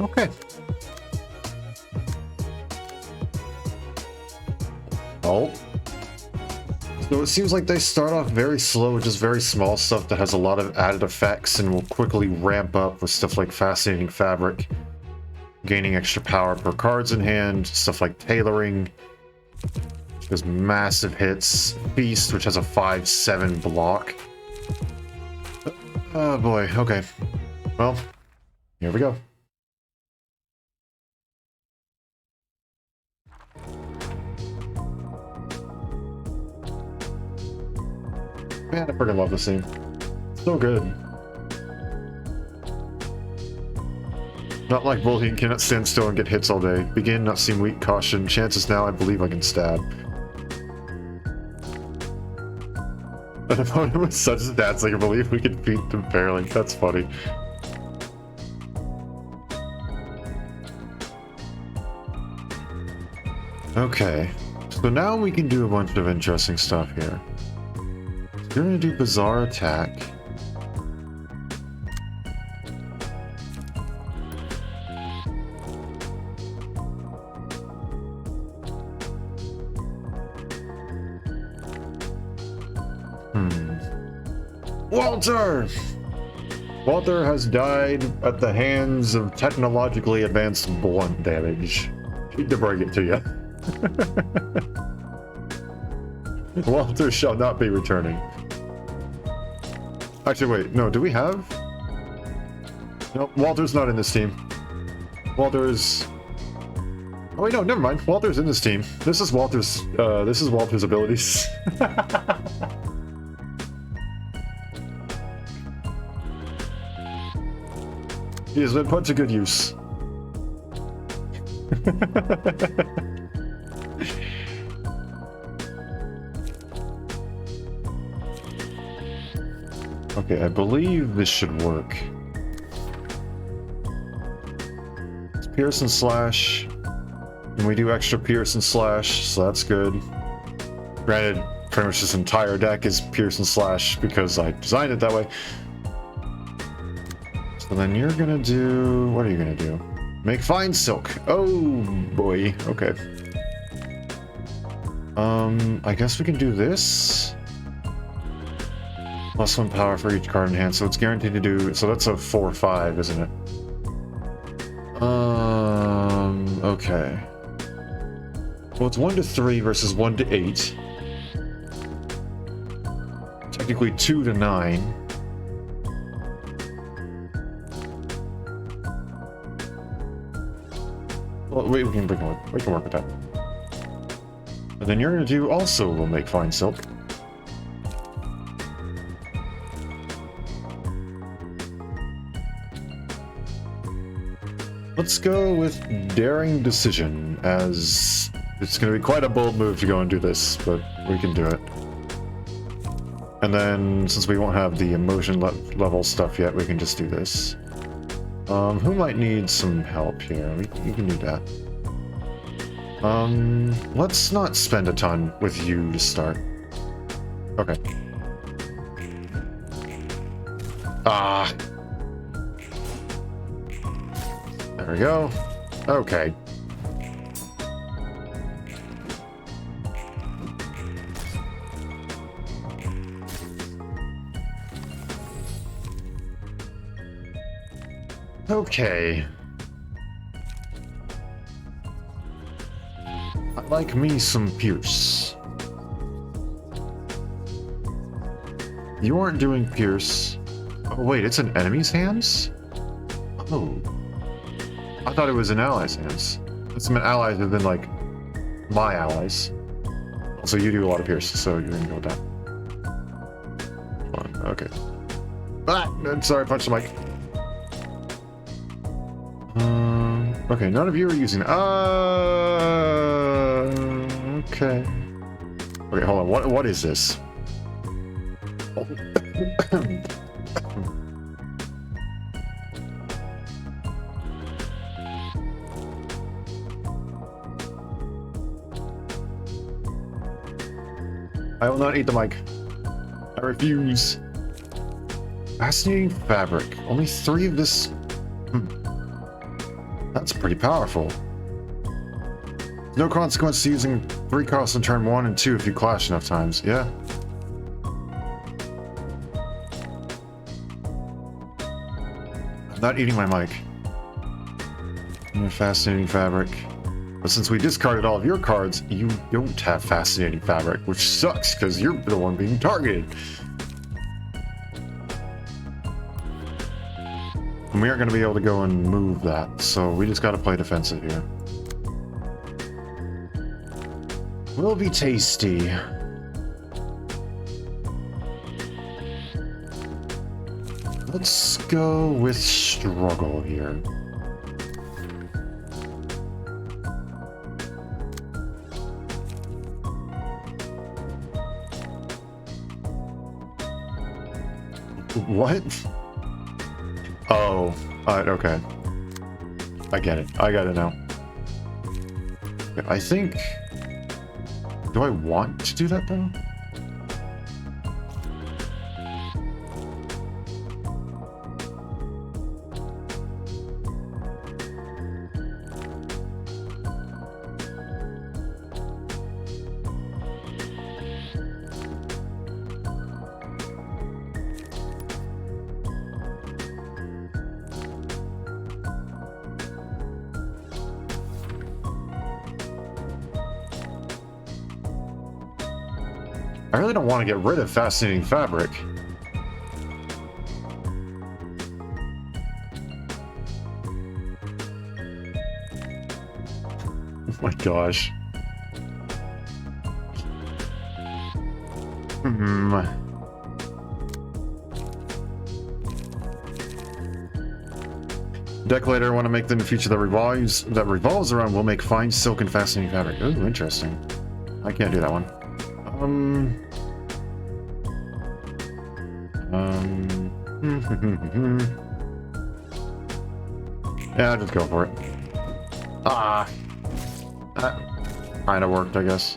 [SPEAKER 1] Okay. Oh. So it seems like they start off very slow with just very small stuff that has a lot of added effects and will quickly ramp up with stuff like fascinating fabric, gaining extra power per cards in hand, stuff like tailoring, which has massive hits, Feast, which has a 5/7 block. Oh boy, okay. Well, here we go. Man, I freaking love this scene. So good. Not like bullying, cannot stand still and get hits all day. Begin, not seem weak, caution. Chances now, I believe I can stab. An opponent with such stats, I can believe we can beat them fairly. That's funny. Okay, so now we can do a bunch of interesting stuff here. You're gonna do Bizarre Attack. Walter! Walter has died at the hands of technologically advanced blunt damage. Hate to break it to you. Walter shall not be returning. Actually, wait, no, do we have? No, Walter's not in this team. Walter's... Oh wait, no, never mind. Walter's in this team. This is Walter's abilities. He has been put to good use. Okay, I believe this should work. It's Pierce and Slash. And we do extra Pierce and Slash, so that's good. Granted, pretty much this entire deck is Pierce and Slash because I designed it that way. So then you're gonna do... What are you gonna do? Make Fine Silk. Oh boy. Okay. I guess we can do this. +1 power for each card in hand, so it's guaranteed to do... So that's a 4/5, isn't it? Okay. Well, it's 1 to 3 versus 1 to 8. Technically 2 to 9. Well, we can work with that. And then you're gonna do also will make Fine Silk. Let's go with Daring Decision, as it's gonna be quite a bold move to go and do this, but we can do it. And then, since we won't have the emotion level stuff yet, we can just do this. Who might need some help here? We can do that. Let's not spend a ton with you to start. Okay. Ah. There we go. Okay. Okay. I like me some Pierce. You aren't doing Pierce. Oh wait, it's in enemy's hands? Oh. I thought it was in allies' hands. It's meant allies have been like my allies. So you do a lot of Pierce, so you're gonna go with that. Fine, okay. Ah! Sorry, I punched the mic. Okay, none of you are using... okay. Okay, hold on. What is this? I will not eat the mic. I refuse. Fascinating Fabric. Only 3 of this... That's pretty powerful. No consequence to using 3 costs in turn 1 and 2 if you clash enough times. Yeah. I'm not eating my mic. Fascinating Fabric. But since we discarded all of your cards, you don't have Fascinating Fabric, which sucks because you're the one being targeted. And we aren't going to be able to go and move that, so we just got to play defensive here. Will be tasty. Let's go with Struggle here. What? Oh, okay. I get it. I got it now. I think... Do I want to do that, though? I really don't want to get rid of fascinating fabric. Oh my gosh. Decorator, I want to make them a feature that revolves around will make fine silk and fascinating fabric. Ooh, interesting. I can't do that one. Yeah, just go for it. That kind of worked, I guess.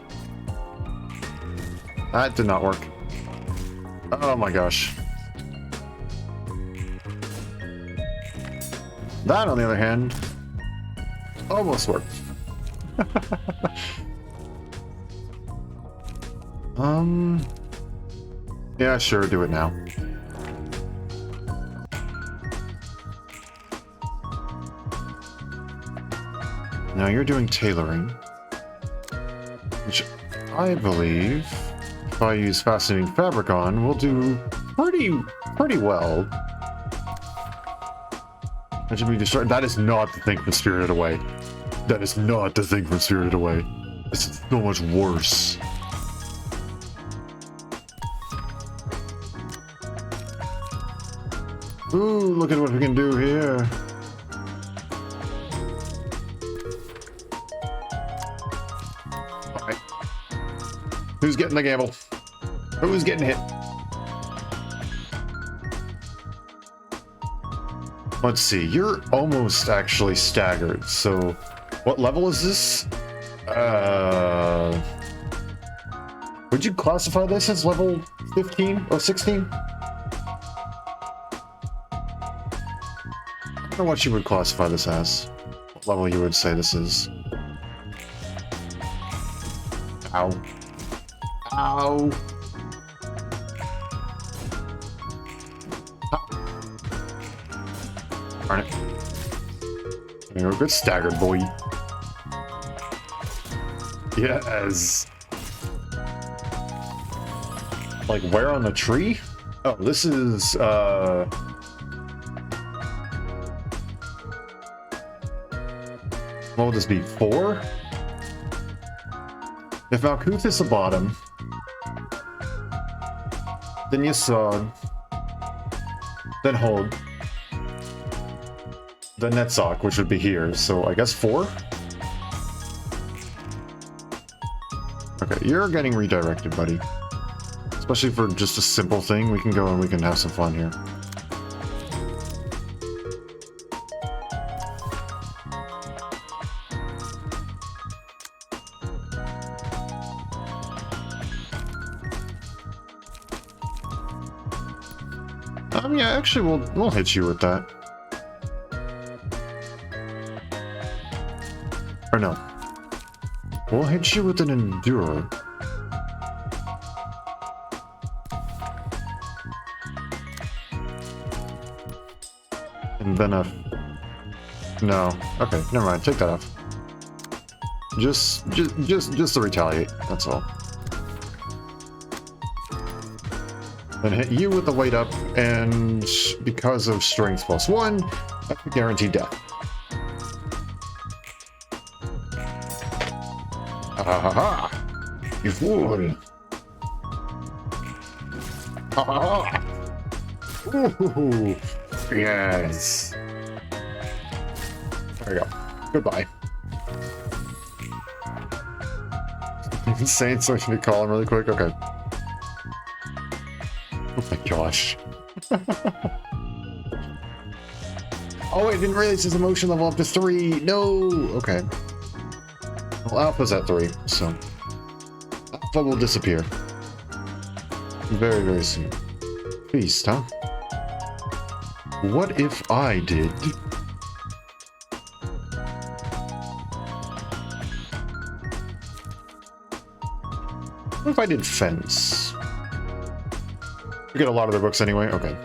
[SPEAKER 1] That did not work. Oh my gosh. That, on the other hand, almost worked. Yeah, sure, do it now. Now you're doing tailoring, which I believe, if I use fascinating fabric on, will do pretty well. That should be destroyed. That is not the thing from Spirited Away. That is not the thing from Spirited Away. This is so much worse. Ooh, look at what we can do here. Alright. Who's getting the gamble? Who's getting hit? Let's see, you're almost actually staggered, so what level is this? Would you classify this as level 15 or 16? I don't know what you would classify this as. What level you would say this is. Ow. Ow. Darn it. You're a good staggered boy. Yes. Like where on the tree? Oh, this is what would this be? 4? If Malkuth is the bottom, then Yesod, then hold, then Netzach, which would be here. So I guess 4? Okay, you're getting redirected, buddy. Especially for just a simple thing, we can go and we can have some fun here. Yeah, actually, we'll hit you with that. Or no. We'll hit you with an Endure. And then a... No. Okay, never mind. Take that off. Just to retaliate. That's all. Then hit you with the weight up, and because of strength +1, that's a guaranteed death. Ha ha ha! You fool! Ha ha ha! Ooh! Yes! There we go. Goodbye. Insane, so I need to call him really quick? Okay. Oh my gosh. Oh, I didn't realize his emotion level up to 3. No. Okay. Well, Alpha's at 3, so Alpha will disappear very, very soon. Feast, huh? What if I did? What if I did fence? We get a lot of their books anyway. Okay.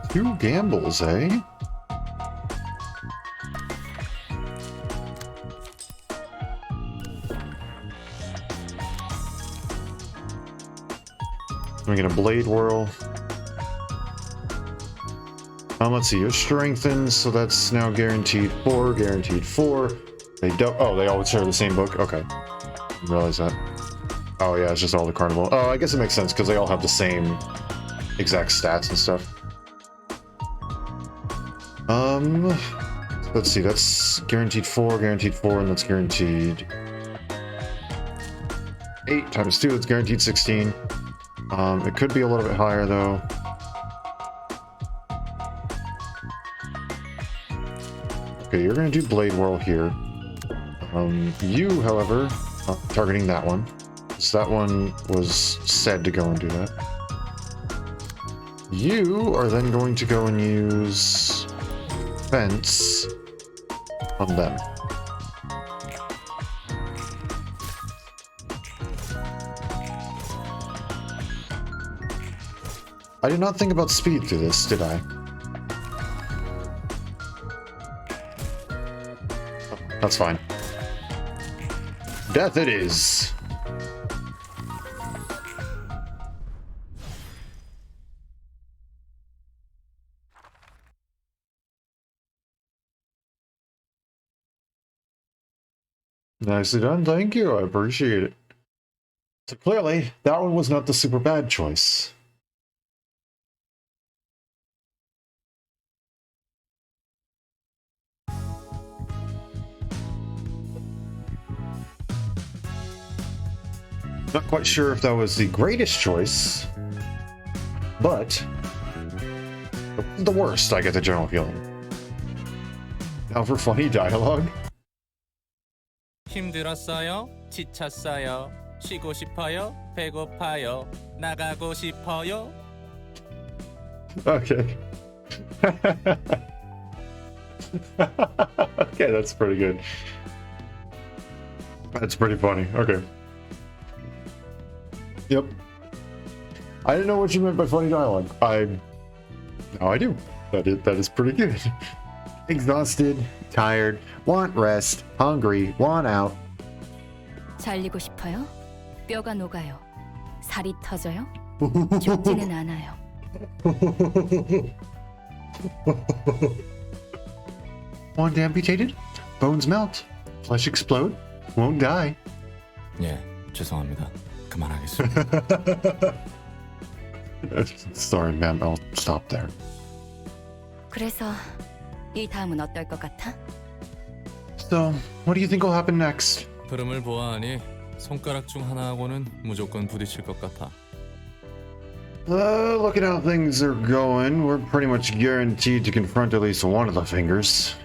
[SPEAKER 1] Two gambles, eh? We get a blade whirl. Let's see, you're strengthened, so that's now guaranteed 4, guaranteed 4. They don't. Oh, they all share the same book. Okay, didn't realize that. Oh yeah, it's just all the carnival. Oh, I guess it makes sense because they all have the same exact stats and stuff. Let's see, that's guaranteed 4, and that's guaranteed 8 times 2, it's guaranteed 16. It could be a little bit higher though. Okay, you're gonna do Blade Whirl here. You, however, targeting that one. So that one was said to go and do that. You are then going to go and use Fence on them. I did not think about speed through this, did I? Oh, that's fine. Death it is. Nicely done, thank you, I appreciate it. So clearly, that one was not the super bad choice. Not quite sure if that was the greatest choice, but the worst, I get the general feeling. Now for funny dialogue.
[SPEAKER 10] 힘들었어요? 지쳤어요? 쉬고 싶어요? 배고파요? 나가고 싶어요?
[SPEAKER 1] Okay. Okay, that's pretty good. That's pretty funny. Okay. Yep. I didn't know what you meant by funny dialogue. Now I do. That is pretty good. Exhausted, tired, want rest, hungry, want out.
[SPEAKER 4] 잘리고 싶어요? 뼈가 녹아요. 살이 터져요? 죽지는 않아요.
[SPEAKER 1] Want amputated? Bones melt. Flesh explode. Won't die.
[SPEAKER 3] 예, 죄송합니다. 그만하겠습니다.
[SPEAKER 1] Sorry, ma'am. I'll stop there.
[SPEAKER 4] 그래서 이 다음은 어떨 것 같아?
[SPEAKER 1] So, what do you think will happen next?
[SPEAKER 3] 흐름을 보아하니 손가락 중 하나하고는 무조건 부딪힐 것 같아.
[SPEAKER 1] Looking how things are going, we're pretty much guaranteed to confront at least one of the fingers.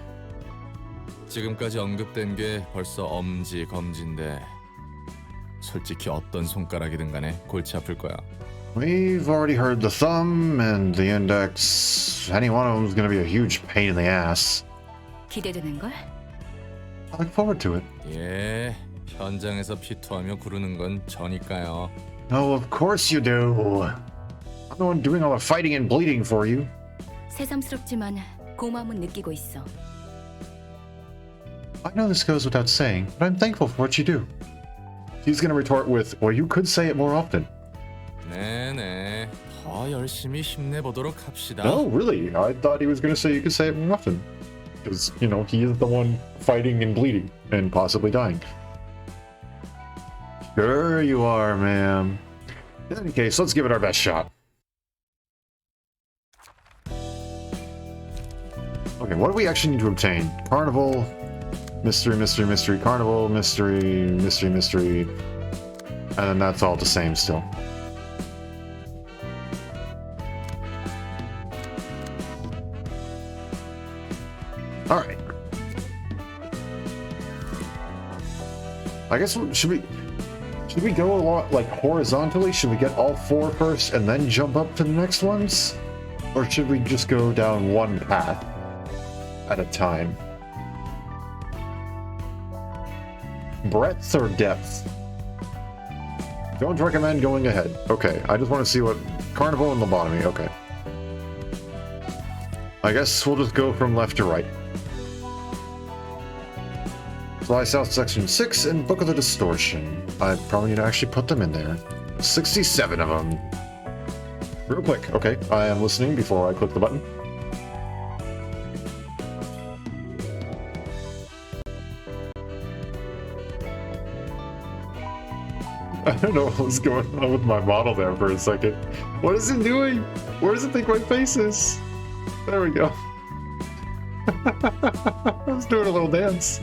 [SPEAKER 3] 지금까지 언급된 게 벌써 엄지, 검지인데 솔직히 어떤 손가락이든 간에 골치 아플 거야.
[SPEAKER 1] We've already heard the thumb and the index. Any one of them is going to be a huge pain in the ass.
[SPEAKER 4] 기대되는 걸?
[SPEAKER 1] I look forward to it.
[SPEAKER 3] 예, 현장에서 피투하며 구르는 건 저니까요.
[SPEAKER 1] Oh, of course you do. I'm the one doing all the fighting and bleeding for you.
[SPEAKER 4] 새삼스럽지만 고마움은 느끼고 있어.
[SPEAKER 1] I know this goes without saying, but I'm thankful for what you do. He's going to retort with, well, you could say it more often.
[SPEAKER 3] 네네, 더 열심히 힘내보도록 합시다.
[SPEAKER 1] No, really. I thought he was going to say you could say it more often. Because, you know, he is the one fighting and bleeding and possibly dying. Sure you are, ma'am. In any case, let's give it our best shot. Okay, what do we actually need to obtain? Carnival, mystery, mystery, mystery, carnival, mystery, mystery, mystery, and then that's all the same still. All right. I guess should we go a lot like horizontally? Should we get all 4 first and then jump up to the next ones? Or should we just go down one path at a time? Breadth or depth? Don't recommend going ahead. Okay, I just want to see what... Carnival and lobotomy, okay. I guess we'll just go from left to right. Fly South Section 6 and Book of the Distortion. I probably need to actually put them in there. 67 of them. Real quick, okay. I am listening before I click the button. I don't know what was going on with my model there for a second. What is it doing? Where does it think my face is? There we go. I was doing a little dance.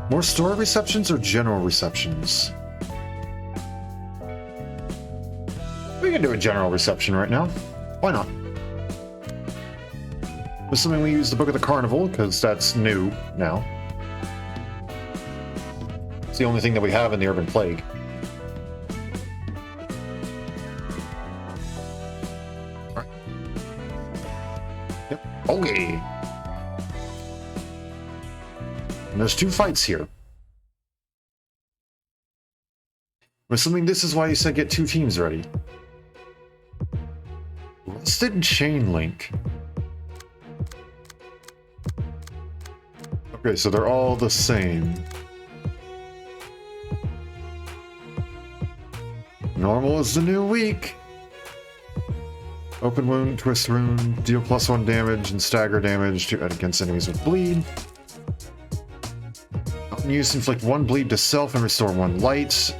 [SPEAKER 1] More story receptions or general receptions? We can do a general reception right now. Why not? Assuming we use the Book of the Carnival, because that's new now. It's the only thing that we have in the Urban Plague. Alright. Yep. Okay. And there's 2 fights here. I'm assuming this is why you said get 2 teams ready. Rusted chain link. Okay, so they're all the same. Normal is the new week. Open wound, twist wound, deal +1 damage and stagger damage to against enemies with bleed. Use inflict 1 bleed to self and restore 1 light.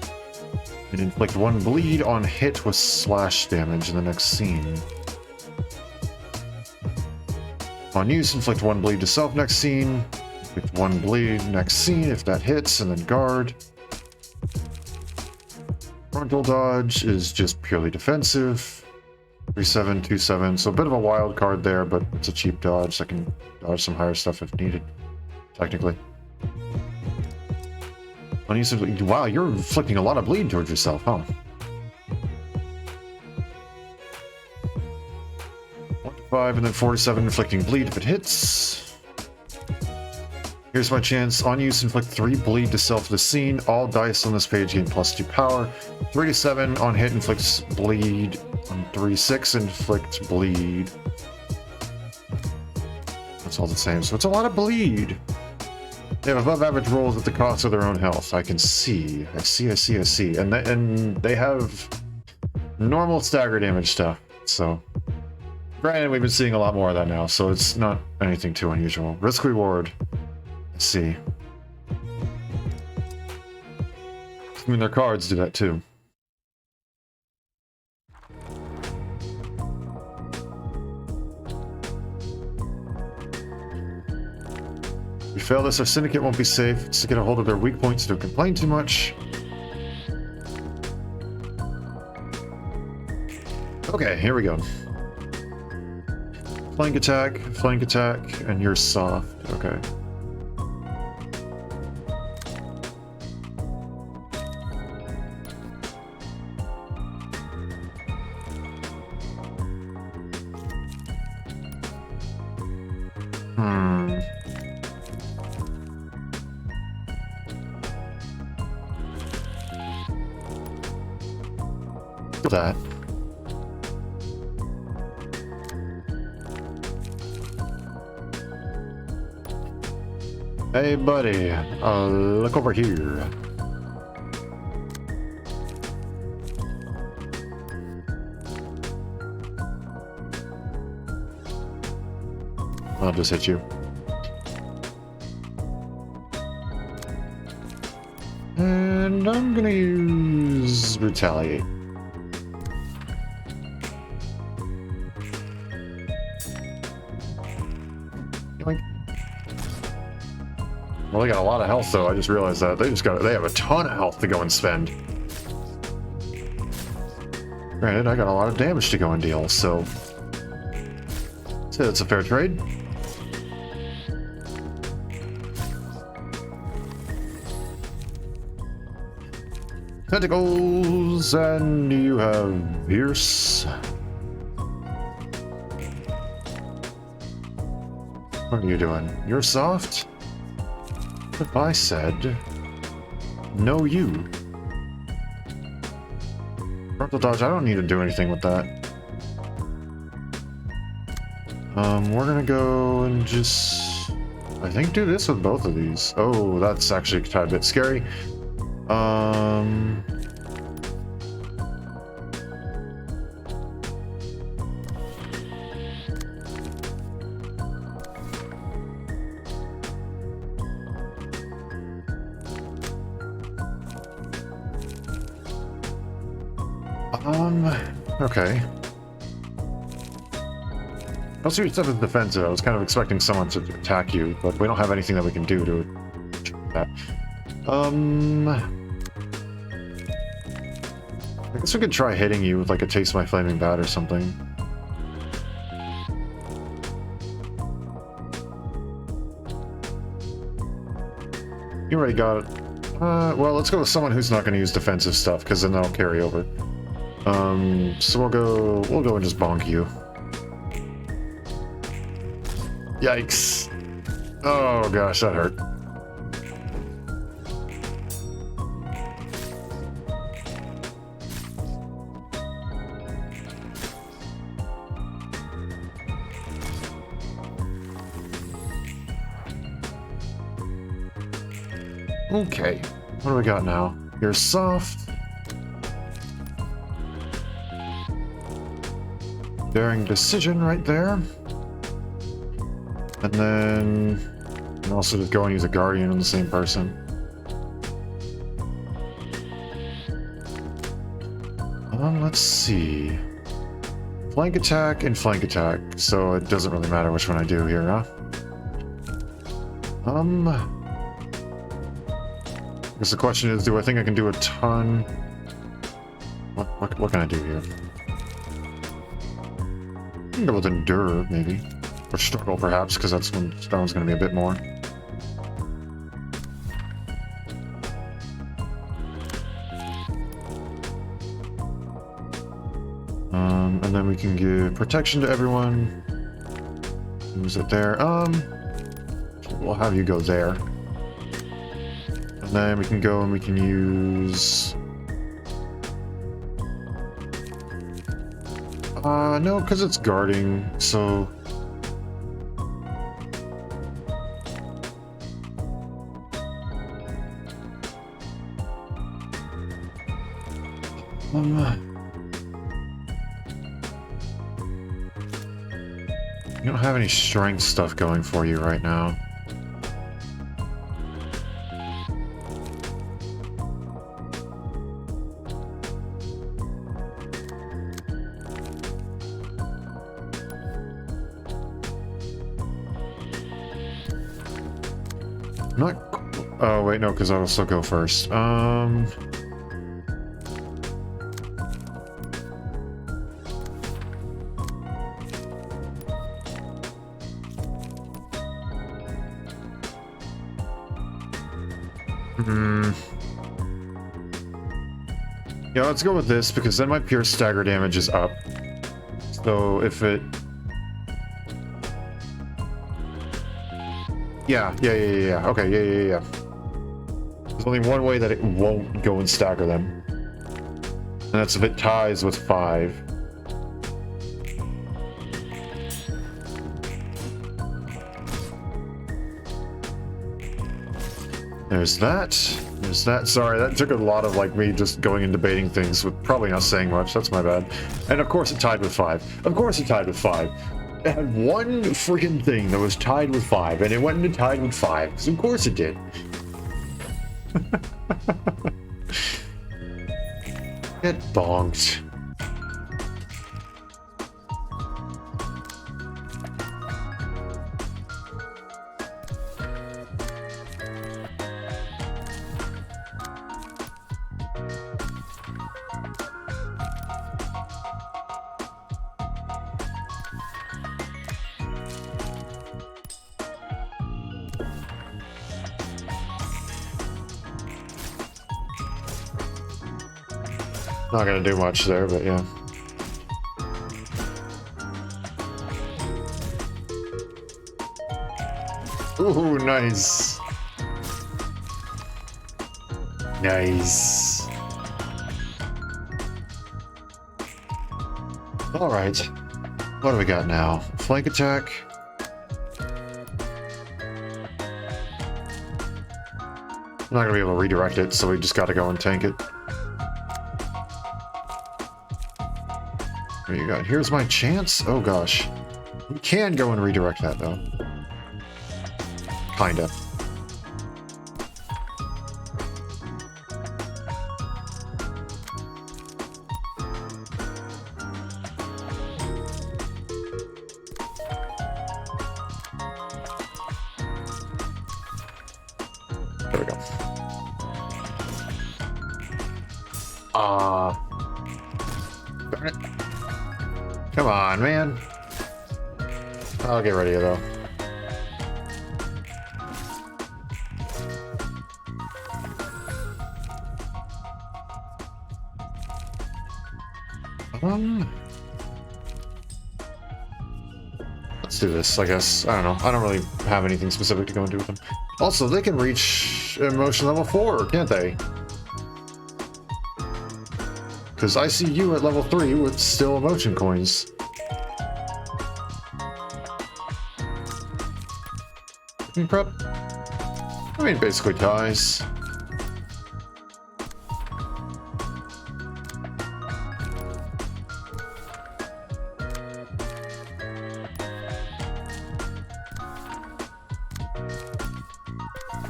[SPEAKER 1] And inflict 1 bleed on hit with slash damage in the next scene. On use, inflict 1 bleed to self next scene. Inflict 1 bleed next scene if that hits, and then guard. Frontal dodge is just purely defensive. 3-7, 2-7, so a bit of a wild card there, but it's a cheap dodge that can dodge some higher stuff if needed, technically. Wow, you're inflicting a lot of bleed towards yourself, huh? 1-5 and then 4-7 inflicting bleed if it hits. Here's my chance. On use, inflict 3 bleed to self this scene. All dice on this page gain +2 power. 3-7 on hit inflicts bleed. On 3-6 inflict bleed. That's all the same. So it's a lot of bleed. They have above average rolls at the cost of their own health. I can see. I see. And they have normal stagger damage stuff. So, granted, we've been seeing a lot more of that now, so it's not anything too unusual. Risk reward. Let's see. I mean, their cards do that too. If we fail this, our syndicate won't be safe. Just to get a hold of their weak points, don't complain too much. Okay, here we go. Flank attack, and you're soft. Okay. That. Hey buddy, look over here. I'll just hit you. And I'm gonna use retaliate. Yoink. Well, they got a lot of health though. I just realized that they have a ton of health to go and spend. Granted, I got a lot of damage to go and deal, so it's a fair trade. Tentacles, and you have Pierce. What are you doing? You're soft? What if I said, no you? Frontal dodge, I don't need to do anything with that. We're gonna go and just, I think, do this with both of these. Oh, that's actually a tad bit scary. Okay. I'll see stuff is defensive. I was kind of expecting someone to attack you, but we don't have anything that we can do to that. I guess we could try hitting you with like a Taste My Flaming Bat or something. You already got it. Well, let's go with someone who's not going to use defensive stuff, because then that'll carry over. So we'll go and just bonk you. Yikes. Oh gosh, that hurt. Okay, what do we got now? You're soft. Daring Decision right there. And then you can also just go and use a Guardian on the same person. Let's see. Flank attack and flank attack, so it doesn't really matter which one I do here, huh? I guess the question is, do I think I can do a ton? What can I do here? I can go with Endure, maybe. Or Struggle, perhaps, because that one's going to be a bit more. And then we can give Protection to everyone. Use it there. We'll have you go there. And then we can go and we can use... no, because it's guarding, so... You don't have any strength stuff going for you right now. Not... Oh, wait, no, because I'll still go first. Yeah, let's go with this, because then my Pierce stagger damage is up. So if it... Yeah. Okay, yeah. There's only one way that it won't go and stagger them. And that's if it ties with 5. There's that. Sorry, that took a lot of like me just going and debating things with probably not saying much. That's my bad. And of course it tied with 5. Of course it tied with 5. It had one freaking thing that was tied with 5, and it went into tied with 5. Because of course it did. Get bonked. Not gonna do much there, but yeah. Ooh, nice. Nice. Alright. What do we got now? Flank attack. I'm not gonna be able to redirect it, so we just gotta go and tank it. What you got? Here's my chance? Oh gosh. We can go and redirect that though. Kinda. There we go. Darn it. Come on, man. I'll get ready though. Let's do this, I guess. I don't know. I don't really have anything specific to go and do with them. Also, they can reach emotion level 4, can't they? Because I see you at level 3 with still emotion coins. Prep? I mean, basically ties.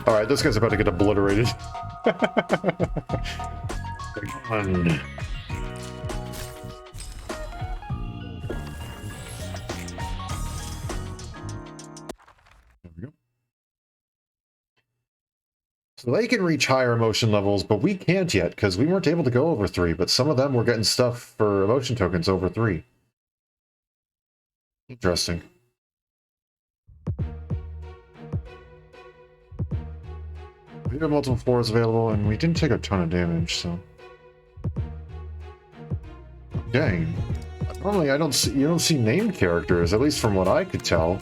[SPEAKER 1] Alright, this guy's about to get obliterated. Come on. So they can reach higher emotion levels, but we can't yet, because we weren't able to go over 3, but some of them were getting stuff for emotion tokens over 3. Interesting. We have multiple 4s available, and we didn't take a ton of damage, so... Dang. Normally you don't see named characters, at least from what I could tell.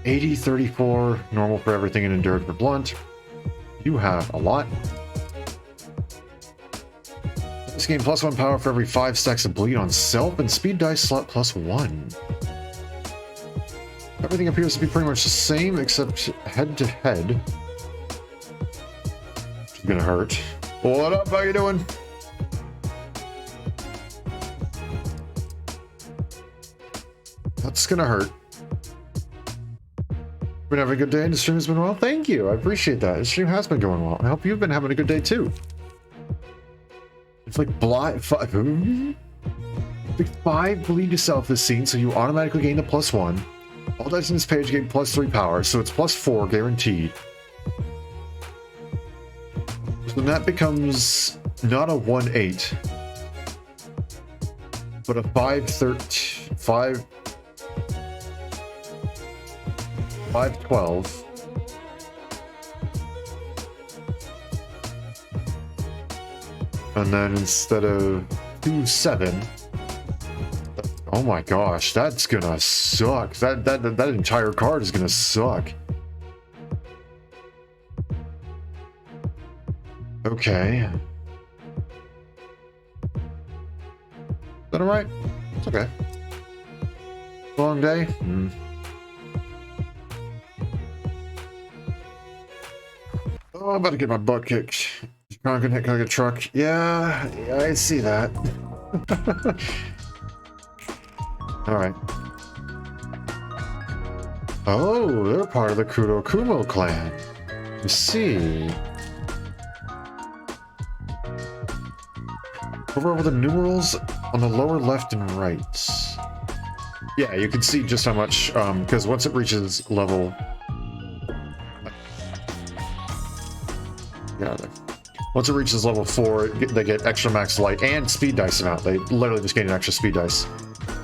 [SPEAKER 1] 80, 34, normal for everything, and endured for blunt. You have a lot. This game +1 power for every 5 stacks of bleed on self, and speed dice slot +1. Everything appears to be pretty much the same, except head to head. It's gonna hurt. What up? How you doing? That's gonna hurt. Been having a good day and the stream has been well? Thank you. I appreciate that. The stream has been going well. I hope you've been having a good day too. It's like blind 5 bleed to self is seen, so you automatically gain the +1. All dice in this page gain +3 power, so it's +4 guaranteed. So then that becomes not a 1/8, but a 5/12. And then instead of 2/7, oh my gosh, that's gonna suck. That entire card is gonna suck. Okay. Is that alright? It's okay. Long day? Oh, I'm about to get my butt kicked. Can I get a truck? Yeah, I see that. Alright. Oh, they're part of the Kudo Kumo clan. You see. Hover over the numerals on the lower left and right. Yeah, you can see just how much, because once it reaches level... Yeah, once it reaches level 4, they get extra max light and speed dice amount. They literally just gain an extra speed dice.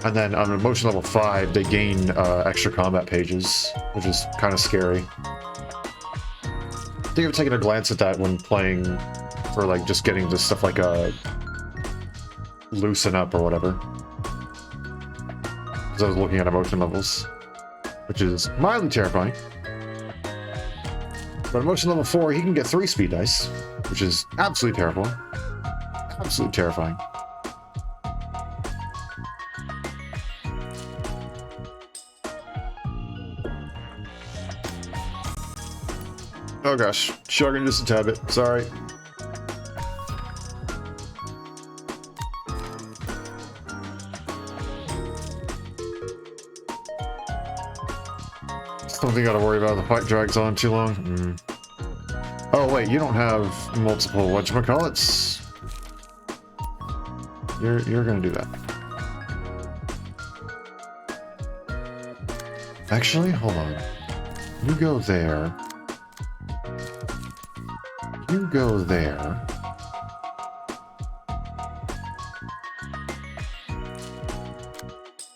[SPEAKER 1] And then on emotion level 5, they gain extra combat pages, which is kind of scary. I think I've taken a glance at that when playing for like just getting this stuff like loosen up or whatever. Because I was looking at emotion levels, which is mildly terrifying. But emotion level 4, he can get 3 speed dice, which is absolutely terrible. Absolutely terrifying. Oh gosh, chugging just a tad bit. Sorry. Something gotta worry about. The fight drags on too long. Oh wait, you don't have multiple whatchamacallits. You're gonna do that. Actually, hold on. You go there. You go there.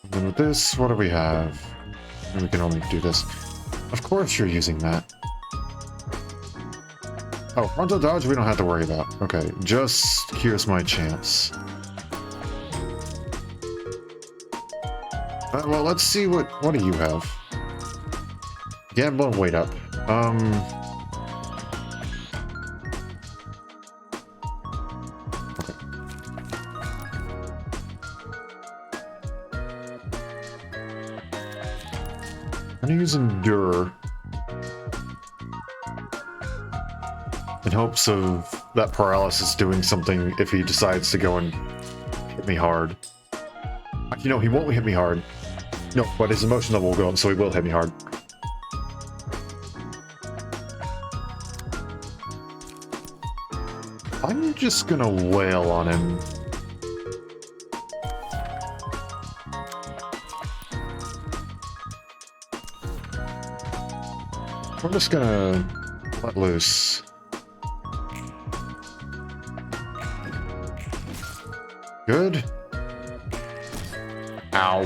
[SPEAKER 1] And then with this, what do we have? And we can only do this. Of course you're using that. Oh, frontal dodge we don't have to worry about. Okay, just here's my chance. Well, let's see what do you have? Gamble and wait up. Okay. I'm gonna use Endure in hopes of that paralysis doing something if he decides to go and hit me hard. You know, he won't hit me hard. No, but his emotion level will go up, so he will hit me hard. I'm just gonna wail on him. I'm just gonna let loose. Good. Ow.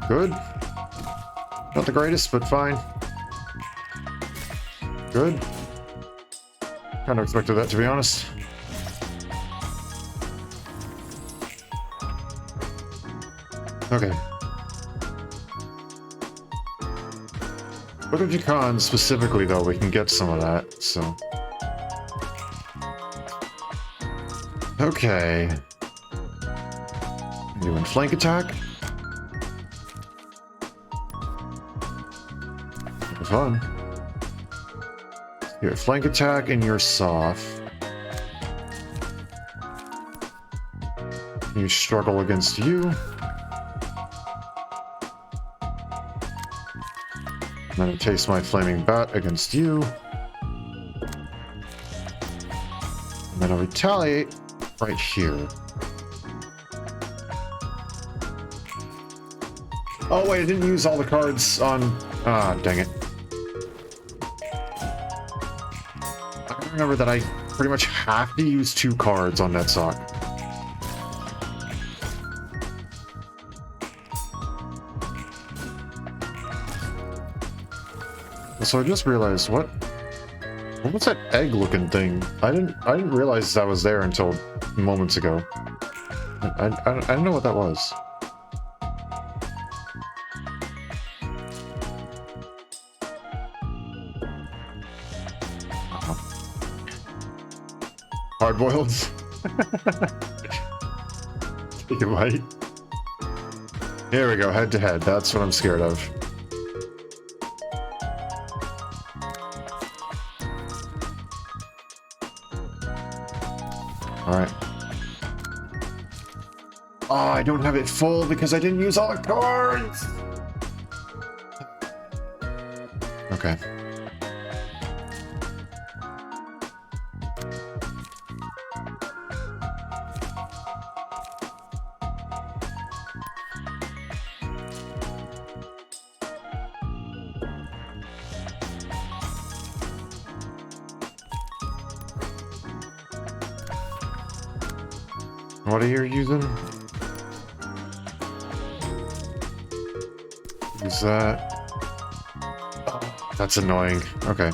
[SPEAKER 1] Good. Not the greatest, but fine. Good. Kind of expected that, to be honest. Okay. With Con specifically, though, we can get some of that, so... Okay. Doing flank attack. Fun. Your flank attack and you're soft. You struggle against you. And then it takes my flaming bat against you. And then I'll retaliate right here. Oh wait, I didn't use all the cards on... Ah, dang it. I remember that I pretty much have to use 2 cards on that sock. So I just realized, what was that egg-looking thing? I didn't realize that was there until moments ago. I didn't know what that was. Hard-boiled? Take a bite. Here we go, head-to-head. That's what I'm scared of. Alright. Oh, I don't have it full because I didn't use all the cards! Okay. What are you using? Use that. Oh, that's annoying. Okay.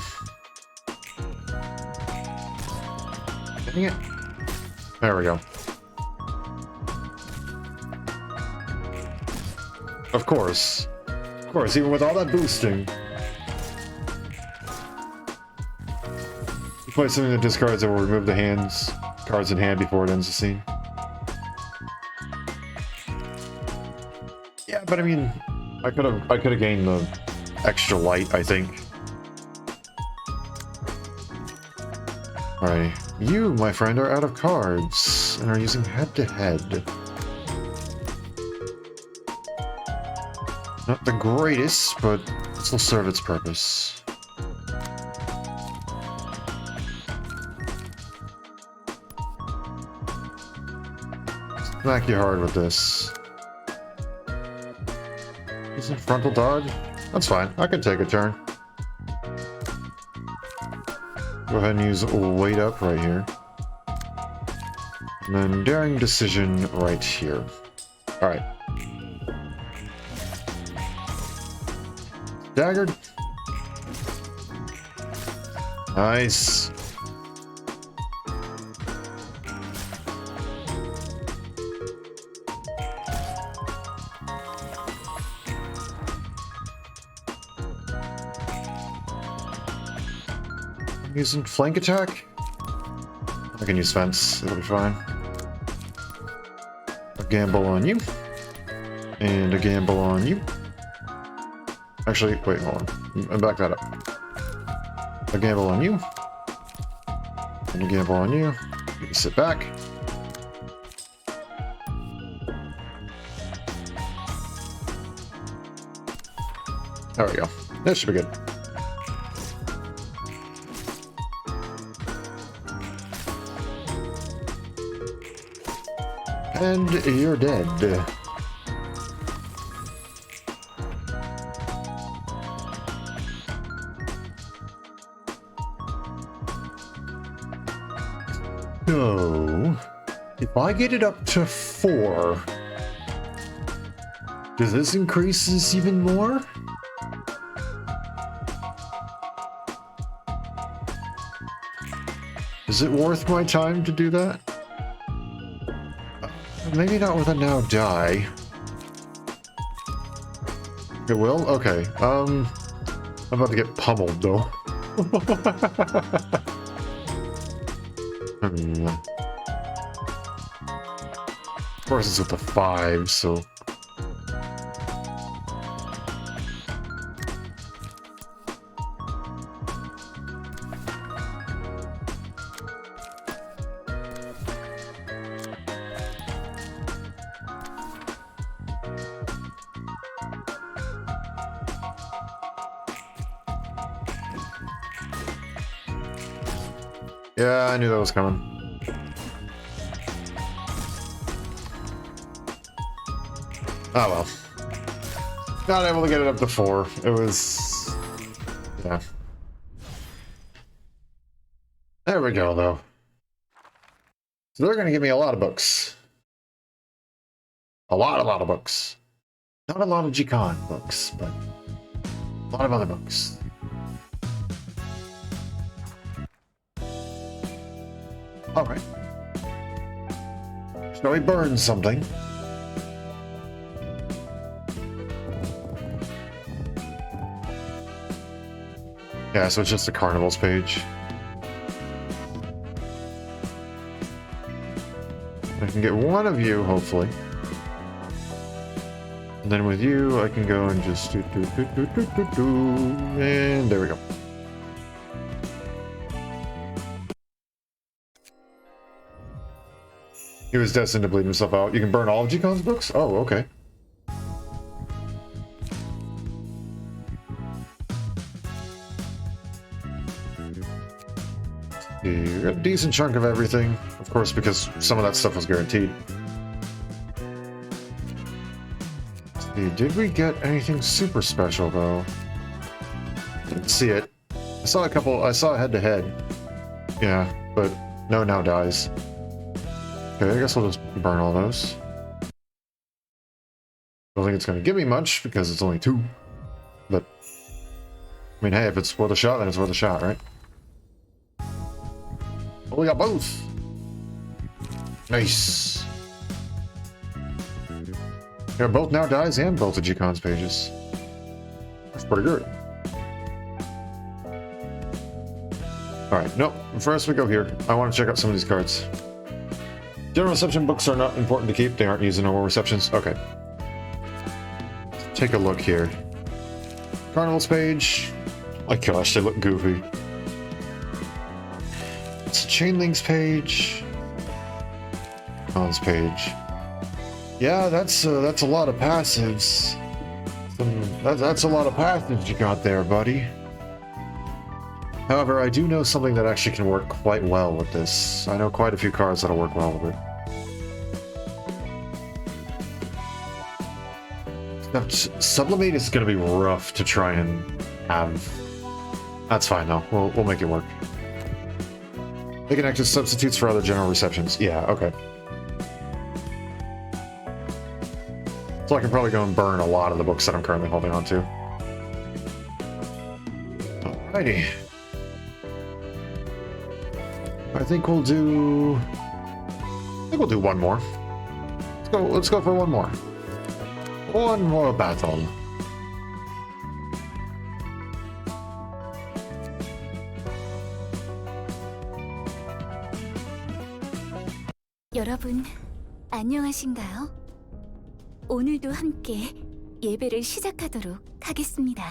[SPEAKER 1] Dang it. There we go. Of course. Of course, even with all that boosting. You play something that discards it will remove the cards in hand before it ends the scene. Yeah, but I mean, I could have gained the extra light, I think. Alright. You, my friend, are out of cards and are using head-to-head. Not the greatest, but this will serve its purpose. Smack you hard with this. Using frontal dodge? That's fine. I can take a turn. Go ahead and use weight up right here. And then daring decision right here. Alright. Daggered. Nice. Using flank attack? I can use fence, it'll be fine. A gamble on you. And a gamble on you. Actually, wait, hold on. I'll back that up. A gamble on you. And a gamble on you. You can sit back. There we go. That should be good. And you're dead. So, if I get it up to 4, does this increase this even more? Is it worth my time to do that? Maybe not with a now die. It will? Okay. I'm about to get pummeled though. Of course it's with the 5, so... Yeah, I knew that was coming. Oh well. Not able to get it up to 4. It was... yeah. There we go, though. So they're going to give me a lot of books. A lot of books. Not a lot of G-Con books, but a lot of other books. Alright. So we burned something. Yeah, so it's just the carnivals page. I can get one of you, hopefully. And then with you, I can go and just do. And there we go. He was destined to bleed himself out. You can burn all of G-Con's books? Oh, okay. You got a decent chunk of everything. Of course, because some of that stuff was guaranteed. See, did we get anything super special, though? Didn't see it. I saw a couple. I saw head-to-head. Yeah, but no now dies. Okay, I guess we'll just burn all those. Don't think it's going to give me much because it's only 2. But, I mean, hey, if it's worth a shot, then it's worth a shot, right? Oh, we got both! Nice. Yeah, both now dies and both the G-Cons pages. That's pretty good. Alright, nope. First we go here. I want to check out some of these cards. General reception books are not important to keep. They aren't used in normal receptions. Okay. Take a look here. Carnival's page. My gosh, they look goofy. It's a Chain Links page. Cons page. Yeah, that's a lot of passives. That's a lot of passives you got there, buddy. However, I do know something that actually can work quite well with this. I know quite a few cards that'll work well with it. Now, Sublimate is going to be rough to try and have. That's fine though. We'll make it work. They can act as substitutes for other general receptions. Yeah, okay. So I can probably go and burn a lot of the books that I'm currently holding on to. Alrighty. I think we'll do one more. Let's go for one more. One more battle.
[SPEAKER 12] 여러분, 안녕하신가요? 오늘도 함께 예배를 시작하도록 하겠습니다.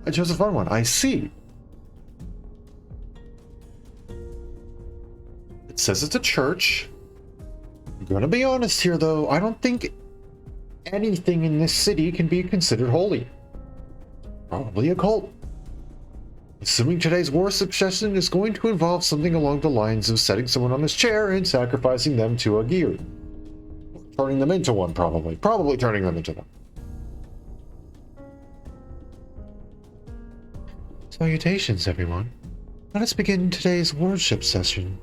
[SPEAKER 1] I chose a fun one. I see. It says it's a church. I'm gonna be honest here, though. I don't think anything in this city can be considered holy. Probably a cult. Assuming today's worship session is going to involve something along the lines of setting someone on this chair and sacrificing them to a gear. Turning them into one, probably. Probably turning them into one. Salutations, everyone. Let us begin today's worship session.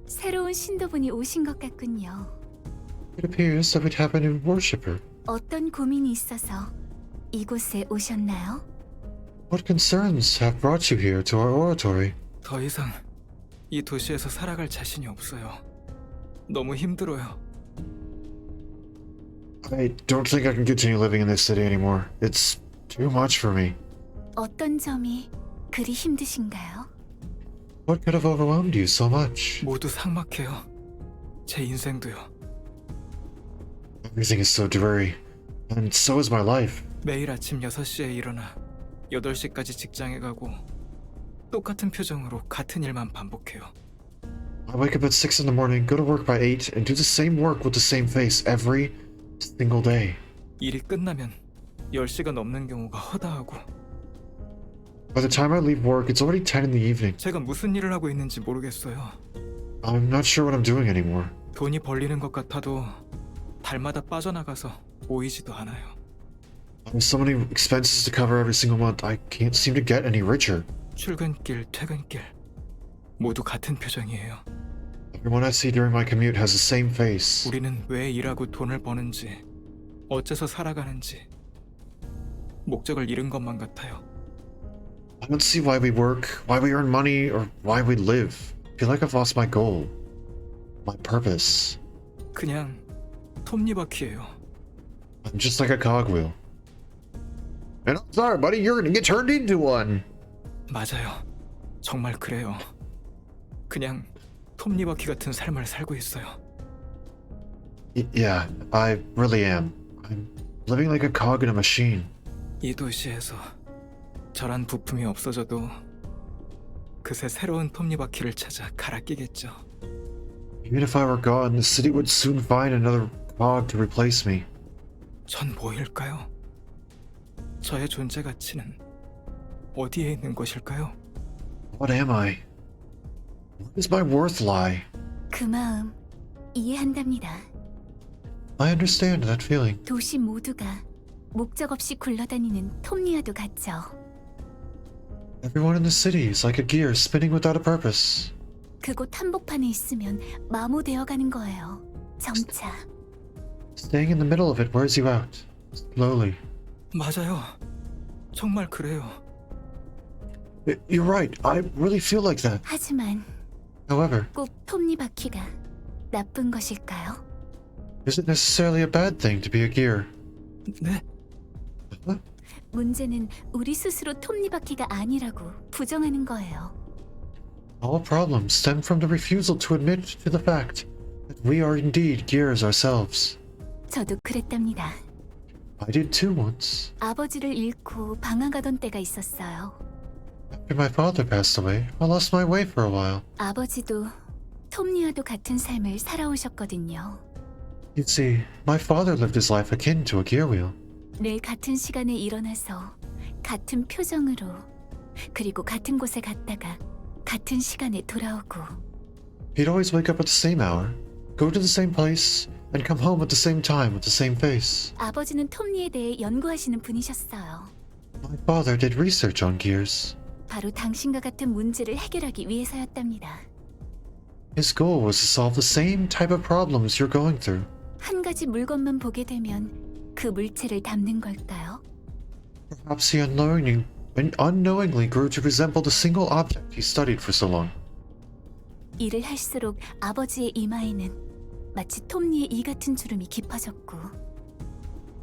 [SPEAKER 12] 새로운 신도분이 오신 것 같군요.
[SPEAKER 1] It appears that we'd have a new worshipper.
[SPEAKER 12] 어떤 고민이 있어서 이곳에 오셨나요?
[SPEAKER 1] What concerns have brought you here to our oratory?
[SPEAKER 2] 더 이상 이 도시에서 살아갈 자신이 없어요. 너무 힘들어요.
[SPEAKER 1] I don't think I can continue living in this city anymore. It's too much for me.
[SPEAKER 12] 어떤 점이 그리 힘드신가요?
[SPEAKER 1] What could have overwhelmed you so much?
[SPEAKER 2] 모두 삭막해요. 제 인생도요.
[SPEAKER 1] Everything is so dreary, and so is my life.
[SPEAKER 2] 매일 아침 6시에 일어나 8시까지 직장에 가고 똑같은 표정으로 같은 일만 반복해요.
[SPEAKER 1] I wake up at 6 in the morning, go to work by 8, and do the same work with the same face every single day.
[SPEAKER 2] 일이 끝나면 10시가 넘는 경우가 허다하고
[SPEAKER 1] By the time I leave work, it's already 10 in the evening.
[SPEAKER 2] 제가 무슨 일을 하고 있는지 모르겠어요.
[SPEAKER 1] I'm not sure what I'm doing anymore.
[SPEAKER 2] 돈이 벌리는 것 같아도 달마다 빠져나가서 보이지도 않아요.
[SPEAKER 1] With so many expenses to cover every single month, I can't seem to get any richer.
[SPEAKER 2] 출근길, 퇴근길 모두 같은 표정이에요.
[SPEAKER 1] Everyone I see during my commute has the same face.
[SPEAKER 2] 우리는 왜 일하고 돈을 버는지, 어째서 살아가는지 목적을 잃은 것만 같아요.
[SPEAKER 1] I don't see why we work, why we earn money, or why we live. I feel like I've lost my goal. My purpose.
[SPEAKER 2] 그냥 톱니바퀴예요.
[SPEAKER 1] I'm just like a cogwheel. And I'm sorry, buddy, you're gonna get turned into one.
[SPEAKER 2] 맞아요. 정말 그래요. 그냥 톱니바퀴 같은 삶을 살고 있어요.
[SPEAKER 1] Yeah, I really am. I'm living like a cog in a machine.
[SPEAKER 2] 이 도시에서 저란 부품이 없어져도 그새 새로운 톱니바퀴를 찾아 갈아 끼겠죠.
[SPEAKER 1] Even if I were gone, the city would soon find another cog to replace me.
[SPEAKER 2] 전 뭐일까요? 저의 존재 가치는 어디에 있는 것일까요?
[SPEAKER 1] What am I? Where does my worth lie?
[SPEAKER 12] 그 마음 이해한답니다.
[SPEAKER 1] I understand that feeling.
[SPEAKER 12] 도시 모두가 목적 없이 굴러다니는 톱니와도 같죠.
[SPEAKER 1] Everyone in the city is like a gear spinning without a purpose.
[SPEAKER 12] 그곳 한복판에 있으면 마모되어 가는 거예요. 점차.
[SPEAKER 1] Staying in the middle of it wears you out. Slowly.
[SPEAKER 2] 맞아요. 정말 그래요.
[SPEAKER 1] You're right. I really feel like that.
[SPEAKER 12] 하지만
[SPEAKER 1] However,
[SPEAKER 12] 꼭 톱니바퀴가 나쁜 것일까요?
[SPEAKER 1] is it necessarily a bad thing to be a gear?
[SPEAKER 2] 네?
[SPEAKER 12] 문제는 우리 스스로 톱니바퀴가 아니라고 부정하는 거예요.
[SPEAKER 1] All problems stem from the refusal to admit to the fact that we are indeed gears ourselves.
[SPEAKER 12] 저도 그랬답니다.
[SPEAKER 1] I did too once.
[SPEAKER 12] 아버지를 잃고 방황하던 때가 있었어요.
[SPEAKER 1] After my father passed away, I lost my way for a while.
[SPEAKER 12] 아버지도 톱니와도 같은 삶을 살아오셨거든요.
[SPEAKER 1] You see, my father lived his life akin to a gear wheel.
[SPEAKER 12] 늘 같은 시간에 일어나서 같은 표정으로 그리고 같은 곳에 갔다가 같은 시간에 돌아오고
[SPEAKER 1] He'd always wake up at the same hour, go to the same place, and come home at the same time with the same face.
[SPEAKER 12] 아버지는 톱니에 대해 연구하시는 분이셨어요.
[SPEAKER 1] My father did research on gears.
[SPEAKER 12] 바로 당신과 같은 문제를 해결하기 위해서였답니다.
[SPEAKER 1] His goal was to solve the same type of problems you're going through.
[SPEAKER 12] 한 가지 물건만 보게 되면 그 물체를 담는 걸까요?
[SPEAKER 1] Perhaps he unknowingly grew to resemble the single object he studied for so long.
[SPEAKER 12] 일을 할수록 아버지의 이마에는 마치 톱니의 이 같은 주름이 깊어졌고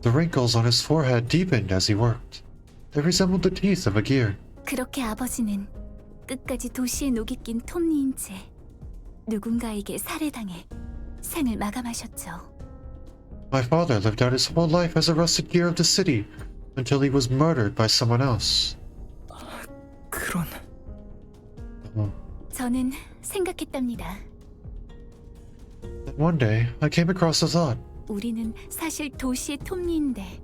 [SPEAKER 1] The wrinkles on his forehead deepened as he worked. They resembled the teeth of a gear.
[SPEAKER 12] 그렇게 아버지는 끝까지 도시에 녹이 낀 톱니인 채 누군가에게 살해당해 생을 마감하셨죠.
[SPEAKER 1] My father lived out his whole life as a rusted gear of the city until he was murdered by someone else.
[SPEAKER 2] 그런...
[SPEAKER 12] 저는 생각했답니다.
[SPEAKER 1] Then one day, I came across a thought.
[SPEAKER 12] 우리는 사실 도시의 톱니인데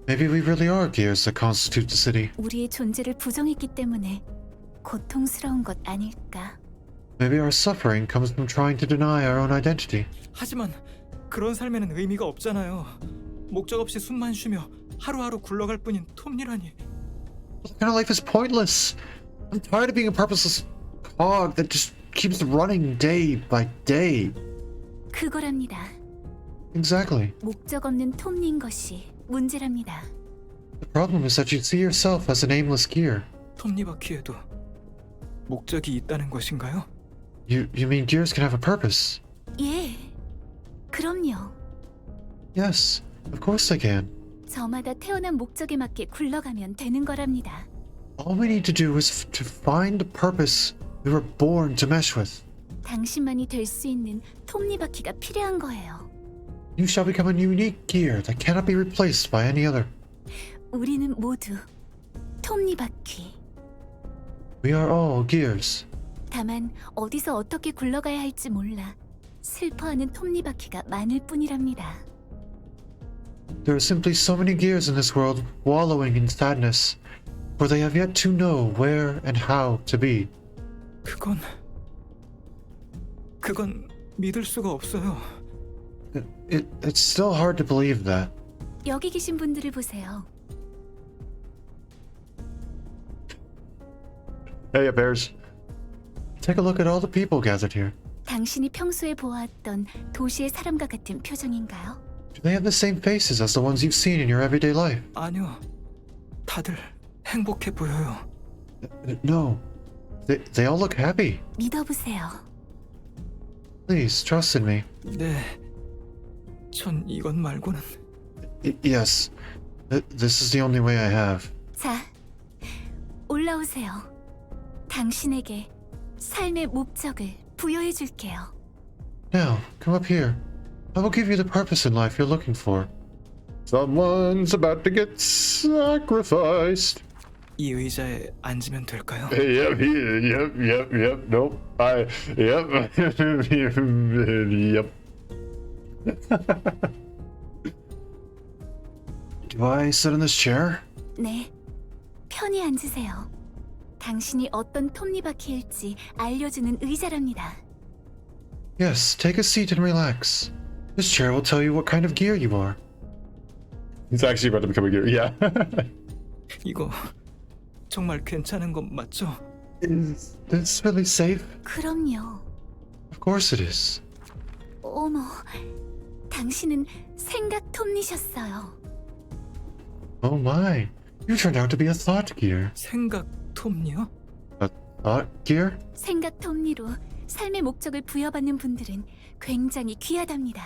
[SPEAKER 1] Maybe we really are gears that constitute the city.
[SPEAKER 12] 우리의 존재를 부정했기 때문에 고통스러운 것 아닐까?
[SPEAKER 1] Maybe our suffering comes from trying to deny our own identity.
[SPEAKER 2] 하지만 그런 삶에는 의미가 없잖아요. 목적 없이 숨만 쉬며 하루하루 굴러갈 뿐인 톱니라니.
[SPEAKER 1] That kind of life is pointless. I'm tired of being a purposeless cog that just keeps running day by day.
[SPEAKER 12] 그거랍니다.
[SPEAKER 1] Exactly.
[SPEAKER 12] 목적 없는 톱니인 것이 문제랍니다.
[SPEAKER 1] The problem is that you see yourself as an aimless gear.
[SPEAKER 2] 톱니바퀴에도 목적이 있다는 것인가요?
[SPEAKER 1] You mean gears can have a purpose?
[SPEAKER 12] 예, 그럼요.
[SPEAKER 1] Yes, of course they can.
[SPEAKER 12] 저마다 태어난 목적에 맞게 굴러가면 되는 거랍니다.
[SPEAKER 1] All we need to do is to find the purpose we were born to mesh with.
[SPEAKER 12] 당신만이 될 수 있는 톱니바퀴가 필요한 거예요.
[SPEAKER 1] You shall become a unique gear that cannot be replaced by any other.
[SPEAKER 12] 우리는 모두 톱니바퀴.
[SPEAKER 1] We are all gears.
[SPEAKER 12] 다만 어디서 어떻게 굴러가야 할지 몰라 슬퍼하는 톱니바퀴가 많을 뿐이랍니다.
[SPEAKER 1] There are simply so many gears in this world wallowing in sadness, for they have yet to know where and how to be.
[SPEAKER 2] 그건 믿을 수가 없어요.
[SPEAKER 1] It's still hard to believe that.
[SPEAKER 12] 여기 계신 분들을 보세요.
[SPEAKER 1] Hey, bears. Take a look at all the people gathered here.
[SPEAKER 12] 당신이 평소에 보았던 도시의 사람과 같은 표정인가요?
[SPEAKER 1] Do they have the same faces as the ones you've seen in your everyday life?
[SPEAKER 2] 아니요. 다들 행복해 보여요.
[SPEAKER 1] No. They all look happy.
[SPEAKER 12] 믿어보세요.
[SPEAKER 1] Please, trust in me.
[SPEAKER 2] 네. 전 이것 말고는...
[SPEAKER 1] Yes. This is the only way I have.
[SPEAKER 12] 자, 올라오세요. 당신에게 삶의 목적을 부여해 줄게요.
[SPEAKER 1] Now, come up here. I will give you the purpose in life you're looking for. Someone's about to get sacrificed.
[SPEAKER 2] 이 의자에 앉으면 될까요?
[SPEAKER 1] Yep. Nope. Yep. Yep. Do I sit in this chair?
[SPEAKER 12] 네, 편히 앉으세요. 당신이 어떤 톱니바퀴일지 알려주는 의자랍니다.
[SPEAKER 1] Yes, take a seat and relax. This chair will tell you what kind of gear you are. He's actually about to become a gear, yeah.
[SPEAKER 2] 이거 정말 괜찮은 것 맞죠?
[SPEAKER 1] Is this really safe?
[SPEAKER 12] 그럼요.
[SPEAKER 1] Of course it is.
[SPEAKER 12] 어머, 당신은 생각 톱니셨어요.
[SPEAKER 1] Oh my. You turned out to be a thought gear.
[SPEAKER 2] 생각 톱니요?
[SPEAKER 1] A thought gear?
[SPEAKER 12] 생각 톱니로 삶의 목적을 부여받는 분들은 굉장히 귀하답니다.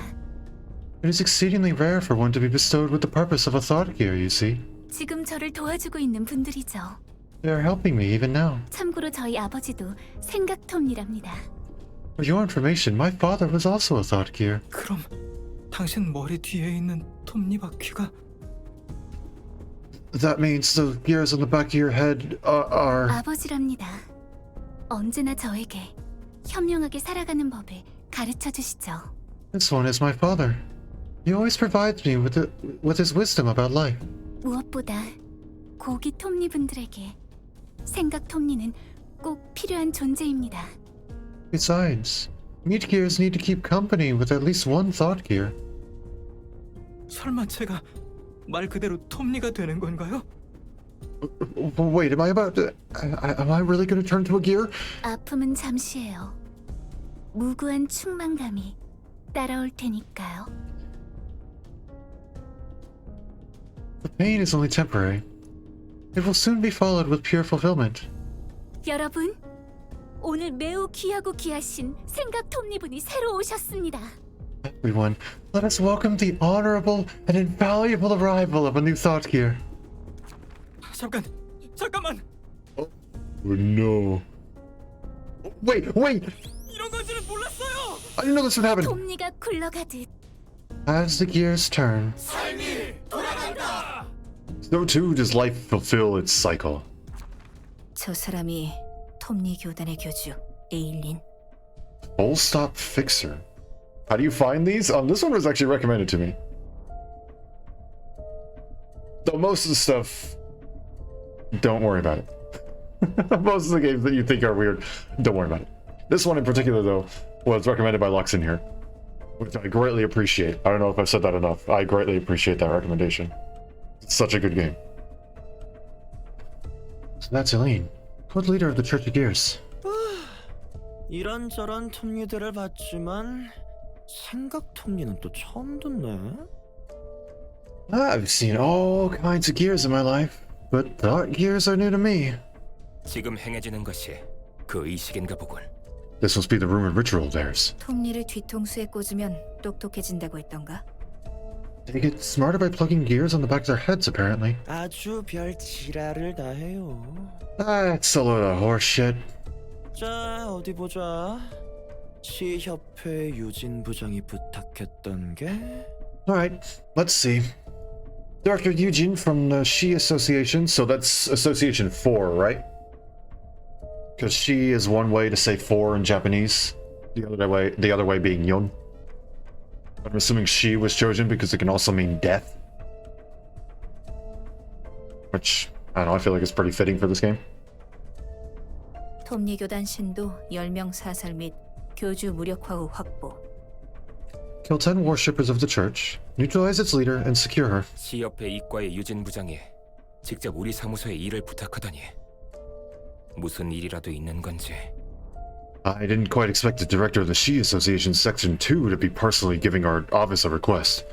[SPEAKER 1] It is exceedingly rare for one to be bestowed with the purpose of a thought gear, you see.
[SPEAKER 12] 지금 저를 도와주고 있는 분들이죠.
[SPEAKER 1] They are helping me even now.
[SPEAKER 12] 참고로 저희 아버지도 생각 톱니랍니다.
[SPEAKER 1] For your information, my father was also a thought gear.
[SPEAKER 2] 그럼 당신 머리 뒤에 있는 톱니바퀴가
[SPEAKER 1] That means the gears on the back of your head are...
[SPEAKER 12] 아버지랍니다. 언제나 저에게 현명하게 살아가는 법을 가르쳐 주시죠.
[SPEAKER 1] This one is my father. He always provides me with his wisdom about life.
[SPEAKER 12] 무엇보다 고기 톱니 분들에게 생각 톱니는 꼭 필요한 존재입니다.
[SPEAKER 1] Besides, meat gears need to keep company with at least one thought gear.
[SPEAKER 2] 설마 제가 말 그대로 톱니가 되는 건가요?
[SPEAKER 1] Wait, am I about to... am I really going to turn to a gear?
[SPEAKER 12] 아픔은 잠시예요. 무구한 충만감이 따라올 테니까요.
[SPEAKER 1] The pain is only temporary. It will soon be followed with pure fulfillment.
[SPEAKER 12] 여러분, 오늘 매우 귀하고 귀하신 생각 톱니분이 새로 오셨습니다.
[SPEAKER 1] Everyone, let us welcome the honorable and invaluable arrival of a new thought gear.
[SPEAKER 2] 잠깐만.
[SPEAKER 1] Oh no. Wait!
[SPEAKER 2] 이런 건지는 몰랐어요.
[SPEAKER 1] I didn't know this would happen.
[SPEAKER 12] 톱니가 굴러가듯
[SPEAKER 1] As the gears turn,
[SPEAKER 2] 삶이 돌아간다.
[SPEAKER 1] so too does life fulfill its cycle.
[SPEAKER 5] 저 사람이 톱니 교단의 교주 에일린.
[SPEAKER 1] Full stop fixer. How do you find these? This one was actually recommended to me. Though most of the stuff, don't worry about it. Most of the games that you think are weird, don't worry about it. This one in particular, though, was recommended by Lux in here, which I greatly appreciate. I don't know if I've said that enough. I greatly appreciate that recommendation. It's such a good game. So that's Eileen, co-leader of the Church of Gears.
[SPEAKER 9] 이런저런 톱니들을 봤지만 생각 톱니는 또 처음 듣네.
[SPEAKER 1] I've seen all kinds of gears in my life, but thought gears are new to me.
[SPEAKER 2] 지금 행해지는 것이 그 의식인가 보군.
[SPEAKER 1] This must be the rumored ritual of theirs.
[SPEAKER 5] 톱니를 뒤통수에 꽂으면 똑똑해진다고 했던가?
[SPEAKER 1] They get smarter by plugging gears on the back of their heads, apparently.
[SPEAKER 9] 아주 별 지랄을 다 해요.
[SPEAKER 1] That's a load of horseshit.
[SPEAKER 9] 자, 어디 보자. 시협회 유진 부장이 부탁했던 게
[SPEAKER 1] Alright, let's see. Dr. Eugene from the She Association, so that's Association 4, right? Because she is one way to say 4 in Japanese, the other way being young. I'm assuming she was chosen because it can also mean death. Which, I don't know, I feel like it's pretty fitting for this game.
[SPEAKER 5] 톱니 교단 신도 10명 사살 및 교주 무력화 후 확보.
[SPEAKER 1] Kill 10 worshippers of the church, neutralize its leader, and secure her.
[SPEAKER 2] 시협회 이과의 유진 부장이 직접 우리 사무소에 일을 부탁하다니 무슨 일이라도 있는 건지.
[SPEAKER 1] I didn't quite expect the director of the She Association Section 2 to be personally giving our office a request.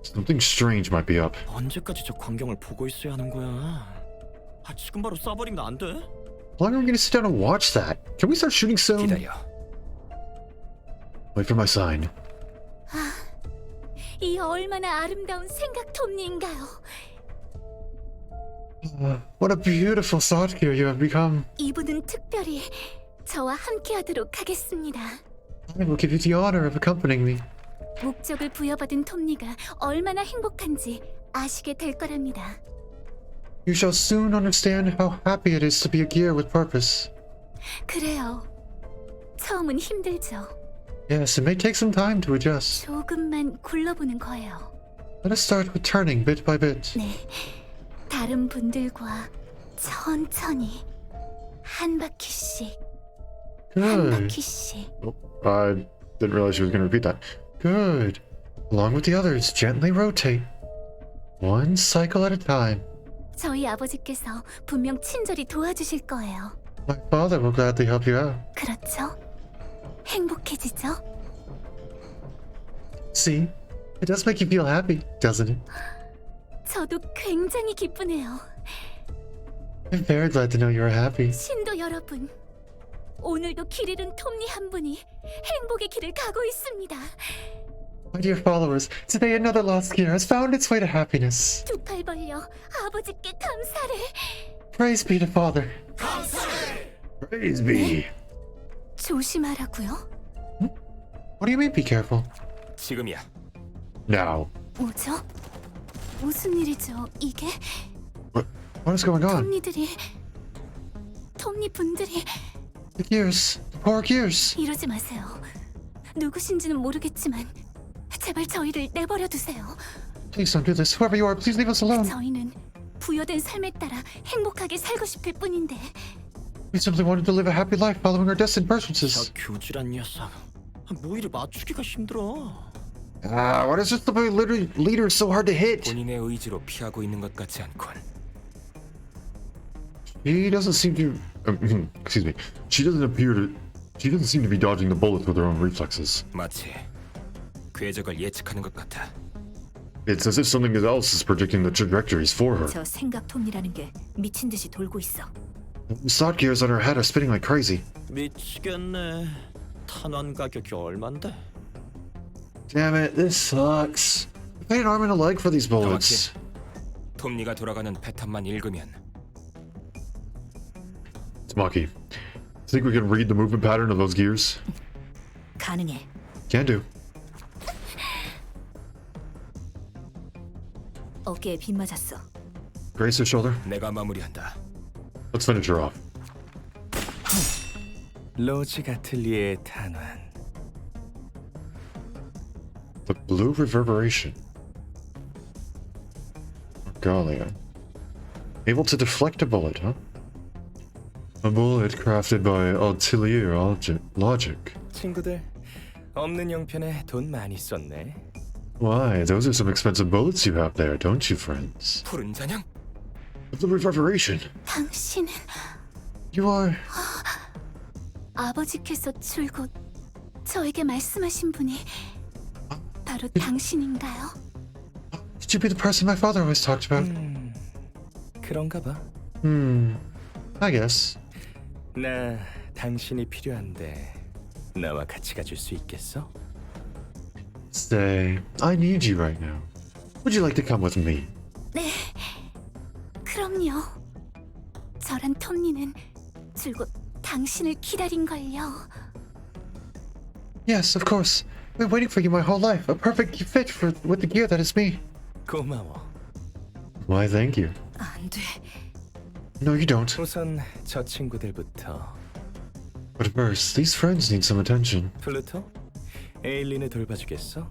[SPEAKER 1] Something strange might be up.
[SPEAKER 9] 언제까지 저 광경을 보고 있어야 하는 거야? 아, 지금 바로 쏴버리면 안 돼?
[SPEAKER 1] How long are we going to sit down and watch that? Can we start shooting soon?
[SPEAKER 2] 기다려.
[SPEAKER 1] Wait for my sign.
[SPEAKER 12] 이 얼마나 아름다운 생각 톱니인가요?
[SPEAKER 1] What a beautiful thought gear you have become.
[SPEAKER 12] 이분은 특별히 저와 함께하도록 하겠습니다.
[SPEAKER 1] I will give you the honor of accompanying me.
[SPEAKER 12] 목적을 부여받은 톱니가 얼마나 행복한지 아시게 될 거랍니다.
[SPEAKER 1] You shall soon understand how happy it is to be a gear with purpose.
[SPEAKER 12] 그래요. 처음은 힘들죠.
[SPEAKER 1] Yes, it may take some time to adjust.
[SPEAKER 12] 조금만 굴러보는 거예요.
[SPEAKER 1] Let us start with turning bit by bit.
[SPEAKER 12] 네, 다른 분들과 천천히 한 바퀴씩, 한
[SPEAKER 1] Good.
[SPEAKER 12] 바퀴씩.
[SPEAKER 1] Oh, I didn't realize she was going to repeat that. Good. Along with the others, gently rotate. One cycle at a time.
[SPEAKER 12] 저희 아버지께서 분명 친절히 도와주실 거예요.
[SPEAKER 1] My father will gladly help you out.
[SPEAKER 12] 그렇죠? 행복해지죠?
[SPEAKER 1] See? It does make you feel happy, doesn't it?
[SPEAKER 12] 저도 굉장히 기쁘네요.
[SPEAKER 1] I'm very glad to know you're happy.
[SPEAKER 12] 신도 여러분, 오늘도 길 잃은 톱니 한 분이 행복의 길을 가고 있습니다.
[SPEAKER 1] My dear followers, today another lost gear has found its way to happiness.
[SPEAKER 12] 두 팔 벌려 아버지께 감사를.
[SPEAKER 1] Praise be to Father. Praise be.
[SPEAKER 12] 조심하라고요?
[SPEAKER 1] What do you mean, be careful?
[SPEAKER 2] 지금이야.
[SPEAKER 1] Now.
[SPEAKER 12] 뭐죠? 무슨 일이죠, 이게?
[SPEAKER 1] What is going on?
[SPEAKER 12] 톱니 분들이
[SPEAKER 1] The gears. The poor gears.
[SPEAKER 12] 이러지 마세요. 누구신지는 모르겠지만 제발 저희를 내버려 두세요.
[SPEAKER 1] Please don't do this. Whoever you are, please leave us alone.
[SPEAKER 12] 저희는 부여된 삶에 따라 행복하게 살고 싶을 뿐인데.
[SPEAKER 1] We simply wanted to live a happy life following our destined purposes.
[SPEAKER 11] 교질한 녀석. 뭐 이리 맞추기가 힘들어.
[SPEAKER 1] What is this the leader is so hard to hit?
[SPEAKER 2] 본인의 의지로 피하고 있는 것 같지 않군.
[SPEAKER 1] He doesn't seem to. Excuse me. She doesn't seem to be dodging the bullets with her own reflexes.
[SPEAKER 2] 마치 궤적을 예측하는 것 같아.
[SPEAKER 1] It's as if something else is predicting the trajectories for her.
[SPEAKER 12] 저 생각 톱니라는 게 미친 듯이 돌고 있어.
[SPEAKER 1] The thought gears on her head are spinning like crazy.
[SPEAKER 11] 미치겠네. 탄환 가격이 얼만데?
[SPEAKER 1] Damn it, this sucks. I paid an arm and a leg for these bullets.
[SPEAKER 2] 톱니가 돌아가는 패턴만 읽으면.
[SPEAKER 1] Tamaki, think we can read the movement pattern of those gears?
[SPEAKER 12] 가능해.
[SPEAKER 1] Can do.
[SPEAKER 12] 어깨에 빗 맞았어.
[SPEAKER 1] Grace her shoulder.
[SPEAKER 2] 내가 마무리한다.
[SPEAKER 1] Let's finish her off.
[SPEAKER 9] 로지 가틀리의 탄환.
[SPEAKER 1] The blue reverberation. Regalia. Able to deflect a bullet, huh? A bullet crafted by ulterior logic.
[SPEAKER 9] 친구들, 없는 형편에 돈 많이 썼네.
[SPEAKER 1] Why, those are some expensive bullets you have there, don't you, friends?
[SPEAKER 2] 푸른 잔향?
[SPEAKER 1] The reverberation.
[SPEAKER 12] 당신은
[SPEAKER 1] You are...
[SPEAKER 12] 아버지께서 줄곧 저에게 말씀하신 분이 바로 당신인가요?
[SPEAKER 1] Did you be the person my father always talked about?
[SPEAKER 9] 그런가 봐.
[SPEAKER 1] I guess.
[SPEAKER 9] 나 당신이 필요한데 나와 같이 가줄 수 있겠어?
[SPEAKER 1] Stay. I need you right now. Would you like to come with me?
[SPEAKER 12] 네, 그럼요. 저란 톱니는 줄곧 당신을 기다린걸요.
[SPEAKER 1] Yes, of course. I've been waiting for you my whole life. A perfect fit with the gear that is me.
[SPEAKER 9] 고마워.
[SPEAKER 1] Why, thank you.
[SPEAKER 12] 안 돼.
[SPEAKER 1] No, you don't.
[SPEAKER 9] 우선 저 친구들부터.
[SPEAKER 1] But first, these friends need some attention.
[SPEAKER 9] 플루토, 에일린을 돌봐주겠어?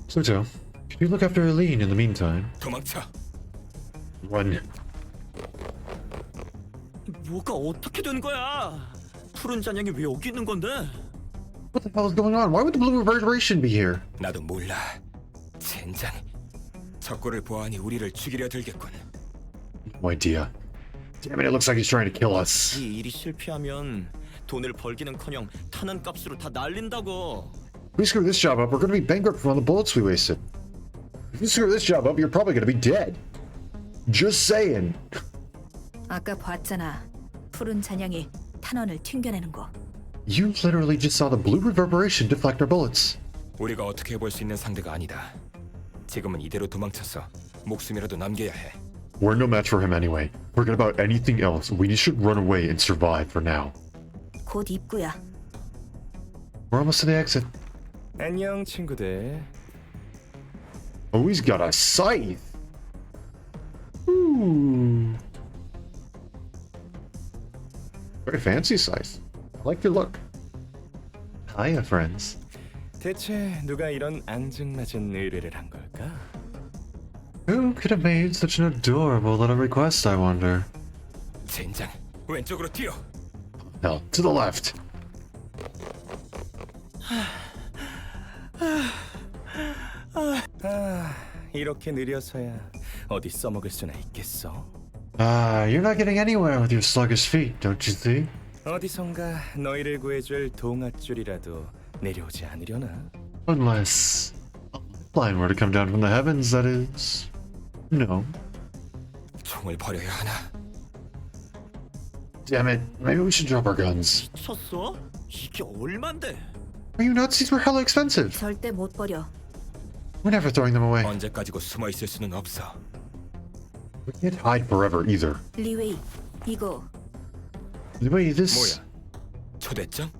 [SPEAKER 1] Pluto, can you look after Eileen in the meantime?
[SPEAKER 2] 도망쳐.
[SPEAKER 1] Run.
[SPEAKER 11] 뭐가 어떻게 된 거야? 푸른 잔향이 왜 여기 있는 건데?
[SPEAKER 1] What the hell is going on? Why would the blue reverberation be here?
[SPEAKER 2] 나도 몰라. 젠장. 적고를 보아하니 우리를 죽이려 들겠군.
[SPEAKER 1] No idea. Damn it, it looks like he's trying to kill us.
[SPEAKER 11] 이 일이 실패하면 돈을 벌기는커녕 타는 값으로 다 날린다고.
[SPEAKER 1] If we screw this job up, we're going to be bankrupt from all the bullets we wasted. If you screw this job up, you're probably going to be dead. Just saying.
[SPEAKER 5] 아까 봤잖아. 푸른 잔향이 탄원을 튕겨내는 거.
[SPEAKER 1] You literally just saw the blue reverberation deflect our bullets.
[SPEAKER 2] 우리가 어떻게 해볼 수 있는 상대가 아니다. 지금은 이대로 도망쳐서 목숨이라도 남겨야 해.
[SPEAKER 1] We're no match for him anyway. Forget about anything else. We should run away and survive for now.
[SPEAKER 5] 곧 입구야.
[SPEAKER 1] We're almost to the exit.
[SPEAKER 9] 안녕 친구들.
[SPEAKER 1] Oh, he's got a scythe. Ooh. Very fancy scythe. I like your look. Hiya, friends.
[SPEAKER 9] 대체 누가 이런 앙증맞은 의뢰를 한 걸까?
[SPEAKER 1] Who could have made such an adorable little request, I wonder?
[SPEAKER 2] 젠장. 왼쪽으로 뛰어.
[SPEAKER 1] Hell, to the left.
[SPEAKER 9] 이렇게 느려서야 어디 써먹을 수나 있겠어?
[SPEAKER 1] You're not getting anywhere with your sluggish feet, don't you see?
[SPEAKER 9] 어디선가 너희를 구해줄 동아줄이라도 내려오지 않으려나?
[SPEAKER 1] Unless a line were to come down from the heavens, that is. No.
[SPEAKER 2] 총을 버려야 하나?
[SPEAKER 1] Damn it, maybe we should drop our guns.
[SPEAKER 11] 미쳤어? 이게 얼만데?
[SPEAKER 1] Are you nuts? These were hella expensive.
[SPEAKER 4] 절대 못 버려.
[SPEAKER 1] We're never throwing them away.
[SPEAKER 2] 언제까지고 숨어 있을 수는 없어.
[SPEAKER 1] We can't hide forever either.
[SPEAKER 4] 리웨이, 이거
[SPEAKER 1] Wait, this.
[SPEAKER 2] 뭐야? 초대장?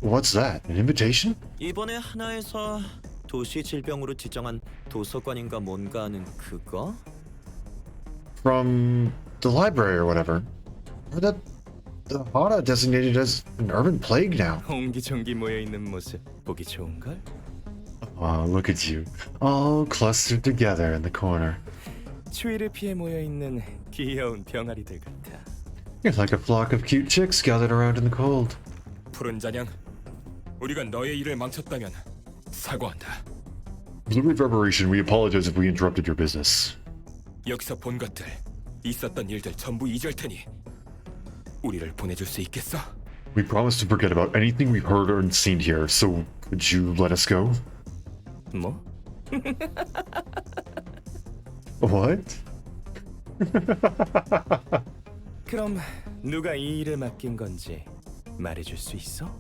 [SPEAKER 1] What's that? An invitation?
[SPEAKER 11] 이번에 하나에서 도시 질병으로 지정한 도서관인가 뭔가 하는 그거?
[SPEAKER 1] From the library or whatever. Or that the Hana designated as an urban plague now.
[SPEAKER 9] 옹기종기 모여 있는 모습 보기 좋은걸?
[SPEAKER 1] Oh, look at you. All clustered together in the corner.
[SPEAKER 9] 추위를 피해 모여 있는 귀여운 병아리들 같아.
[SPEAKER 1] You're like a flock of cute chicks gathered around in the cold.
[SPEAKER 2] 푸른 잔향, 우리가 너의 일을 망쳤다면 사과한다.
[SPEAKER 1] Blue Reverberation, we apologize if we interrupted your business.
[SPEAKER 2] 여기서 본 것들, 있었던 일들 전부 잊을 테니 우리를 보내줄 수 있겠어?
[SPEAKER 1] We promise to forget about anything we've heard or seen here, so could you let us go?
[SPEAKER 9] 뭐?
[SPEAKER 1] What?
[SPEAKER 9] 그럼 누가 이 일을 맡긴 건지 말해줄 수 있어?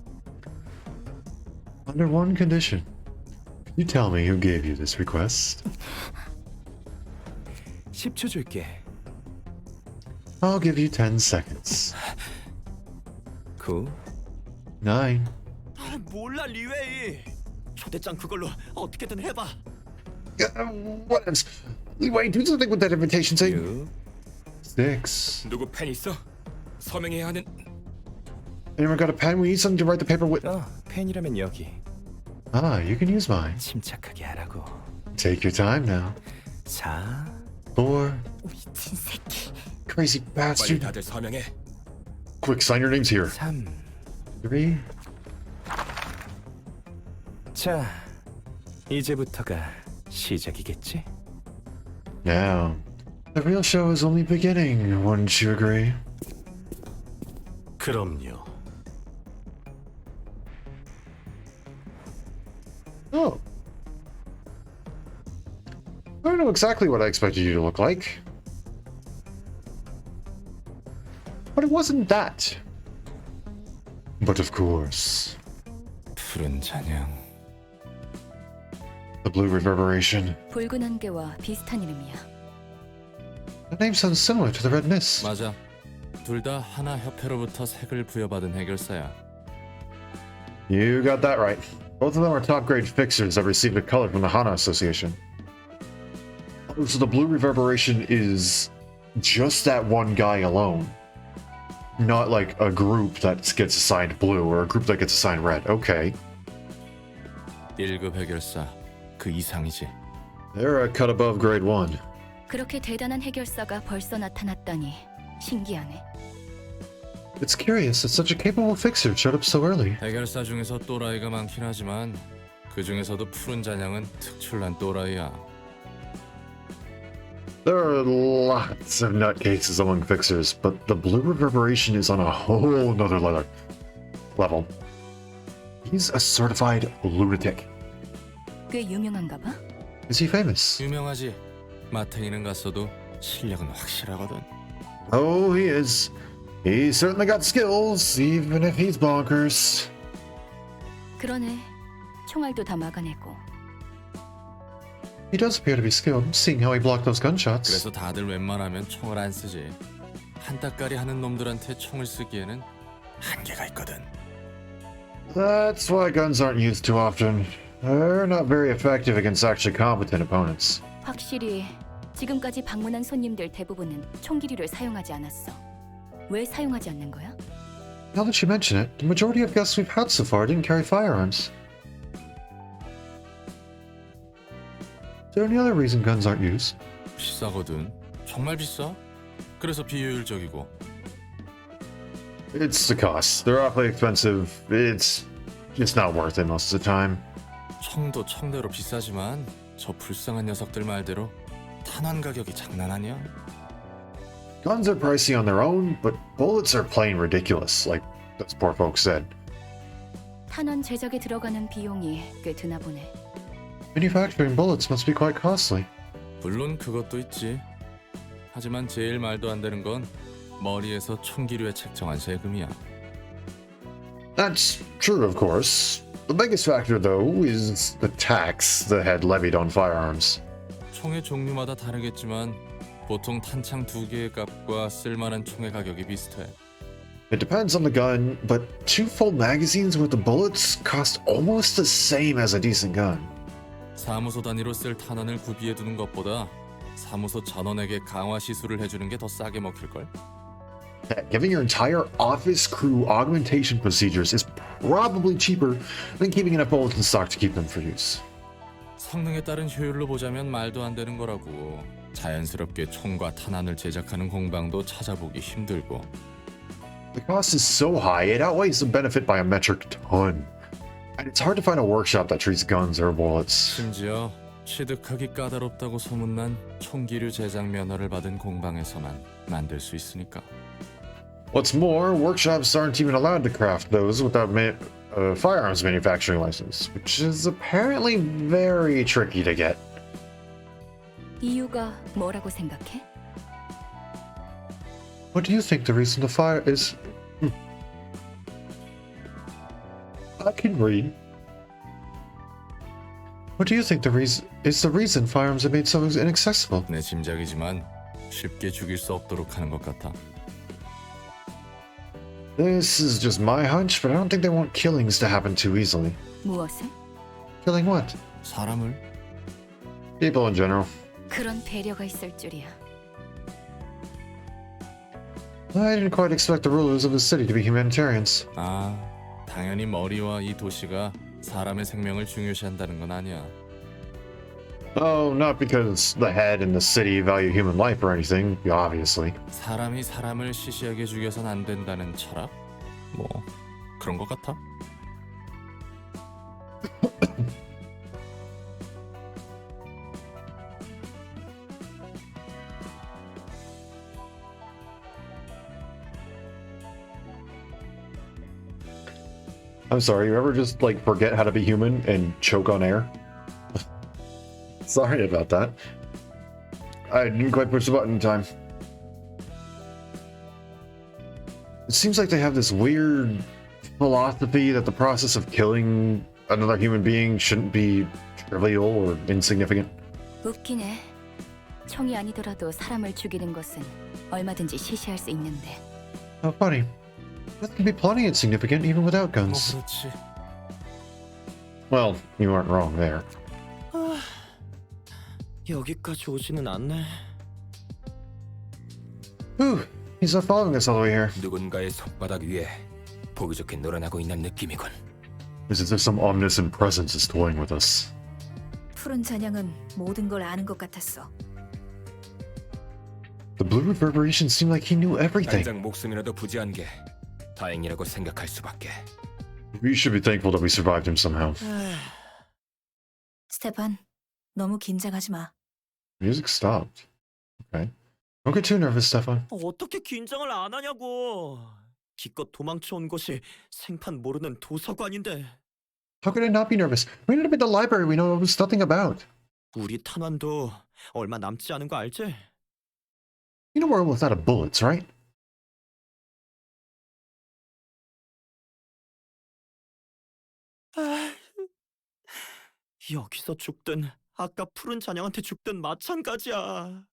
[SPEAKER 1] Under one condition. You tell me who gave you this request.
[SPEAKER 9] 10초 줄게.
[SPEAKER 1] I'll give you 10 seconds.
[SPEAKER 9] 9.
[SPEAKER 1] 9.
[SPEAKER 11] 몰라 리웨이. 초대장 그걸로 어떻게든 해봐.
[SPEAKER 1] What else? Wait, do something with that invitation saying.
[SPEAKER 9] 6.
[SPEAKER 1] 6.
[SPEAKER 2] 누구 펜 있어? 서명해야 하는.
[SPEAKER 1] Anyone got a pen? We need something to write the paper with.
[SPEAKER 9] 펜이라면 여기.
[SPEAKER 1] You can use mine.
[SPEAKER 9] 침착하게 하라고.
[SPEAKER 1] Take your time now.
[SPEAKER 9] 4.
[SPEAKER 1] 4.
[SPEAKER 4] 미친 새끼.
[SPEAKER 1] Crazy
[SPEAKER 2] 빨리
[SPEAKER 1] bastard.
[SPEAKER 2] 다들 서명해.
[SPEAKER 1] Quick, sign your names here.
[SPEAKER 9] 3.
[SPEAKER 1] 3.
[SPEAKER 9] 자, 이제부터가 시작이겠지?
[SPEAKER 1] Now, the real show is only beginning, wouldn't you agree?
[SPEAKER 11] 그럼요.
[SPEAKER 1] Oh. I don't know exactly what I expected you to look like. But it wasn't that. But of course,
[SPEAKER 3] 푸른 잔향.
[SPEAKER 1] the blue reverberation.
[SPEAKER 4] 붉은 안개와 비슷한 이름이야.
[SPEAKER 1] The name sounds similar to the red mist.
[SPEAKER 3] 맞아. 둘 다 하나 협회로부터 색을 부여받은 해결사야.
[SPEAKER 1] You got that right. Both of them are top-grade fixers that received a color from the Hana Association. So the blue reverberation is just that one guy alone. Not like a group that gets assigned blue or a group that gets assigned red. Okay.
[SPEAKER 3] 1급 해결사. 그 이상이지.
[SPEAKER 1] They're a cut above grade 1.
[SPEAKER 4] 그렇게 대단한 해결사가 벌써 나타났다니 신기하네.
[SPEAKER 1] It's curious that such a capable fixer showed up so early.
[SPEAKER 3] 해결사 중에서 또라이가 많긴 하지만 그 중에서도 푸른 잔향은 특출난 또라이야.
[SPEAKER 1] There are lots of nutcases among fixers, but the blue reverberation is on a whole nother level. He's a certified lunatic.
[SPEAKER 4] 꽤 유명한가 봐?
[SPEAKER 1] Is he famous?
[SPEAKER 3] 유명하지. 마탱이는 갔어도 실력은 확실하거든.
[SPEAKER 1] Oh, he is. He's certainly got skills, even if he's bonkers.
[SPEAKER 4] 그러네. 총알도 다 막아내고.
[SPEAKER 1] He does appear to be skilled, seeing how he blocked those gunshots.
[SPEAKER 3] 그래서 다들 웬만하면 총을 안 쓰지. 한따까리 하는 놈들한테 총을 쓰기에는 한계가 있거든.
[SPEAKER 1] That's why guns aren't used too often. They're not very effective against actually competent opponents.
[SPEAKER 4] 확실히 지금까지 방문한 손님들 대부분은 총기류를 사용하지 않았어. 왜 사용하지 않는 거야?
[SPEAKER 1] Now that you mention it, the majority of guests we've had so far didn't carry firearms. Is there any other reason guns aren't used?
[SPEAKER 3] 비싸거든. 정말 비싸. 그래서 비효율적이고.
[SPEAKER 1] It's the cost. They're awfully expensive. It's just not worth it most of the time.
[SPEAKER 3] 총도 총대로 비싸지만 저 불쌍한 녀석들 말대로 탄환 가격이 장난 아니야.
[SPEAKER 1] Guns are pricey on their own, but bullets are plain ridiculous, like those poor folks said.
[SPEAKER 4] 탄환 제작에 들어가는 비용이 꽤 드나 보네.
[SPEAKER 1] Manufacturing bullets must be quite costly.
[SPEAKER 3] 물론 그것도 있지. 하지만 제일 말도 안 되는 건 머리에서 총기류에 책정한 세금이야.
[SPEAKER 1] That's true, of course. The biggest factor, though, is the tax the head levied on firearms.
[SPEAKER 3] 총의 종류마다 다르겠지만 보통 탄창 2개의 값과 쓸만한 총의 가격이 비슷해.
[SPEAKER 1] It depends on the gun, but 2 full magazines with the bullets cost almost the same as a decent gun.
[SPEAKER 3] 사무소 단위로 쓸 탄환을 구비해 두는 것보다 사무소 전원에게 강화 시술을 해주는 게 더 싸게 먹힐걸?
[SPEAKER 1] Heck, giving your entire office crew augmentation procedures is probably cheaper than keeping enough bullets in stock to keep them for use.
[SPEAKER 3] 성능에 따른 효율로 보자면 말도 안 되는 거라고. 자연스럽게 총과 탄환을 제작하는 공방도 찾아보기 힘들고.
[SPEAKER 1] The cost is so high, it outweighs the benefit by a metric ton. And it's hard to find a workshop that treats guns or bullets.
[SPEAKER 3] 심지어 취득하기 까다롭다고 소문난 총기류 제작 면허를 받은 공방에서만 만들 수 있으니까.
[SPEAKER 1] What's more, workshops aren't even allowed to craft those without firearms manufacturing license, which is apparently very tricky to get.
[SPEAKER 4] 이유가 뭐라고 생각해?
[SPEAKER 1] What do you think the reason the fire is? I can read. What do you think the reason firearms are made so inaccessible?
[SPEAKER 3] 내 짐작이지만 쉽게 죽일 수 없도록 하는 것 같아.
[SPEAKER 1] This is just my hunch, but I don't think they want killings to happen too easily.
[SPEAKER 4] 무엇을?
[SPEAKER 1] Killing what?
[SPEAKER 3] 사람을?
[SPEAKER 1] People in general.
[SPEAKER 4] 그런 배려가 있을 줄이야.
[SPEAKER 1] I didn't quite expect the rulers of the city to be humanitarians.
[SPEAKER 3] 아, 당연히 머리와 이 도시가 사람의 생명을 중요시한다는 건 아니야.
[SPEAKER 1] Oh, not because the head and the city value human life or anything, obviously.
[SPEAKER 3] 사람이 사람을 시시하게 죽여선 안 된다는 철학? 뭐 그런 것 같아?
[SPEAKER 1] I'm sorry, you ever just like forget how to be human and choke on air? Sorry about that. I didn't quite push the button in time. It seems like they have this weird philosophy that the process of killing another human being shouldn't be trivial or insignificant.
[SPEAKER 4] 웃기네. 총이 아니더라도 사람을 죽이는 것은 얼마든지 시시할 수 있는데.
[SPEAKER 1] How funny. That can be plenty insignificant even without guns.
[SPEAKER 3] 그렇지.
[SPEAKER 1] Well, you aren't wrong there.
[SPEAKER 9] 여기까지 오지는 않네.
[SPEAKER 1] Whew, he's not following us all the way here.
[SPEAKER 2] 누군가의 손바닥 위에 보기 좋게 늘어나고 있는 느낌이군.
[SPEAKER 1] It's as if some omniscient presence is toying with us.
[SPEAKER 5] 푸른 잔향은 모든 걸 아는 것 같았어.
[SPEAKER 1] The blue reverberation seemed like he knew everything.
[SPEAKER 2] 당장 목숨이라도 부지한 게 다행이라고 생각할 수밖에.
[SPEAKER 1] We should be thankful that we survived him somehow.
[SPEAKER 5] 스테판, 너무 긴장하지 마.
[SPEAKER 1] Music stopped. Okay. Don't get too nervous, Stefan.
[SPEAKER 9] 어떻게 긴장을 안 하냐고. 기껏 도망쳐 온 곳이 생판 모르는 도서관인데.
[SPEAKER 1] How could I not be nervous? We ended up in the library we know almost nothing about.
[SPEAKER 9] 우리 탄환도 얼마 남지 않은 거 알지?
[SPEAKER 1] You know we're almost out of bullets, right?
[SPEAKER 9] 여기서 죽든 아까 푸른 잔향한테 죽든 마찬가지야.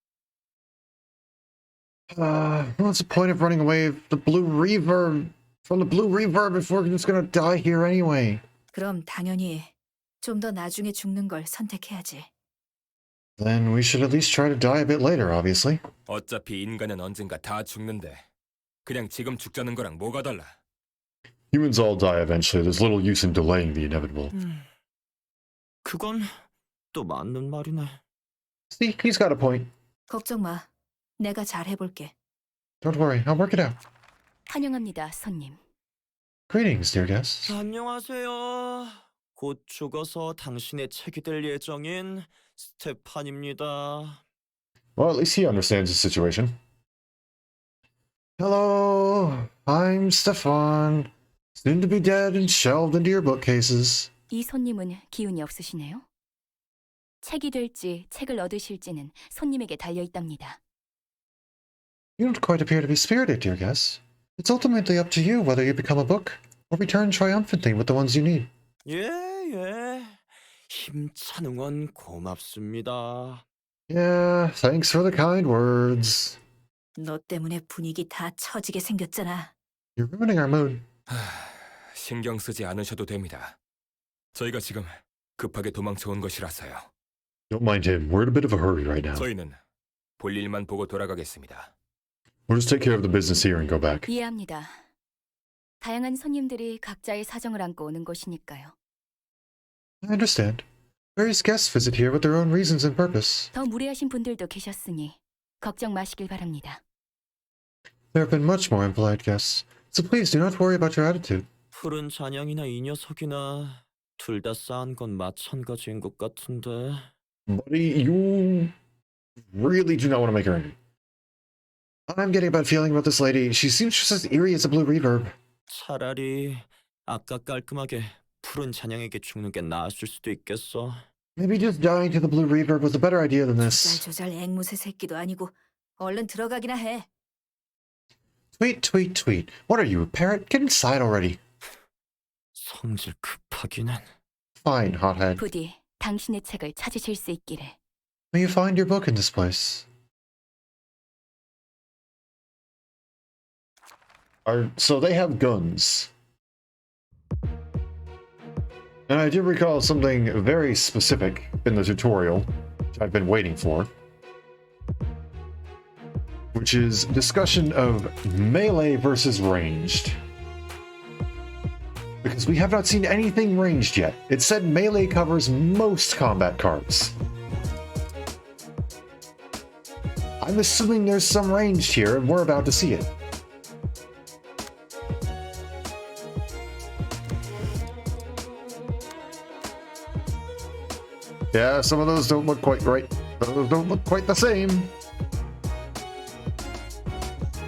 [SPEAKER 1] What's the point of running away from the blue reverb if we're just gonna die here anyway?
[SPEAKER 5] 그럼 당연히 좀 더 나중에 죽는 걸 선택해야지.
[SPEAKER 1] Then we should at least try to die a bit later, obviously.
[SPEAKER 2] 어차피 인간은 언젠가 다 죽는데 그냥 지금 죽자는 거랑 뭐가 달라?
[SPEAKER 1] Humans all die eventually. There's little use in delaying the inevitable.
[SPEAKER 9] 그건 또 맞는 말이네.
[SPEAKER 1] See, he's got a point.
[SPEAKER 5] 걱정 마. 내가 잘 해볼게.
[SPEAKER 1] Don't worry, I'll work it out.
[SPEAKER 4] 환영합니다, 손님.
[SPEAKER 1] Greetings, dear guests.
[SPEAKER 9] 안녕하세요. 곧 죽어서 당신의 책이 될 예정인 스테판입니다.
[SPEAKER 1] Well, at least he understands the situation. Hello, I'm Stefan. Soon to be dead and shelved into your bookcases.
[SPEAKER 4] 이 손님은 기운이 없으시네요. 책이 될지 책을 얻으실지는 손님에게 달려 있답니다.
[SPEAKER 1] You don't quite appear to be spirited, dear guest. It's ultimately up to you whether you become a book or return triumphantly with the ones you need.
[SPEAKER 9] 예. 힘찬 응원 고맙습니다.
[SPEAKER 1] Yeah, thanks for the kind words.
[SPEAKER 5] 너 때문에 분위기 다 처지게 생겼잖아.
[SPEAKER 1] You're ruining our mood.
[SPEAKER 2] 신경 쓰지 않으셔도 됩니다. 저희가 지금 급하게 도망쳐 온 것이라서요.
[SPEAKER 1] Don't mind him. We're in a bit of a hurry right now.
[SPEAKER 2] 저희는 볼 일만 보고 돌아가겠습니다.
[SPEAKER 1] We'll just take care of the business here and go back.
[SPEAKER 4] 이해합니다. 다양한 손님들이 각자의 사정을 안고 오는 곳이니까요.
[SPEAKER 1] I understand. Various guests visit here with their own reasons and purpose.
[SPEAKER 4] 더 무례하신 분들도 계셨으니 걱정 마시길 바랍니다.
[SPEAKER 1] There have been much more impolite guests, so please do not worry about your attitude.
[SPEAKER 9] 푸른 잔향이나 이 녀석이나 둘 다 싸한 건 마찬가지인 것 같은데.
[SPEAKER 1] Buddy, you really do not want to make her angry. I'm getting a bad feeling about this lady. She seems just as eerie as a blue reverb.
[SPEAKER 9] 차라리 아까 깔끔하게 푸른 잔향에게 죽는 게 나았을 수도 있겠어.
[SPEAKER 1] Maybe just dying to the blue reverb was a better idea than this.
[SPEAKER 5] 조잘조잘 앵무새 새끼도 아니고 얼른 들어가기나 해.
[SPEAKER 1] Tweet. What are you, a parrot? Get inside already.
[SPEAKER 9] 성질 급하기는.
[SPEAKER 1] Fine, hothead.
[SPEAKER 4] 부디 당신의 책을 찾으실 수 있기를.
[SPEAKER 1] May you find your book in this place. So they have guns. And I do recall something very specific in the tutorial, which I've been waiting for, which is discussion of melee versus ranged. Because we have not seen anything ranged yet. It said melee covers most combat cards. I'm assuming there's some ranged here, and we're about to see it. Yeah, some of those don't look quite right. Those don't look quite the same.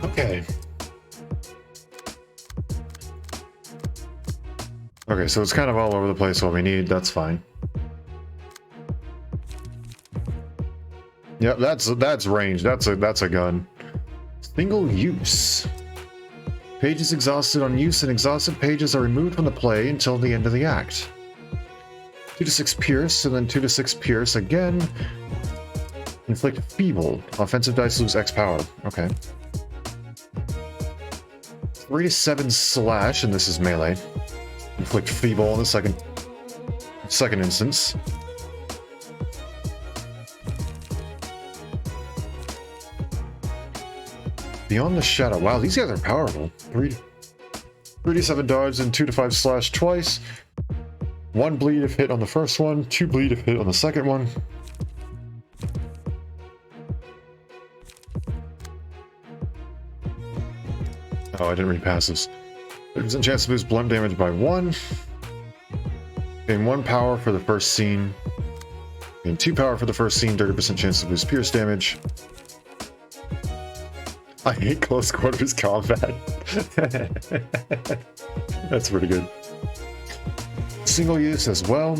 [SPEAKER 1] Okay. Okay, so it's kind of all over the place what we need. That's fine. Yep, that's range. That's a gun. Single use. Pages exhausted on use and exhausted pages are removed from the play until the end of the act. 2 to 6 pierce, and then 2 to 6 pierce again. Inflict feeble. Offensive dice lose X power. Okay. 3 to 7 slash, and this is melee. Inflict feeble in the second instance. Beyond the shadow. Wow, these guys are powerful. 3 to 7 dodge and 2 to 5 slash twice. 1 bleed if hit on the first one, 2 bleed if hit on the second one. Oh, I didn't read passives. 30% chance to boost blunt damage by 1. Gain 1 power for the first scene. Gain 2 power for the first scene, 30% chance to boost pierce damage. I hate close quarters combat. That's pretty good. Single use as well.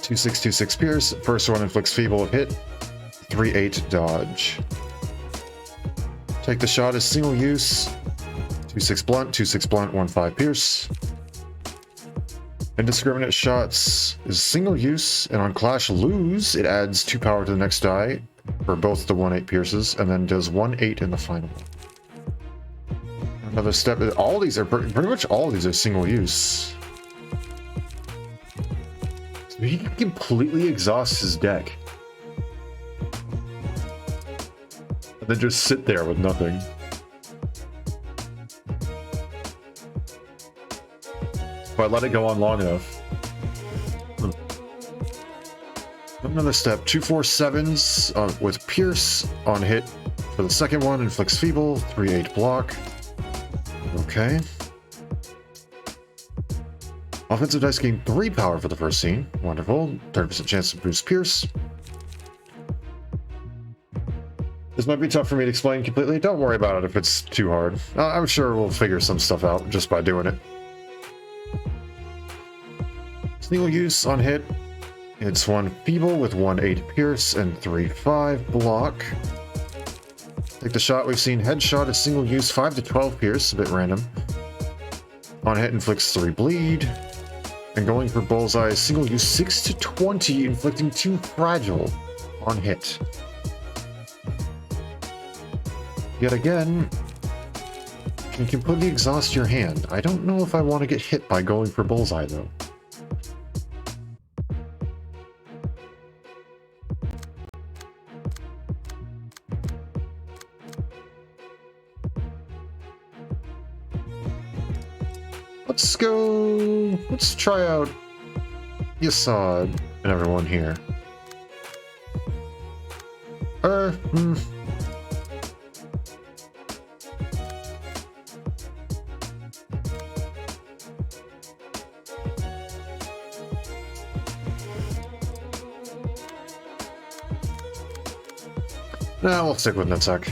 [SPEAKER 1] 2/6, 2/6 pierce. First one inflicts feeble if hit. 3/8 dodge. Take the shot as single use. 2/6 blunt, 2/6 blunt, 1/5 pierce. Indiscriminate shots is single use, and on clash lose, it adds 2 power to the next die for both the 1/8 pierces, and then does 1/8 in the final one. Another step. All these are pretty much all of these are single use. So he can completely exhaust his deck, and then just sit there with nothing. If I let it go on long enough. Another step. 2/4/7s with pierce on hit for the second one. Inflicts feeble. 3/8 block. Okay. Offensive dice gain 3 power for the first scene. Wonderful. 30% chance to boost pierce. This might be tough for me to explain completely. Don't worry about it if it's too hard. I'm sure we'll figure some stuff out just by doing it. Single use on hit. It's 1 feeble with 1/8 pierce and 3/5 block. Take the shot. We've seen headshot is single use 5 to 12 pierce, a bit random. On hit inflicts 3 bleed. And going for bullseye is single use 6 to 20, inflicting 2 fragile on hit. Yet again, can completely exhaust your hand. I don't know if I want to get hit by going for bullseye though. Let's try out Yasad and everyone here. Nah, we'll stick with Nutsack.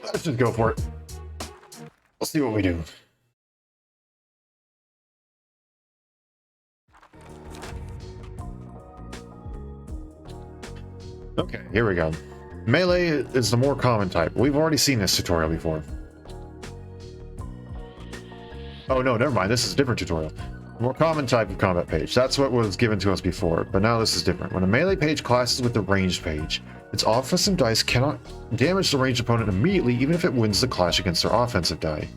[SPEAKER 1] Let's just go for it. We'll see what we do. Okay, here we go. Melee is the more common type. We've already seen this tutorial before. Oh no, never mind. This is a different tutorial. More common type of combat page. That's what was given to us before, but now this is different. When a melee page clashes with the ranged page, its offensive dice cannot damage the ranged opponent immediately, even if it wins the clash against their offensive die.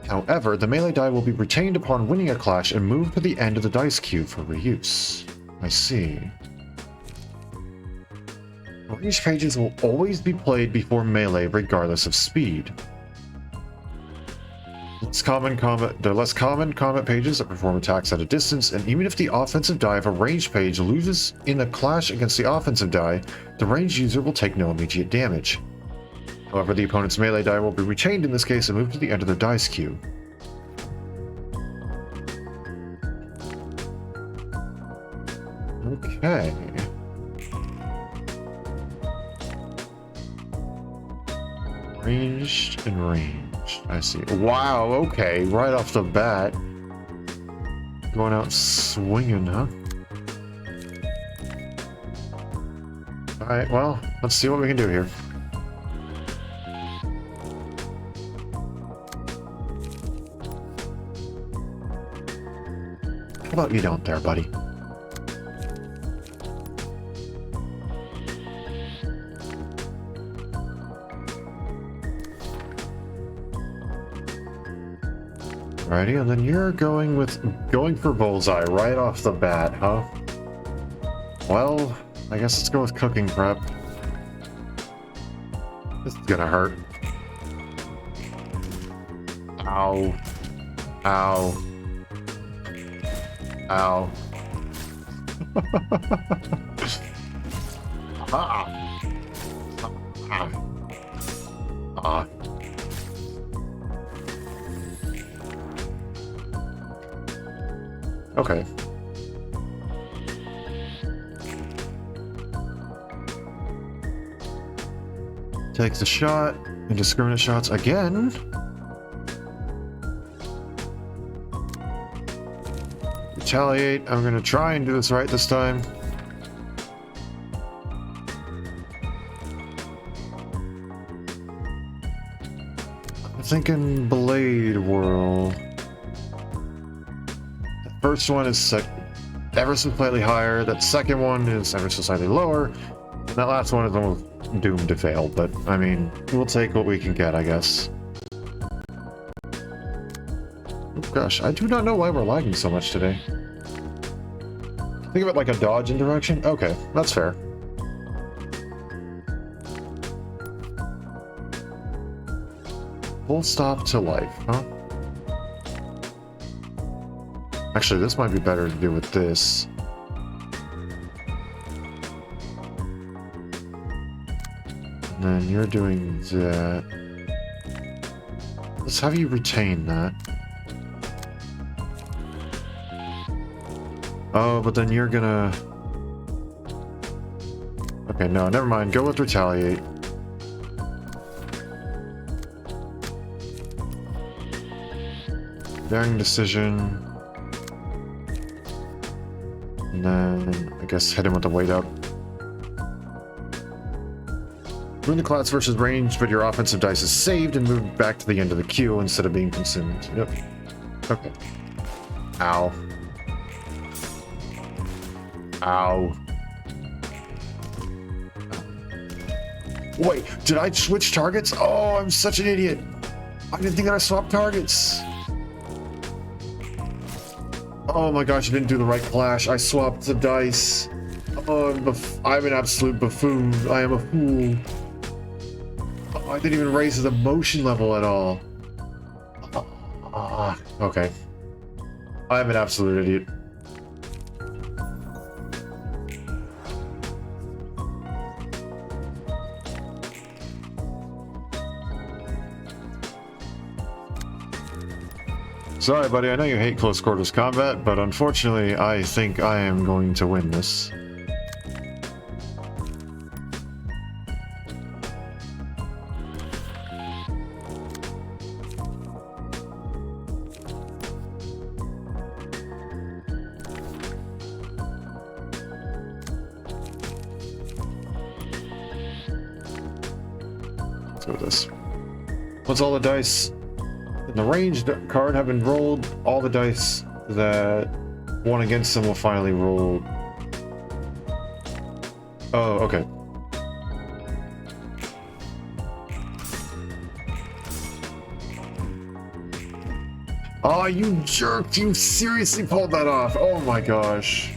[SPEAKER 1] However, the melee die will be retained upon winning a clash and moved to the end of the dice cube for reuse. I see. Ranged pages will always be played before melee regardless of speed. The less common combat pages that perform attacks at a distance, and even if the offensive die of a ranged page loses in a clash against the offensive die, the ranged user will take no immediate damage. However, the opponent's melee die will be retained in this case and moved to the end of their dice queue. Okay. Ranged and ranged. I see. Wow, okay. Right off the bat. Going out swinging, huh? Alright, well, let's see what we can do here. How about you don't there, buddy? Alrighty, and then you're going for bullseye right off the bat, huh? Well, I guess let's go with cooking prep. This is gonna hurt. Ow. Ow. Ow. Ah. Ah. Ah. Okay. Takes a shot. Indiscriminate shots again. Retaliate. I'm gonna try and do this right this time. I'm thinking Blade Whirl. First one is ever so slightly higher, that second one is ever so slightly lower, and that last one is almost doomed to fail, but I mean, we'll take what we can get, I guess. Oh gosh, I do not know why we're lagging so much today. Think of it like a dodge in direction? Okay, that's fair. Full stop to life, huh? Actually, this might be better to do with this. And then you're doing that. Let's have you retain that. Oh, but then you're gonna... Okay, no, never mind. Go with retaliate. Daring decision. And then, I guess, hit him with the weight up. Ruin the clouds versus range, but your offensive dice is saved and moved back to the end of the queue instead of being consumed. Yep. Okay. Ow. Ow. Wait, did I switch targets? Oh, I'm such an idiot. I didn't think that I swapped targets. Oh my gosh, I didn't do the right clash. I swapped the dice. Oh, I'm an absolute buffoon. I am a fool. Oh, I didn't even raise the emotion level at all. Okay. I'm an absolute idiot. Sorry, buddy, I know you hate close quarters combat, but unfortunately, I think I am going to win this. Let's go with this. What's all the dice? The ranged card have been rolled. All the dice that won against them will finally roll. Oh, okay. Oh, you jerk! You seriously pulled that off! Oh my gosh.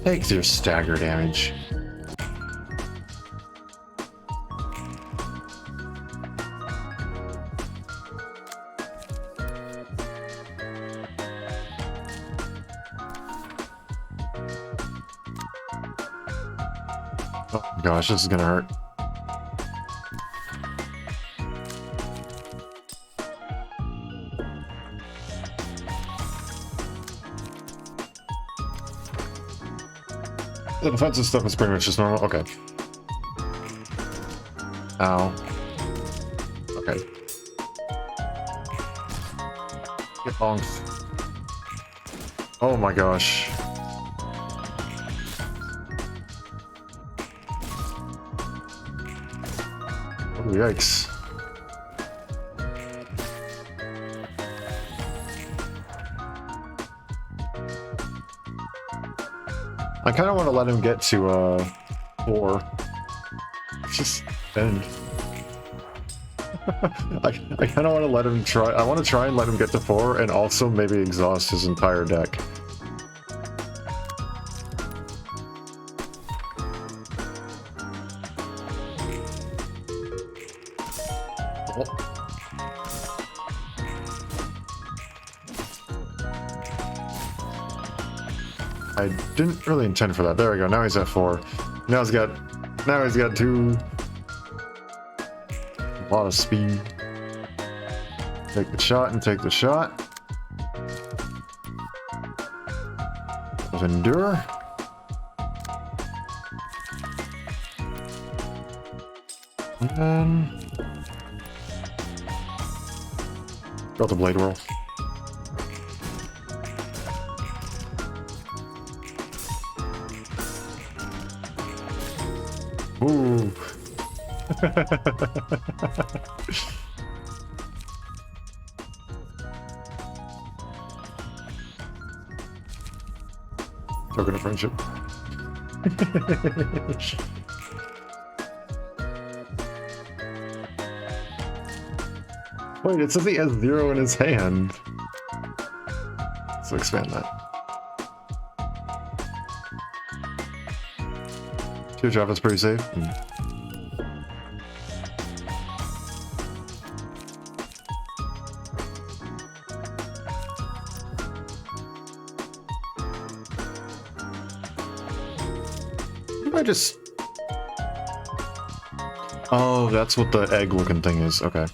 [SPEAKER 1] Take your stagger damage. Oh gosh, this is gonna hurt. The defensive stuff is pretty much just normal. Okay. Ow. Okay. Get bonked. Oh my gosh. Oh, yikes. I kind of want to let him get to 4. Just end. I kind of want to let him try. I want to try and let him get to 4 and also maybe exhaust his entire deck. I didn't really intend for that. There we go. Now he's at 4. Now he's got 2. A lot of speed. Take the shot and take the shot. With endure. And then got the blade roll. Ooh. Token of friendship. Wait, it says he has 0 in his hand. Let's expand that. Teardrop is pretty safe. I just... Oh, that's what the egg-looking thing is. Okay.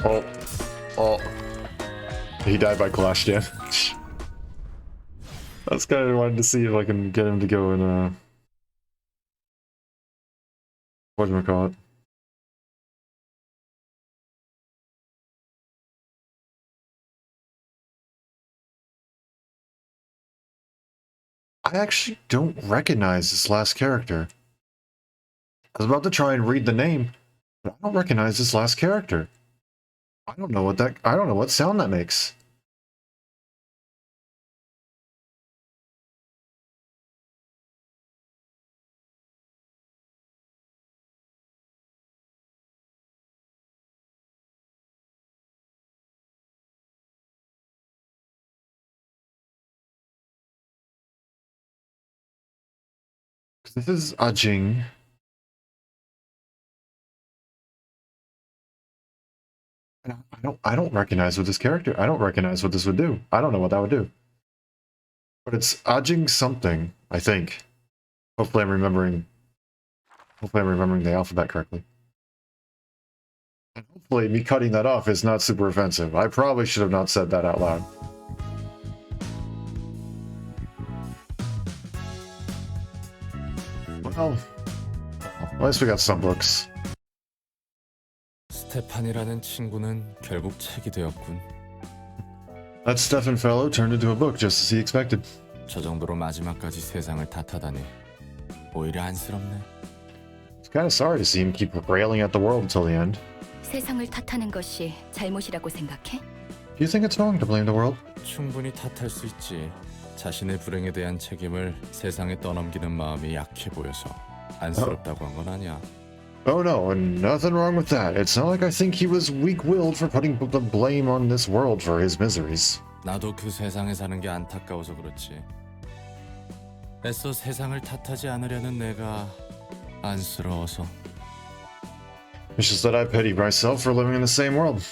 [SPEAKER 1] Oh. Oh. He died by clash damage. I was kind of wanted to see if I can get him to go in, whatchamacallit. I actually don't recognize this last character. I was about to try and read the name, but I don't recognize this last character. I don't know what sound that makes. This is Ajing. I don't recognize what this character. I don't recognize what this would do. I don't know what that would do. But it's Ajing something, I think. Hopefully I'm remembering the alphabet correctly. And hopefully me cutting that off is not super offensive. I probably should have not said that out loud. Well, at least we got some books.
[SPEAKER 3] 스테판이라는 친구는 결국 책이 되었군.
[SPEAKER 1] That Stefan fellow turned into a book just as he expected.
[SPEAKER 3] 저 정도로 마지막까지 세상을 탓하다니 오히려 안쓰럽네.
[SPEAKER 1] It's kind of sorry to see him keep railing at the world until the end.
[SPEAKER 4] 세상을 탓하는 것이 잘못이라고 생각해?
[SPEAKER 1] Do you think it's wrong to blame the world?
[SPEAKER 3] 충분히 탓할 수 있지. 자신의 불행에 대한 책임을 세상에 떠넘기는 마음이 약해 보여서 안쓰럽다고 한 건 아니야.
[SPEAKER 1] Oh no, and nothing wrong with that. It's not like I think he was weak-willed for putting the blame on this world for his miseries.
[SPEAKER 3] 나도 그 세상에 사는 게 안타까워서 그렇지. 애써 세상을 탓하지 않으려는 내가 안쓰러워서.
[SPEAKER 1] It's just that I pity myself for living in the same world.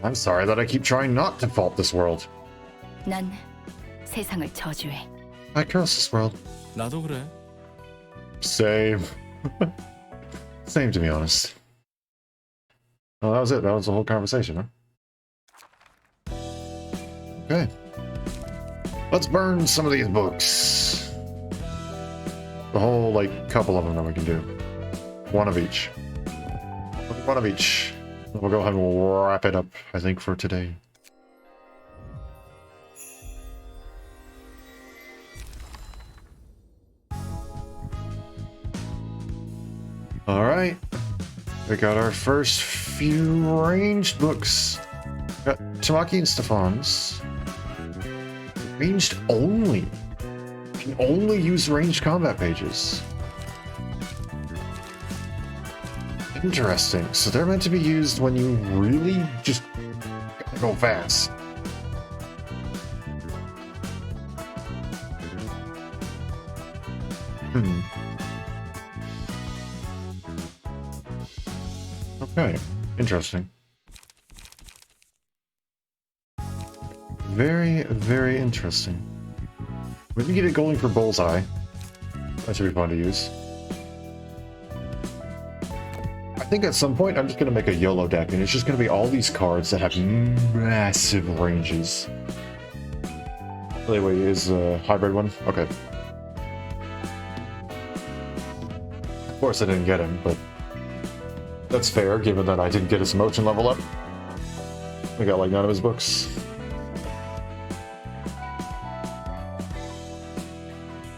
[SPEAKER 1] I'm sorry that I keep trying not to fault this world.
[SPEAKER 4] 난 세상을 저주해.
[SPEAKER 1] I curse this world.
[SPEAKER 3] 나도 그래.
[SPEAKER 1] Same. Same, to be honest. Oh, that was it. That was the whole conversation, huh? Okay. Let's burn some of these books. The whole, couple of them that we can do. One of each. One of each. We'll go ahead and we'll wrap it up, I think, for today. Alright. We got our first few ranged books. Got Tamaki and Stefan's. Ranged only. You can only use ranged combat pages. Interesting. So they're meant to be used when you really just gotta go fast. Okay, interesting. Very, very interesting. We can get it going for Bullseye. That should be fun to use. I think at some point I'm just going to make a YOLO deck, and it's just going to be all these cards that have massive ranges. Anyway, is a hybrid one? Okay. Of course I didn't get him, but that's fair, given that I didn't get his emotion level up. I got none of his books.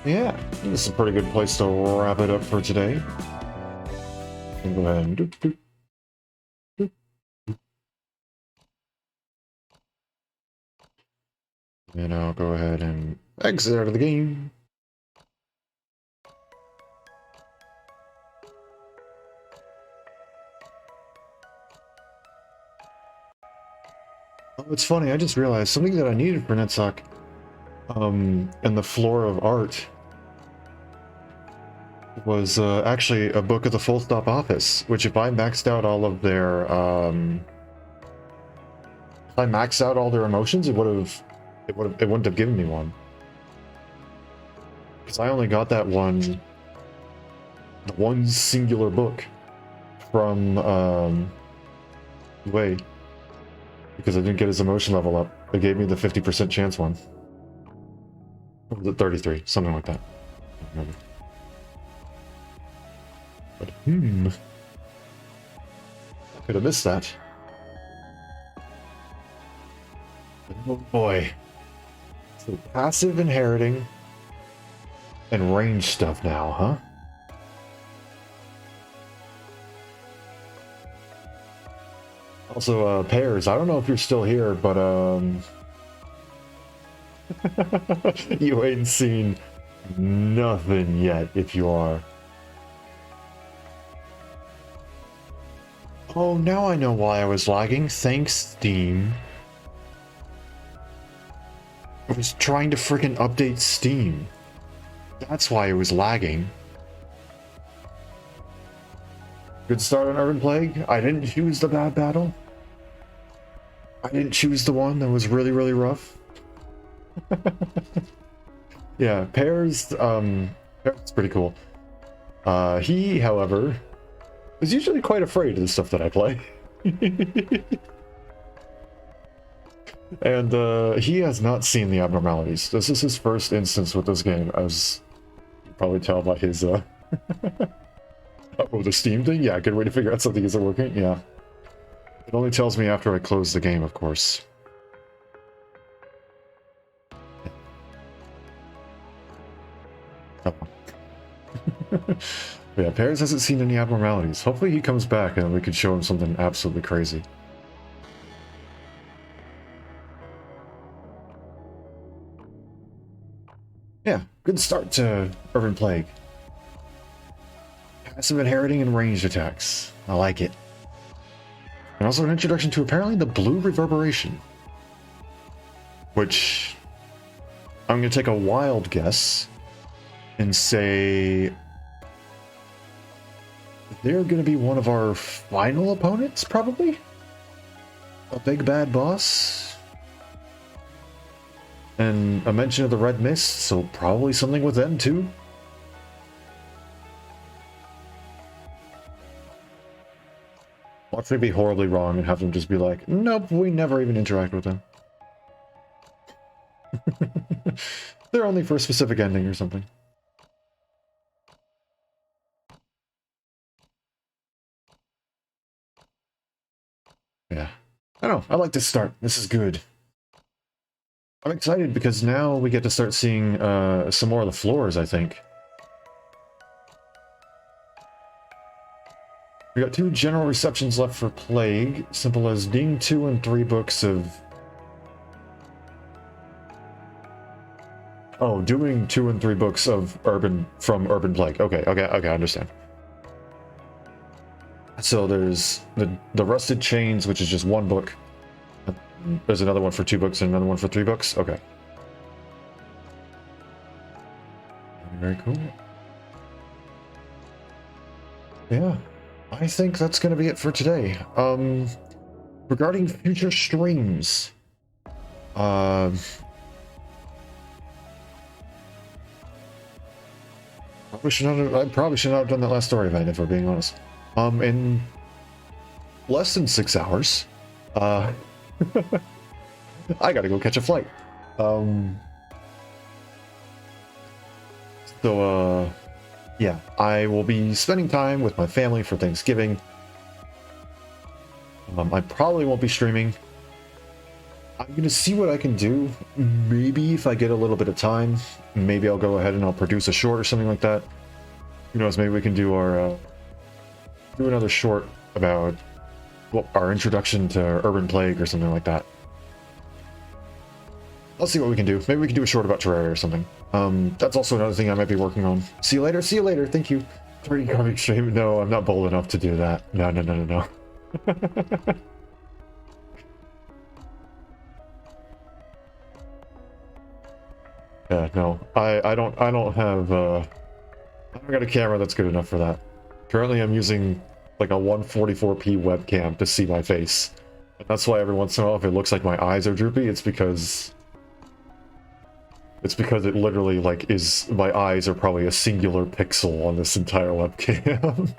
[SPEAKER 1] Yeah, this is a pretty good place to wrap it up for today. Go ahead and and I'll go ahead and exit out of the game. Oh, it's funny, I just realized something that I needed for NetSoc in the floor of art was actually a book of the Full Stop Office, which if I maxed out all of their If I max out all their emotions, it wouldn't have given me one. Because I only got that the one singular book from Wei. Because I didn't get his emotion level up. They gave me the 50% chance one. Or was it 33? Something like that. I don't remember. But I could have missed that. Oh boy. So passive inheriting and range stuff now, huh? Also, Pears, I don't know if you're still here, but you ain't seen nothing yet if you are. Oh, now I know why I was lagging. Thanks, Steam. I was trying to freaking update Steam. That's why it was lagging. Good start on Urban Plague. I didn't choose the bad battle. I didn't choose the one that was really, really rough. Yeah, Pears, Pears pretty cool. He, however, is usually quite afraid of the stuff that I play. And he has not seen the abnormalities. This is his first instance with this game, as you can probably tell by his, oh, the Steam thing? Yeah, good way to figure out something isn't working, yeah. It only tells me after I close the game, of course. Oh. Yeah, Pears hasn't seen any abnormalities. Hopefully he comes back and we can show him something absolutely crazy. Yeah, good start to Urban Plague. Passive inheriting and ranged attacks. I like it. And also an introduction to apparently the blue reverberation. Which I'm going to take a wild guess and say they're going to be one of our final opponents, probably? A big bad boss? And a mention of the Red Mist, so probably something with them too? Watch me be horribly wrong and have them just be like, nope, we never even interact with them. They're only for a specific ending or something. Yeah. I don't know, I like this start. This is good. I'm excited because now we get to start seeing some more of the floors, I think. We got 2 general receptions left for Plague, simple as being 2 and 3 books of... Oh, doing 2 and 3 books of Urban Plague. Okay, I understand. So there's the Rusted Chains, which is just 1 book. There's another one for 2 books and another one for 3 books. Okay. Very cool. Yeah. I think that's going to be it for today. Regarding future streams, I probably should not have done that last story event, if we're being honest. In less than 6 hours, I gotta go catch a flight. Yeah, I will be spending time with my family for Thanksgiving. I probably won't be streaming. I'm going to see what I can do. Maybe if I get a little bit of time, maybe I'll go ahead and I'll produce a short or something like that. Who knows, maybe we can do our do another short about our introduction to Urban Plague or something like that. I'll see what we can do. Maybe we can do a short about Terraria or something. That's also another thing I might be working on. See you later. See you later. Thank you. 3D comic stream. No, I'm not bold enough to do that. No. Yeah, no. I don't have I don't got a camera that's good enough for that. Currently I'm using like a 144p webcam to see my face. That's why every once in a while, if it looks like my eyes are droopy, it's because it literally like is my eyes are probably a singular pixel on this entire webcam.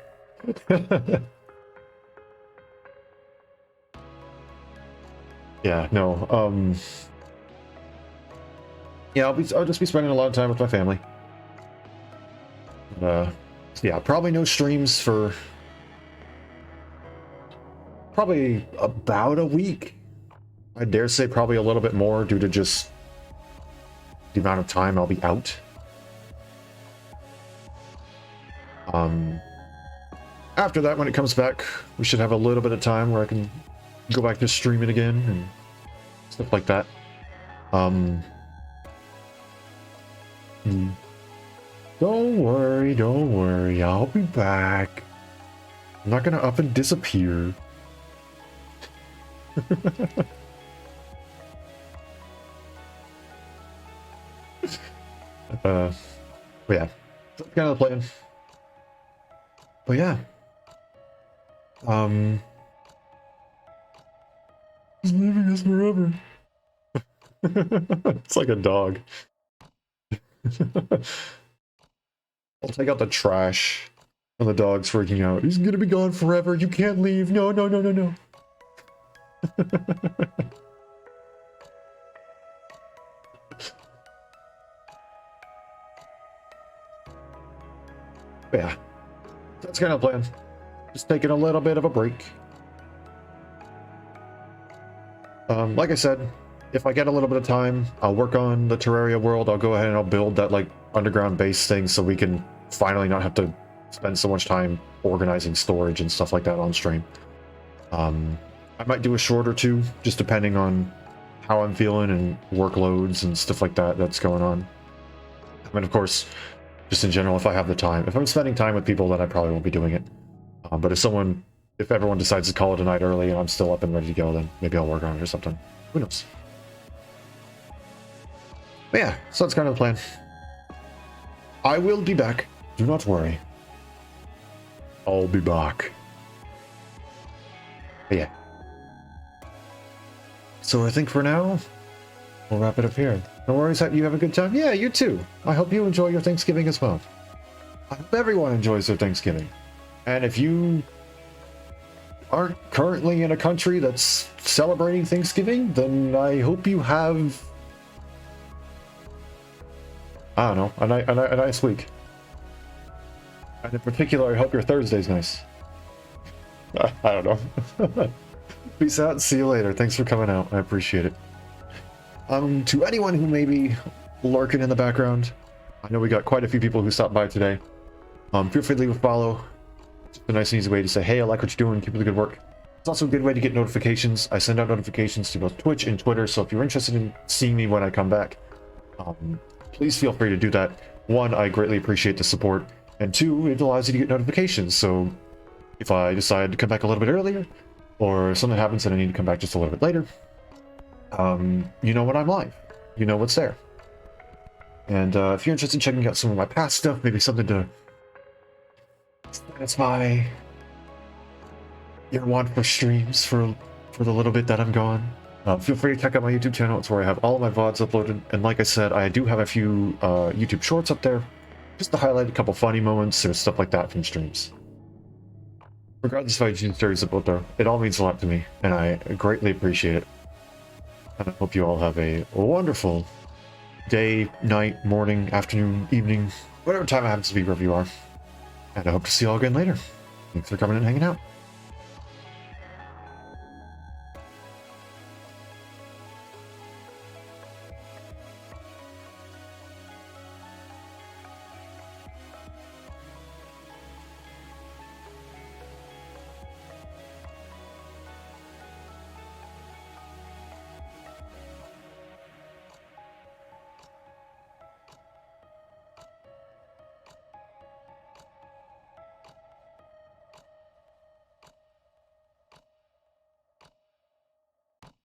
[SPEAKER 1] Yeah, no, yeah, I'll just be spending a lot of time with my family. Yeah, probably no streams for probably about a week. I dare say probably a little bit more due to just the amount of time I'll be out. After that, when it comes back, we should have a little bit of time where I can go back to streaming again and stuff like that. Don't worry, I'll be back. I'm not gonna up and disappear. But yeah, that's kind of the plan. But yeah, he's leaving us forever. It's like a dog. I'll take out the trash, and the dog's freaking out. He's gonna be gone forever. You can't leave. No, no, no, no, no. Yeah, that's kind of the plan. Just taking a little bit of a break. Like I said, if I get a little bit of time, I'll work on the Terraria world. I'll go ahead and I'll build that like underground base thing so we can finally not have to spend so much time organizing storage and stuff like that on stream. I might do a short or two, just depending on how I'm feeling and workloads and stuff like that that's going on. I mean, of course, just in general, if I have the time. If I'm spending time with people, then I probably won't be doing it. But if everyone decides to call it a night early and I'm still up and ready to go, then maybe I'll work on it or something. Who knows? But yeah, so that's kind of the plan. I will be back. Do not worry. I'll be back. But yeah. So I think for now, we'll wrap it up here. No worries, you have a good time? Yeah, you too. I hope you enjoy your Thanksgiving as well. I hope everyone enjoys their Thanksgiving. And if you aren't currently in a country that's celebrating Thanksgiving, then I hope you have, I don't know, a nice week. And in particular, I hope your Thursday's nice. I don't know. Peace out, see you later. Thanks for coming out, I appreciate it. To anyone who may be lurking in the background, I know we got quite a few people who stopped by today. Feel free to leave a follow. It's a nice and easy way to say, hey, I like what you're doing, keep up the good work. It's also a good way to get notifications. I send out notifications to both Twitch and Twitter, so if you're interested in seeing me when I come back, please feel free to do that. One, I greatly appreciate the support, and two, it allows you to get notifications, so if I decide to come back a little bit earlier, or something happens and I need to come back just a little bit later, you know when I'm live. You know what's there. And if you're interested in checking out some of my past stuff, maybe something to satisfy your want for streams for the little bit that I'm gone, feel free to check out my YouTube channel. It's where I have all of my VODs uploaded. And like I said, I do have a few YouTube shorts up there, just to highlight a couple funny moments or stuff like that from streams. Regardless if I do stories about there, it all means a lot to me, and I greatly appreciate it. And I hope you all have a wonderful day, night, morning, afternoon, evening, whatever time it happens to be wherever you are. And I hope to see you all again later. Thanks for coming and hanging out.